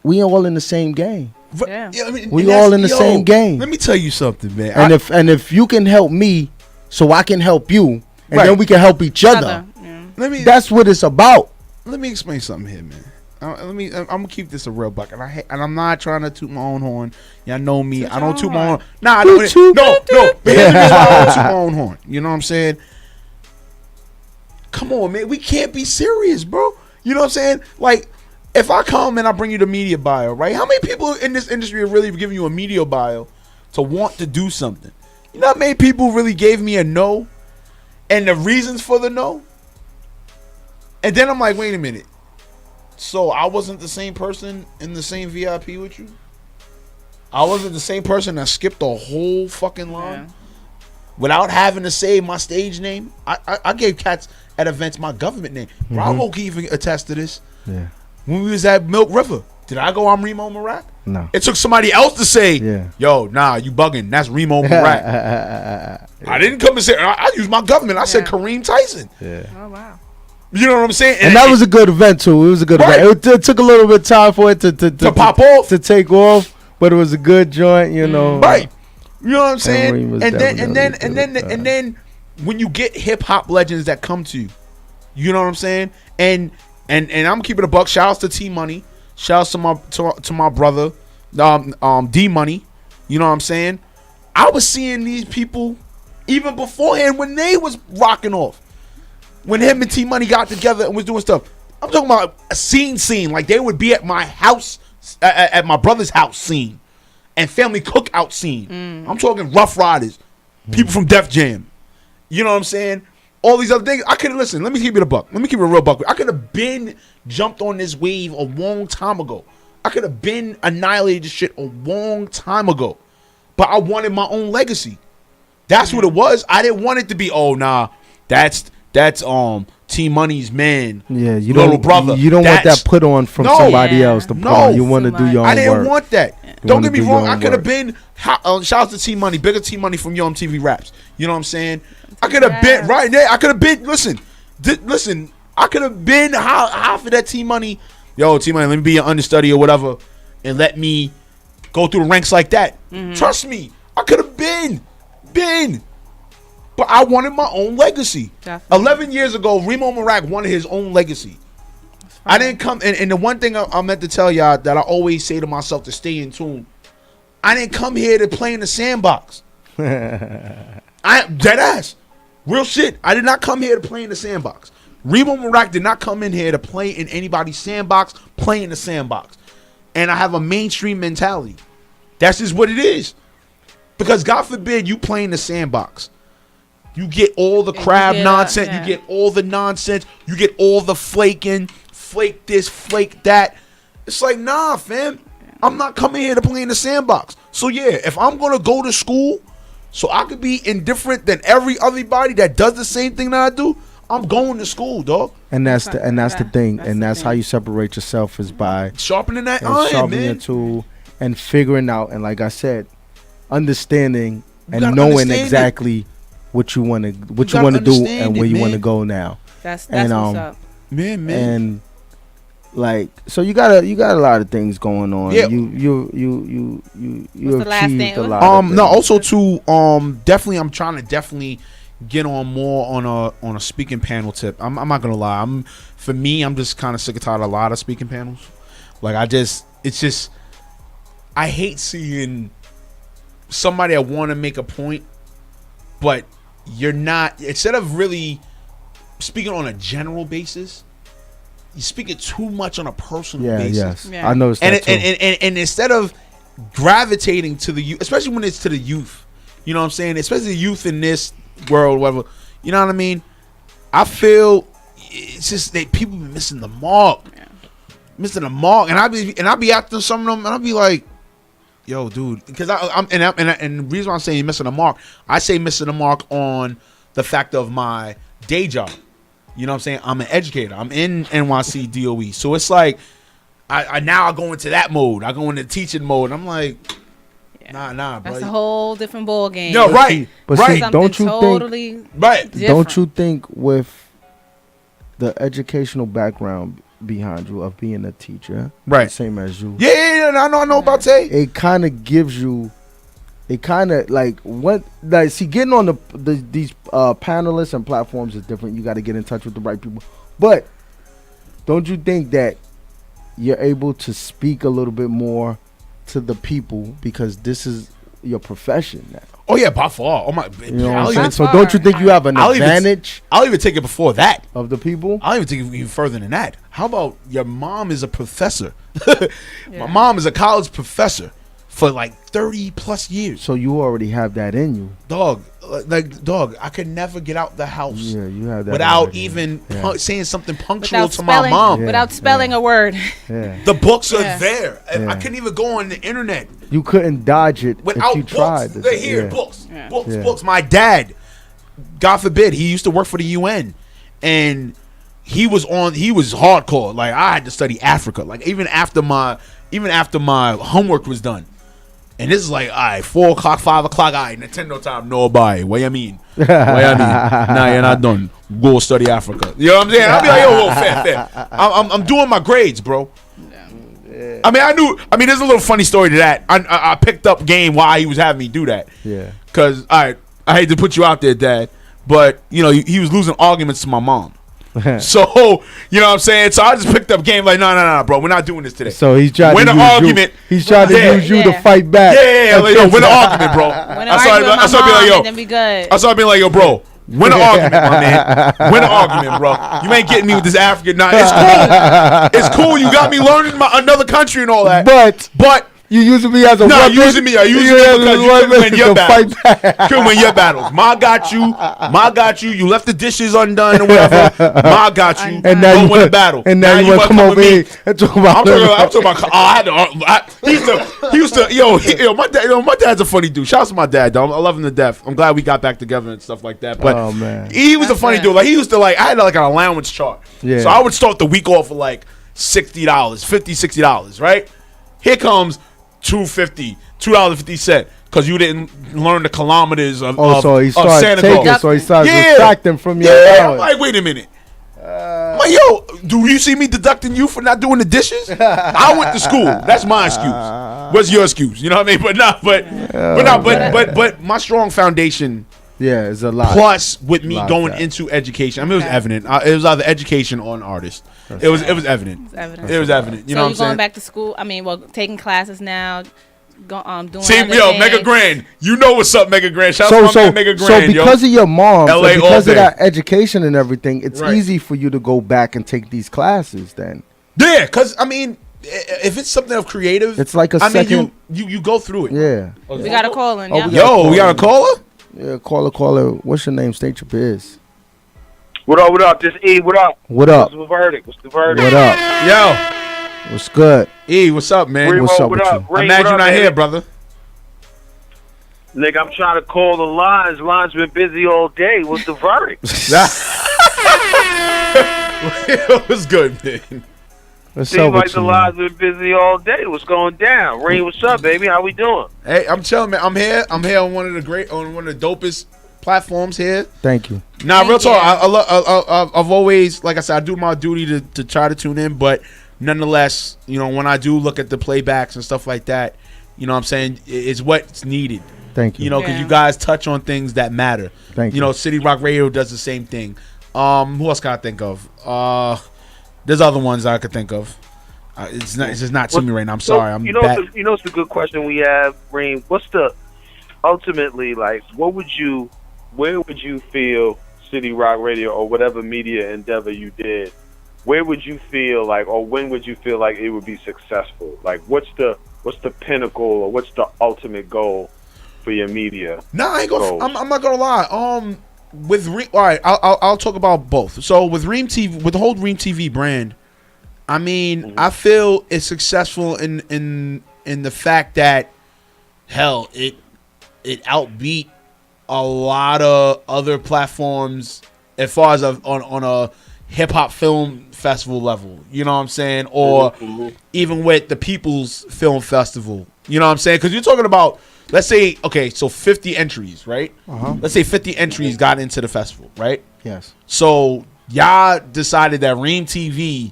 Speaker 6: we all in the same game.
Speaker 7: Yeah.
Speaker 13: I mean,
Speaker 6: we all in the same game.
Speaker 13: Let me tell you something, man.
Speaker 6: And if you can help me, so I can help you, and then we can help each other. That's what it's about.
Speaker 13: Let me explain something here, man. I'm gonna keep this a real buck, and I'm not trying to toot my own horn. Y'all know me. I don't toot my own. Nah, no. But here's the reason why I don't toot my own horn. You know what I'm saying? Come on, man. We can't be serious, bro. You know what I'm saying? Like, if I come and I bring you the media bio, right? How many people in this industry are really giving you a media bio to want to do something? You know how many people really gave me a no, and the reasons for the no? And then I'm like, wait a minute. So I wasn't the same person in the same VIP with you? I wasn't the same person that skipped the whole fucking line without having to say my stage name? I gave cats at events my government name. Bravo can even attest to this.
Speaker 6: Yeah.
Speaker 13: When we was at Milk River, did I go, I'm Reem'o Meerak?
Speaker 6: No.
Speaker 13: It took somebody else to say, yo, nah, you bugging. That's Reem'o Meerak. I didn't come and say, I used my government. I said Kareem Tyson.
Speaker 6: Yeah.
Speaker 7: Oh, wow.
Speaker 13: You know what I'm saying?
Speaker 6: And that was a good event too. It was a good event. It took a little bit of time for it to
Speaker 13: pop off,
Speaker 6: to take off, but it was a good joint, you know.
Speaker 13: Right. You know what I'm saying? And then when you get hip hop legends that come to you, you know what I'm saying? And I'm keeping a buck. Shout outs to T Money. Shout outs to my brother, D Money. You know what I'm saying? I was seeing these people even beforehand when they was rocking off. When him and T Money got together and was doing stuff. I'm talking about a scene. Like they would be at my house, at my brother's house scene. And family cookout scene. I'm talking Rough Riders. People from Def Jam. You know what I'm saying? All these other things. I could have, listen, let me keep it a buck. Let me keep it a real buck. I could have been jumped on this wave a long time ago. I could have been annihilated this shit a long time ago. But I wanted my own legacy. That's what it was. I didn't want it to be, oh, nah, that's T Money's man.
Speaker 6: Yeah, you
Speaker 13: little brother.
Speaker 6: You don't want that put on from somebody else. You want to do your own work.
Speaker 13: I didn't want that. Don't get me wrong. I could have been. Shout out to T Money, bigger T Money from Yo MTV Raps. You know what I'm saying? I could have been right there. I could have been. Listen. I could have been half of that T Money. Yo, T Money, let me be your understudy or whatever, and let me go through the ranks like that. Trust me, I could have been. But I wanted my own legacy. Definitely. 11 years ago, Reem'o Meerak wanted his own legacy. I didn't come, and the one thing I meant to tell y'all that I always say to myself to stay in tune, I didn't come here to play in the sandbox. I I dead ass. Real shit. I did not come here to play in the sandbox. Reem'o Meerak did not come in here to play in anybody's sandbox, play in the sandbox. And I have a mainstream mentality. That's just what it is. Because God forbid you play in the sandbox. You get all the crab nonsense. You get all the nonsense. You get all the flaking. Flake this, flake that. It's like, nah, fam. I'm not coming here to play in the sandbox. So yeah, if I'm going to go to school so I could be indifferent than everybody that does the same thing that I do, I'm going to school, dog.
Speaker 6: And that's the thing. And that's how you separate yourself, is by
Speaker 13: sharpening that iron,
Speaker 6: sharpening
Speaker 13: man.
Speaker 6: your tool and figuring out, and like I said, understanding and knowing exactly what you want to do and where you want to go now.
Speaker 7: That's what's up.
Speaker 13: Man.
Speaker 6: And like, so you got a lot of things going on.
Speaker 13: Yeah.
Speaker 6: You
Speaker 7: What's the last thing?
Speaker 6: a lot of
Speaker 13: no,
Speaker 6: things.
Speaker 13: also too, definitely I'm trying to get on more on a speaking panel tip. I'm not gonna lie. I'm just kind of sick and tired of a lot of speaking panels. Like I hate seeing somebody that want to make a point, but you're not, instead of really speaking on a general basis, you speak it too much on a personal basis.
Speaker 6: I noticed that too.
Speaker 13: And instead of gravitating to the youth, especially when it's to the youth, you know what I'm saying? Especially the youth in this world, whatever. You know what I mean? I feel it's just that people be missing the mark. Missing the mark. And I be after some of them, and I'll be like, yo, dude, because and the reason why I'm saying missing the mark, I say missing the mark on the fact of my day job. You know what I'm saying? I'm an educator. I'm in NYC DOE. So it's like I now go into that mode. I go into teaching mode. I'm like, nah, bro.
Speaker 7: That's a whole different ball game.
Speaker 13: No, right.
Speaker 6: But
Speaker 13: right.
Speaker 6: see, don't you
Speaker 7: totally
Speaker 6: think?
Speaker 13: Right.
Speaker 6: Don't you think with the educational background behind you of being a teacher,
Speaker 13: right,
Speaker 6: same as you?
Speaker 13: Yeah. I know about that.
Speaker 6: It kind of gives you. It kind of like what, like, see, getting on these panelists and platforms is different. You got to get in touch with the right people. But don't you think that you're able to speak a little bit more to the people because this is your profession now?
Speaker 13: Oh yeah, by far. Oh my,
Speaker 6: you know what I'm saying? So don't you think you have an advantage?
Speaker 13: I'll even take it before that
Speaker 6: of the people.
Speaker 13: I'll even take it even further than that. How about your mom is a professor? My mom is a college professor for like 30 plus years.
Speaker 6: So you already have that in you,
Speaker 13: dog. I could never get out the house.
Speaker 6: Yeah, you have that
Speaker 13: without
Speaker 6: already.
Speaker 13: even saying something punctual
Speaker 7: Without
Speaker 13: to
Speaker 7: spelling,
Speaker 13: my mom.
Speaker 7: without spelling a word.
Speaker 6: Yeah.
Speaker 13: The books are there.
Speaker 6: Yeah.
Speaker 13: I couldn't even go on the internet
Speaker 6: You couldn't dodge it
Speaker 13: without
Speaker 6: if you
Speaker 13: books.
Speaker 6: tried.
Speaker 13: They're here,
Speaker 6: Yeah.
Speaker 13: books,
Speaker 7: Yeah.
Speaker 13: books,
Speaker 6: Yeah.
Speaker 13: books. My dad, God forbid, he used to work for the UN, and he was hardcore. Like, I had to study Africa. Like, even after my homework was done. And this is like, all right, 4 o'clock, 5 o'clock, all right, Nintendo time, no bye. What you mean? Nah, you're not done. Go study Africa. You know what I'm saying? I'll be like, yo, fair. I'm doing my grades, bro. Yeah. I mean, there's a little funny story to that. I picked up game while he was having me do that.
Speaker 6: Yeah.
Speaker 13: Because, all right, I hate to put you out there, Dad, but, you know, he was losing arguments to my mom. So, you know what I'm saying? So I just picked up game like, no, bro, we're not doing this today.
Speaker 6: So he's trying
Speaker 13: win
Speaker 6: to
Speaker 13: an
Speaker 6: use
Speaker 13: argument.
Speaker 6: He's trying to use you to fight back.
Speaker 13: Yeah, like, yo, win an argument, bro. I started being like, yo,
Speaker 7: then be good.
Speaker 13: I started being like, yo, bro, win an argument, my man. Win an argument, bro. You ain't getting me with this African. Nah, it's cool. It's cool. You got me learning another country and all that. But
Speaker 6: you using me as a weapon?
Speaker 13: Using me. I use me because you can win your battles. You can win your battles. Ma got you. You left the dishes undone or whatever. Ma got you.
Speaker 6: And now you
Speaker 13: win a battle.
Speaker 6: And now you want to come over here and talk about.
Speaker 13: I'm talking about. He used to. Yo, my dad's a funny dude. Shout out to my dad, though. I love him to death. I'm glad we got back together and stuff like that. But
Speaker 6: oh, man.
Speaker 13: He was a funny dude. Like, he used to, like, I had like an allowance chart.
Speaker 6: Yeah.
Speaker 13: So I would start the week off with like $60, $60, right? Here comes $2.50 because you didn't learn the kilometers of
Speaker 6: so he started
Speaker 13: Santa
Speaker 6: taking,
Speaker 13: Claus.
Speaker 6: so he started subtracting from your
Speaker 13: I'm like, wait a minute. I'm like, yo, do you see me deducting you for not doing the dishes? I went to school. That's my excuse. What's your excuse? You know what I mean? But my strong foundation.
Speaker 6: Yeah, it's a lot.
Speaker 13: Plus, with me going into education, I mean, it was evident. It was either education or an artist. It was evident. It was evident. You know what I'm saying?
Speaker 7: So you're going back to school. I mean, well, taking classes now, doing.
Speaker 13: See,
Speaker 7: other
Speaker 13: yo,
Speaker 7: things.
Speaker 13: Mega Grand. You know what's up, Mega Grand. Shout out to my man, Mega Grand,
Speaker 6: so because of your mom,
Speaker 13: LA
Speaker 6: so
Speaker 13: all
Speaker 6: because of
Speaker 13: day.
Speaker 6: that education and everything, it's
Speaker 13: Right.
Speaker 6: easy for you to go back and take these classes. Then
Speaker 13: Yeah, because I mean, if it's something of creative,
Speaker 6: it's like a
Speaker 13: I
Speaker 6: second.
Speaker 13: mean, you go through it.
Speaker 6: Yeah.
Speaker 7: We got a call in.
Speaker 6: Oh,
Speaker 7: Yeah.
Speaker 6: we got
Speaker 13: Yo, we got a caller?
Speaker 6: Yeah, caller. What's your name? State your biz.
Speaker 10: What up? What up? This E. What up?
Speaker 6: What up?
Speaker 10: What's the verdict? What's the verdict?
Speaker 6: What up?
Speaker 13: Yo,
Speaker 6: What's good?
Speaker 13: E, what's up, man?
Speaker 10: Reem'o,
Speaker 6: What's up
Speaker 10: what
Speaker 6: with
Speaker 10: up?
Speaker 6: you?
Speaker 10: Ray,
Speaker 13: I'm mad
Speaker 10: what
Speaker 13: you're
Speaker 10: up,
Speaker 13: not
Speaker 10: baby?
Speaker 13: here, brother.
Speaker 10: Nigga, I'm trying to call the lines. Lines been busy all day. What's the verdict?
Speaker 13: What's good, man?
Speaker 6: What's
Speaker 10: Seems
Speaker 6: up
Speaker 10: like
Speaker 6: with
Speaker 10: the
Speaker 6: you?
Speaker 10: lines been busy all day. What's going down? Rain, what's up, baby? How we doing?
Speaker 13: Hey, I'm chilling, man. I'm here on one of the dopest platforms here.
Speaker 6: Thank you.
Speaker 13: Nah,
Speaker 7: Thank
Speaker 13: real talk.
Speaker 7: you.
Speaker 13: I've always, like I said, I do my duty to try to tune in, but nonetheless, you know, when I do look at the playbacks and stuff like that, you know what I'm saying, it's what's needed.
Speaker 6: Thank you.
Speaker 13: You know, because
Speaker 7: Yeah.
Speaker 13: you guys touch on things that matter.
Speaker 6: Thank
Speaker 13: You know, City Rock Radio does the same thing. Who else can I think of? There's other ones I could think of. It's just not to me right now. I'm sorry. I'm bad.
Speaker 10: It's a good question we have, Rain. What's the ultimately like? Where would you feel City Rock Radio or whatever media endeavor you did? Where would you feel like, or when would you feel like it would be successful? Like, what's the pinnacle or what's the ultimate goal for your media?
Speaker 13: No, I ain't gonna. I'm not gonna lie. All right, I'll talk about both. So with Reem TV, with the whole Reem TV brand, I mean, I feel it's successful in the fact that, hell, it outbeat a lot of other platforms as far as on a hip hop film festival level. You know what I'm saying? Or even with the People's Film Festival. You know what I'm saying? Because you're talking about, let's say, okay, so 50 entries, right? Let's say 50 entries got into the festival, right?
Speaker 6: Yes.
Speaker 13: So y'all decided that Reem TV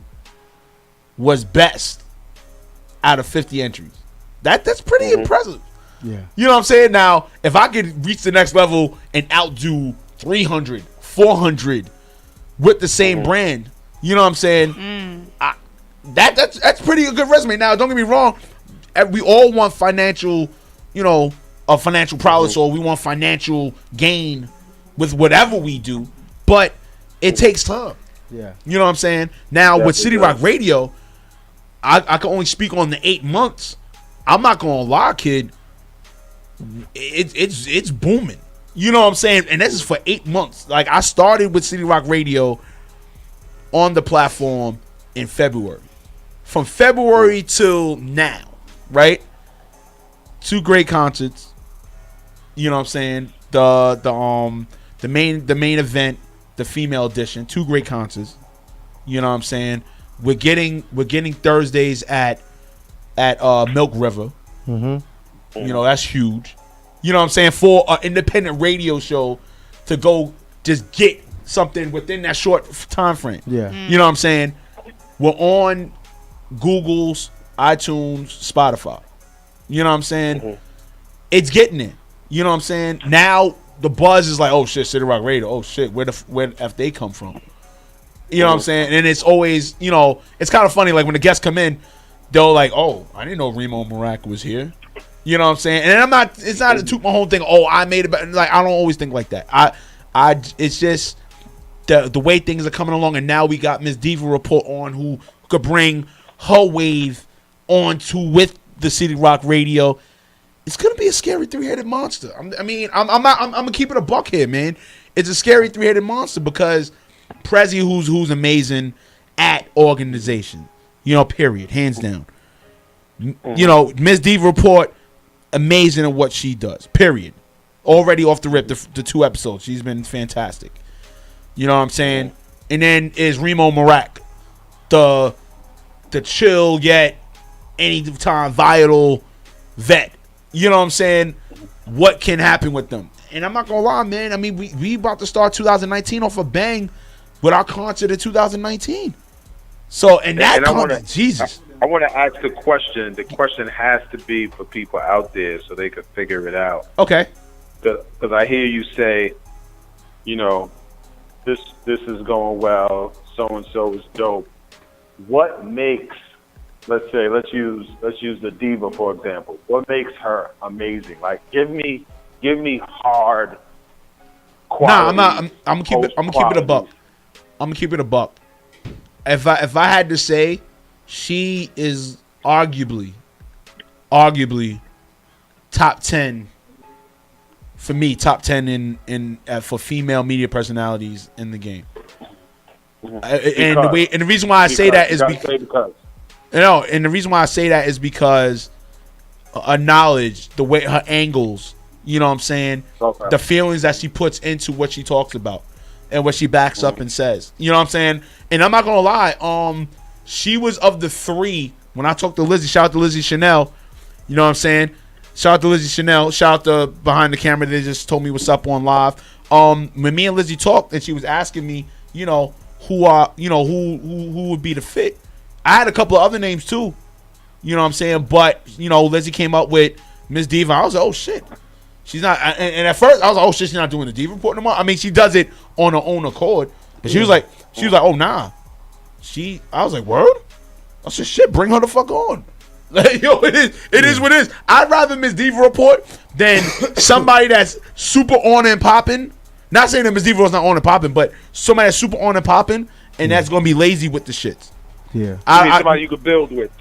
Speaker 13: was best out of 50 entries. That's pretty impressive.
Speaker 6: Yeah.
Speaker 13: You know what I'm saying? Now, if I could reach the next level and outdo 300, 400 with the same brand, you know what I'm saying? That's pretty a good resume. Now, don't get me wrong. We all want financial, a financial prowess, or we want financial gain with whatever we do, but it takes time.
Speaker 6: Yeah.
Speaker 13: You know what I'm saying? Now, with City Rock Radio, I can only speak on the 8 months. I'm not gonna lie, kid. It's booming. You know what I'm saying? And this is for 8 months. Like, I started with City Rock Radio on the platform in February. From February till now, right? 2 great concerts. You know what I'm saying? The main event, the female edition, 2 great concerts. You know what I'm saying? We're getting Thursdays at Milk River. You know, that's huge. You know what I'm saying? For an independent radio show to go just get something within that short time frame.
Speaker 6: Yeah.
Speaker 13: You know what I'm saying? We're on Google's, iTunes, Spotify. You know what I'm saying? It's getting there. You know what I'm saying? Now the buzz is like, oh shit, City Rock Radio. Oh shit, where F they come from? You know what I'm saying? And it's always, it's kind of funny. Like when the guests come in, they're like, oh, I didn't know Reem'o Meerak was here. You know what I'm saying? And it's not to toot my whole thing. Oh, I made it better. Like, I don't always think like that. It's just the way things are coming along. And now we got Miss Diva Report on, who could bring her wave onto with the City Rock Radio. It's gonna be a scary 3-headed monster. I'm gonna keep it a buck here, man. It's a scary 3-headed monster because Prezi, who's amazing at organization, period, hands down. Miss Diva Report, amazing at what she does, period. Already off the rip, the 2 episodes, she's been fantastic. You know what I'm saying? And then is Reem'o Meerak, the chill yet anytime vital vet. You know what I'm saying? What can happen with them? And I'm not gonna lie, man. I mean, we about to start 2019 off a bang with our concert in 2019. So, Jesus.
Speaker 14: I want to ask the question. The question has to be for people out there so they could figure it out.
Speaker 13: Okay.
Speaker 14: Because I hear you say, this is going well. So and so is dope. What makes let's use the diva for example. What makes her amazing? Like, give me hard quality.
Speaker 13: Nah, I'm not. I'm gonna keep it a buck. I'm gonna keep it a buck. If I had to say, she is arguably top 10 for me. Top 10 in for female media personalities in the game. And the reason why I say that is because. And the reason why I say that is because her knowledge, the way her angles, you know what I'm saying, the feelings that she puts into what she talks about and what she backs up and says. You know what I'm saying? And I'm not gonna lie, she was of the three when I talked to Lizzie. Shout out to Lizzie Chanel. You know what I'm saying? Shout out to Lizzie Chanel. Shout out to behind the camera. They just told me what's up on live. When me and Lizzie talked and she was asking me, you know, who would be the fit. I had a couple of other names too, you know what I'm saying? But, you know, Lizzie came up with Miss Diva. I was like, oh, shit. She's not. And at first, I was like, oh, shit, she's not doing the Diva report no more. I mean, she does it on her own accord. But she was like, oh, nah. I was like, word? I said, shit, bring her the fuck on. Like, yo, it is what it is. I'd rather Miss Diva report than somebody that's super on and popping. Not saying that Miss Diva was not on and popping, but somebody that's super on and popping and that's going to be lazy with the shits.
Speaker 6: Yeah,
Speaker 14: somebody you could build with.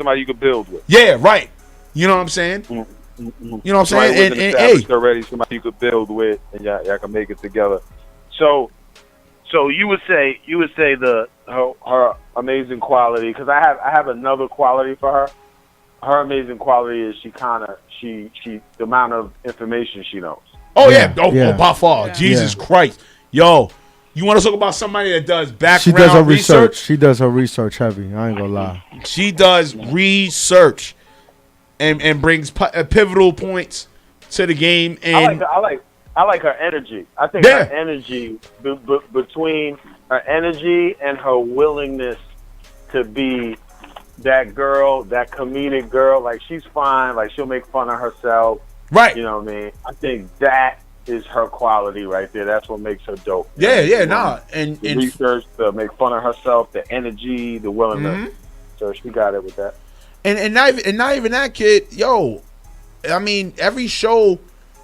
Speaker 13: Yeah, right. You know what I'm saying? You know what I'm saying? And hey,
Speaker 14: already somebody you could build with, and y'all can make it together. So you would say her amazing quality, because I have another quality for her. Her amazing quality is she the amount of information she knows.
Speaker 13: Oh yeah, by far. Jesus Christ, yo. You want to talk about somebody that does background
Speaker 6: She does her research. She does her research heavy. I ain't gonna lie.
Speaker 13: She does research and brings pivotal points to the game. And
Speaker 14: I like her energy. I think her energy between her energy and her willingness to be that girl, that comedic girl. Like, she's fine. Like, she'll make fun of herself.
Speaker 13: Right.
Speaker 14: You know what I mean? I think that is her quality right there. That's what makes her dope.
Speaker 13: And
Speaker 14: research, to make fun of herself, the energy, the willingness. So she got it with that.
Speaker 13: And not even that, kid. Yo, I mean, every show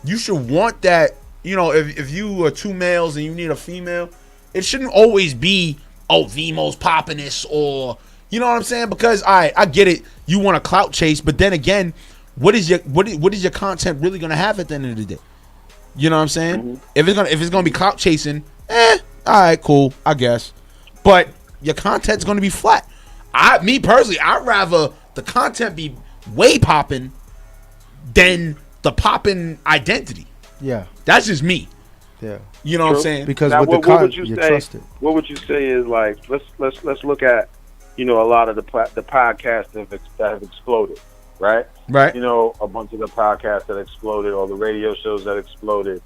Speaker 13: you should want that. You know, if you are two males and you need a female, it shouldn't always be the most poppin'est, or you know what I'm saying? Because I get it. You want a clout chase, but then again, what is your content really gonna have at the end of the day? You know what I'm saying? If it's gonna be clout chasing, all right, cool, I guess. But your content's gonna be flat. Me personally, I'd rather the content be way popping than the popping identity.
Speaker 6: Yeah,
Speaker 13: that's just me.
Speaker 6: Yeah,
Speaker 13: you know what I'm saying?
Speaker 6: Because now, with the content, you trust it.
Speaker 14: What would you say is, like, let's look at, you know, a lot of the podcasts that have exploded. Right. You know, a bunch of the podcasts that exploded, or the radio shows that exploded.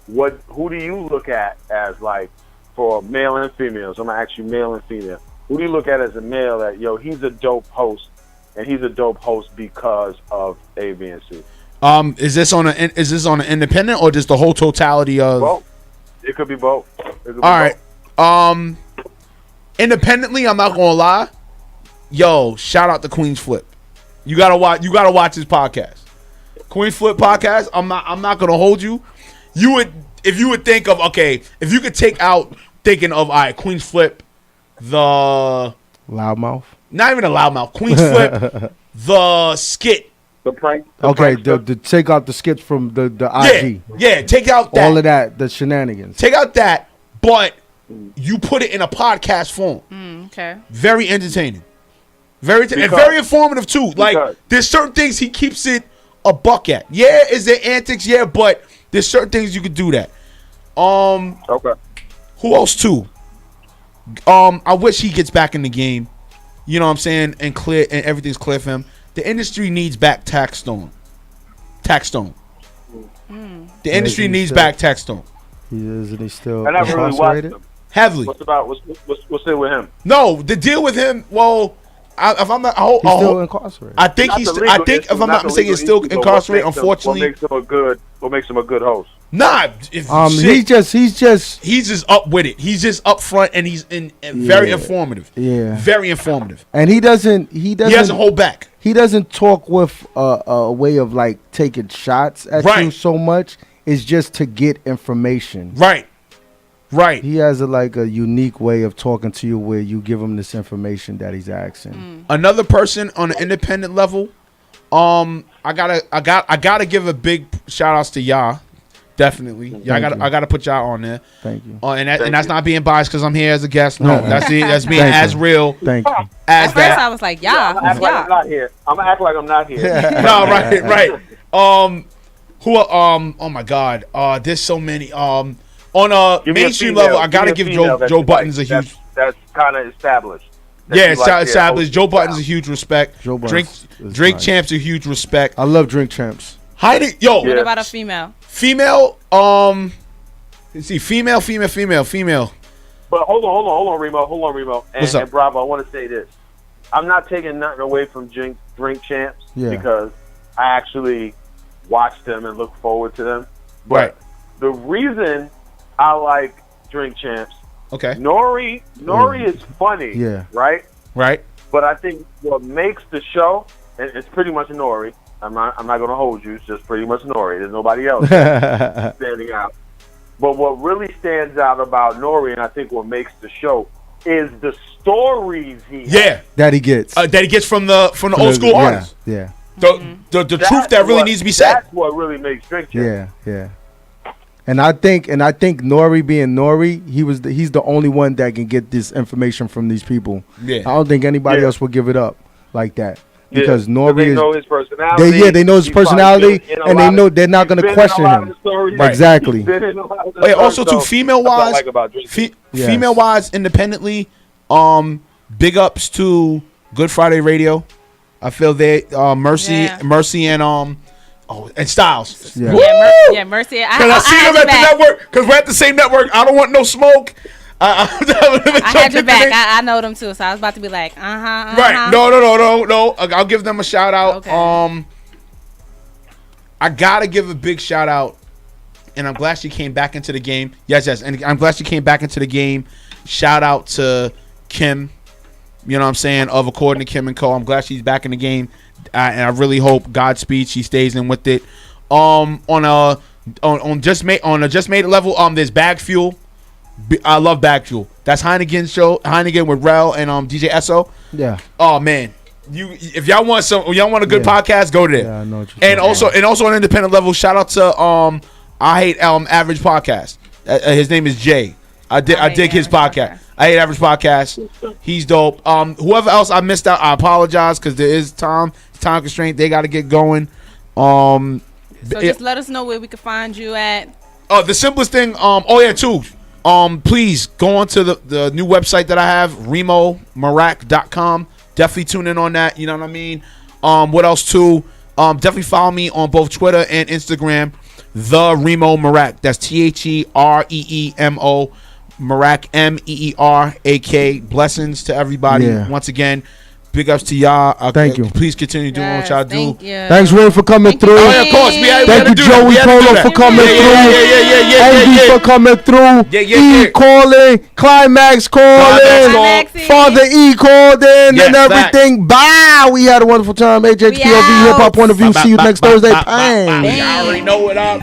Speaker 14: Who do you look at as, like, for male and females? I'm gonna ask you, male and female. Who do you look at as a male that, yo, he's a dope host, and he's a dope host because of A, B, and C?
Speaker 13: Is this on an independent, or just the whole totality of?
Speaker 14: Both. It could be both.
Speaker 13: All right. Independently, I'm not gonna lie. Yo, shout out to Queen's Flip. You gotta watch his podcast, Queen Flip podcast. I'm not gonna hold you. If you would think of, okay, if you could take out thinking of, all right, Queen Flip, the
Speaker 6: loudmouth,
Speaker 13: not even a loudmouth, Queen Flip, the skit,
Speaker 14: the prank.
Speaker 6: Okay, the take out the skits from the IG.
Speaker 13: Yeah, take out that.
Speaker 6: All of that, the shenanigans.
Speaker 13: Take out that, but you put it in a podcast form.
Speaker 7: Okay.
Speaker 13: Very entertaining. And very informative too. Like, there's certain things he keeps it a buck at. Yeah, is there antics? Yeah, but there's certain things you could do that.
Speaker 14: Okay.
Speaker 13: Who else too? I wish he gets back in the game. You know what I'm saying? And everything's clear for him. The industry needs back Taxstone. The industry needs back Taxstone.
Speaker 6: Isn't he still
Speaker 14: I never really watched him.
Speaker 13: Heavily.
Speaker 14: What's it with him?
Speaker 13: No, the deal with him. Well, if I'm not,
Speaker 6: he's still incarcerated.
Speaker 13: I think if I'm not mistaken, he's still incarcerated. Unfortunately,
Speaker 14: what makes him a good host?
Speaker 13: Nah,
Speaker 6: he's just
Speaker 13: up with it. He's just up front and he's very informative.
Speaker 6: Yeah,
Speaker 13: very informative.
Speaker 6: And he doesn't
Speaker 13: hold back.
Speaker 6: He doesn't talk with a way of like taking shots at you so much. It's just to get information.
Speaker 13: Right.
Speaker 6: He has a unique way of talking to you where you give him this information that he's asking.
Speaker 13: Another person on an independent level, I gotta give a big shout outs to y'all. Definitely. Yeah, I gotta put y'all on there.
Speaker 6: Thank you.
Speaker 13: And that's not being biased because I'm here as a guest. No, that's being as real.
Speaker 6: Thank you.
Speaker 7: At first I was like, yeah.
Speaker 14: I'm gonna act like I'm not here. I'm gonna act like I'm not here.
Speaker 13: No, right. Oh my God. There's so many. On a mainstream level, I gotta give Joe Buttons a huge.
Speaker 14: That's kind of established.
Speaker 13: Yeah, it's established. Joe Buttons a huge respect. Drink
Speaker 6: nice.
Speaker 13: Champs a huge respect.
Speaker 6: I love Drink Champs.
Speaker 13: What
Speaker 7: about a female?
Speaker 13: Female, let's see, female.
Speaker 14: But hold on, Reem'o.
Speaker 13: What's up?
Speaker 14: And Bravo, I want to say this. I'm not taking nothing away from Drink Champs because I actually watch them and look forward to them. But the reason I like Drink Champs, Nori is funny, right?
Speaker 13: Right.
Speaker 14: But I think what makes the show, and it's pretty much Nori. I'm not going to hold you. It's just pretty much Nori. There's nobody else standing out. But what really stands out about Nori, and I think what makes the show, is the stories he has.
Speaker 6: That he gets.
Speaker 13: That he gets from the old school artists.
Speaker 6: Yeah.
Speaker 13: The truth that really needs to be said.
Speaker 14: That's what really makes Drink Champs.
Speaker 6: Yeah. And I think Nori being Nori, he's the only one that can get this information from these people.
Speaker 13: Yeah.
Speaker 6: I don't think anybody else would give it up like that. Because Nori
Speaker 14: they know his personality.
Speaker 6: They know his personality, and they know they're not going to question him.
Speaker 13: Right.
Speaker 6: Exactly.
Speaker 13: Also, too, female wise, independently, big ups to Good Friday Radio. I feel they Mercy and Styles.
Speaker 7: Yeah, Mercy.
Speaker 13: Because I see them at the network. Because we're at the same network. I don't want no smoke.
Speaker 7: I had your back. I know them too, so I was about to be like,
Speaker 13: Right. No. I'll give them a shout out. Okay. I gotta give a big shout out, and I'm glad she came back into the game. Yes, and I'm glad she came back into the game. Shout out to Kim. You know what I'm saying? Of According to Kim and Co. I'm glad she's back in the game, and I really hope Godspeed she stays in with it. On a just made level, there's Bag Fuel. I love Bag Fuel. That's Heineken with Rel and DJ Esso.
Speaker 6: Yeah.
Speaker 13: Oh man, if y'all want a good podcast, go there.
Speaker 6: Yeah, I know what you're
Speaker 13: and also on an independent level, shout out to I Hate Average Podcast. His name is Jay. I dig his podcast. I Hate Average Podcast. He's dope. Whoever else I missed out, I apologize because there is time constraint. They got to get going.
Speaker 7: So just let us know where we can find you at.
Speaker 13: The simplest thing. Too. Please go on to the new website that I have, Reem'oMeerak.com. Definitely tune in on that. You know what I mean? What else too? Definitely follow me on both Twitter and Instagram. The Reem'o Meerak. That's TheReemo Meerak, Meerak. Blessings to everybody. Once again, big ups to y'all.
Speaker 6: Thank you.
Speaker 13: Please continue doing what y'all do.
Speaker 6: Thanks, Ray, for coming through.
Speaker 13: Oh, yeah, of course.
Speaker 6: Thank you, Joey Polo, for coming through. Envy for coming through. E calling. Climax calling. Father E called in and everything. Bye. We had a wonderful time. HHPOV Hip Hop Point of View. See you next Thursday. Bang.
Speaker 13: You already know what up.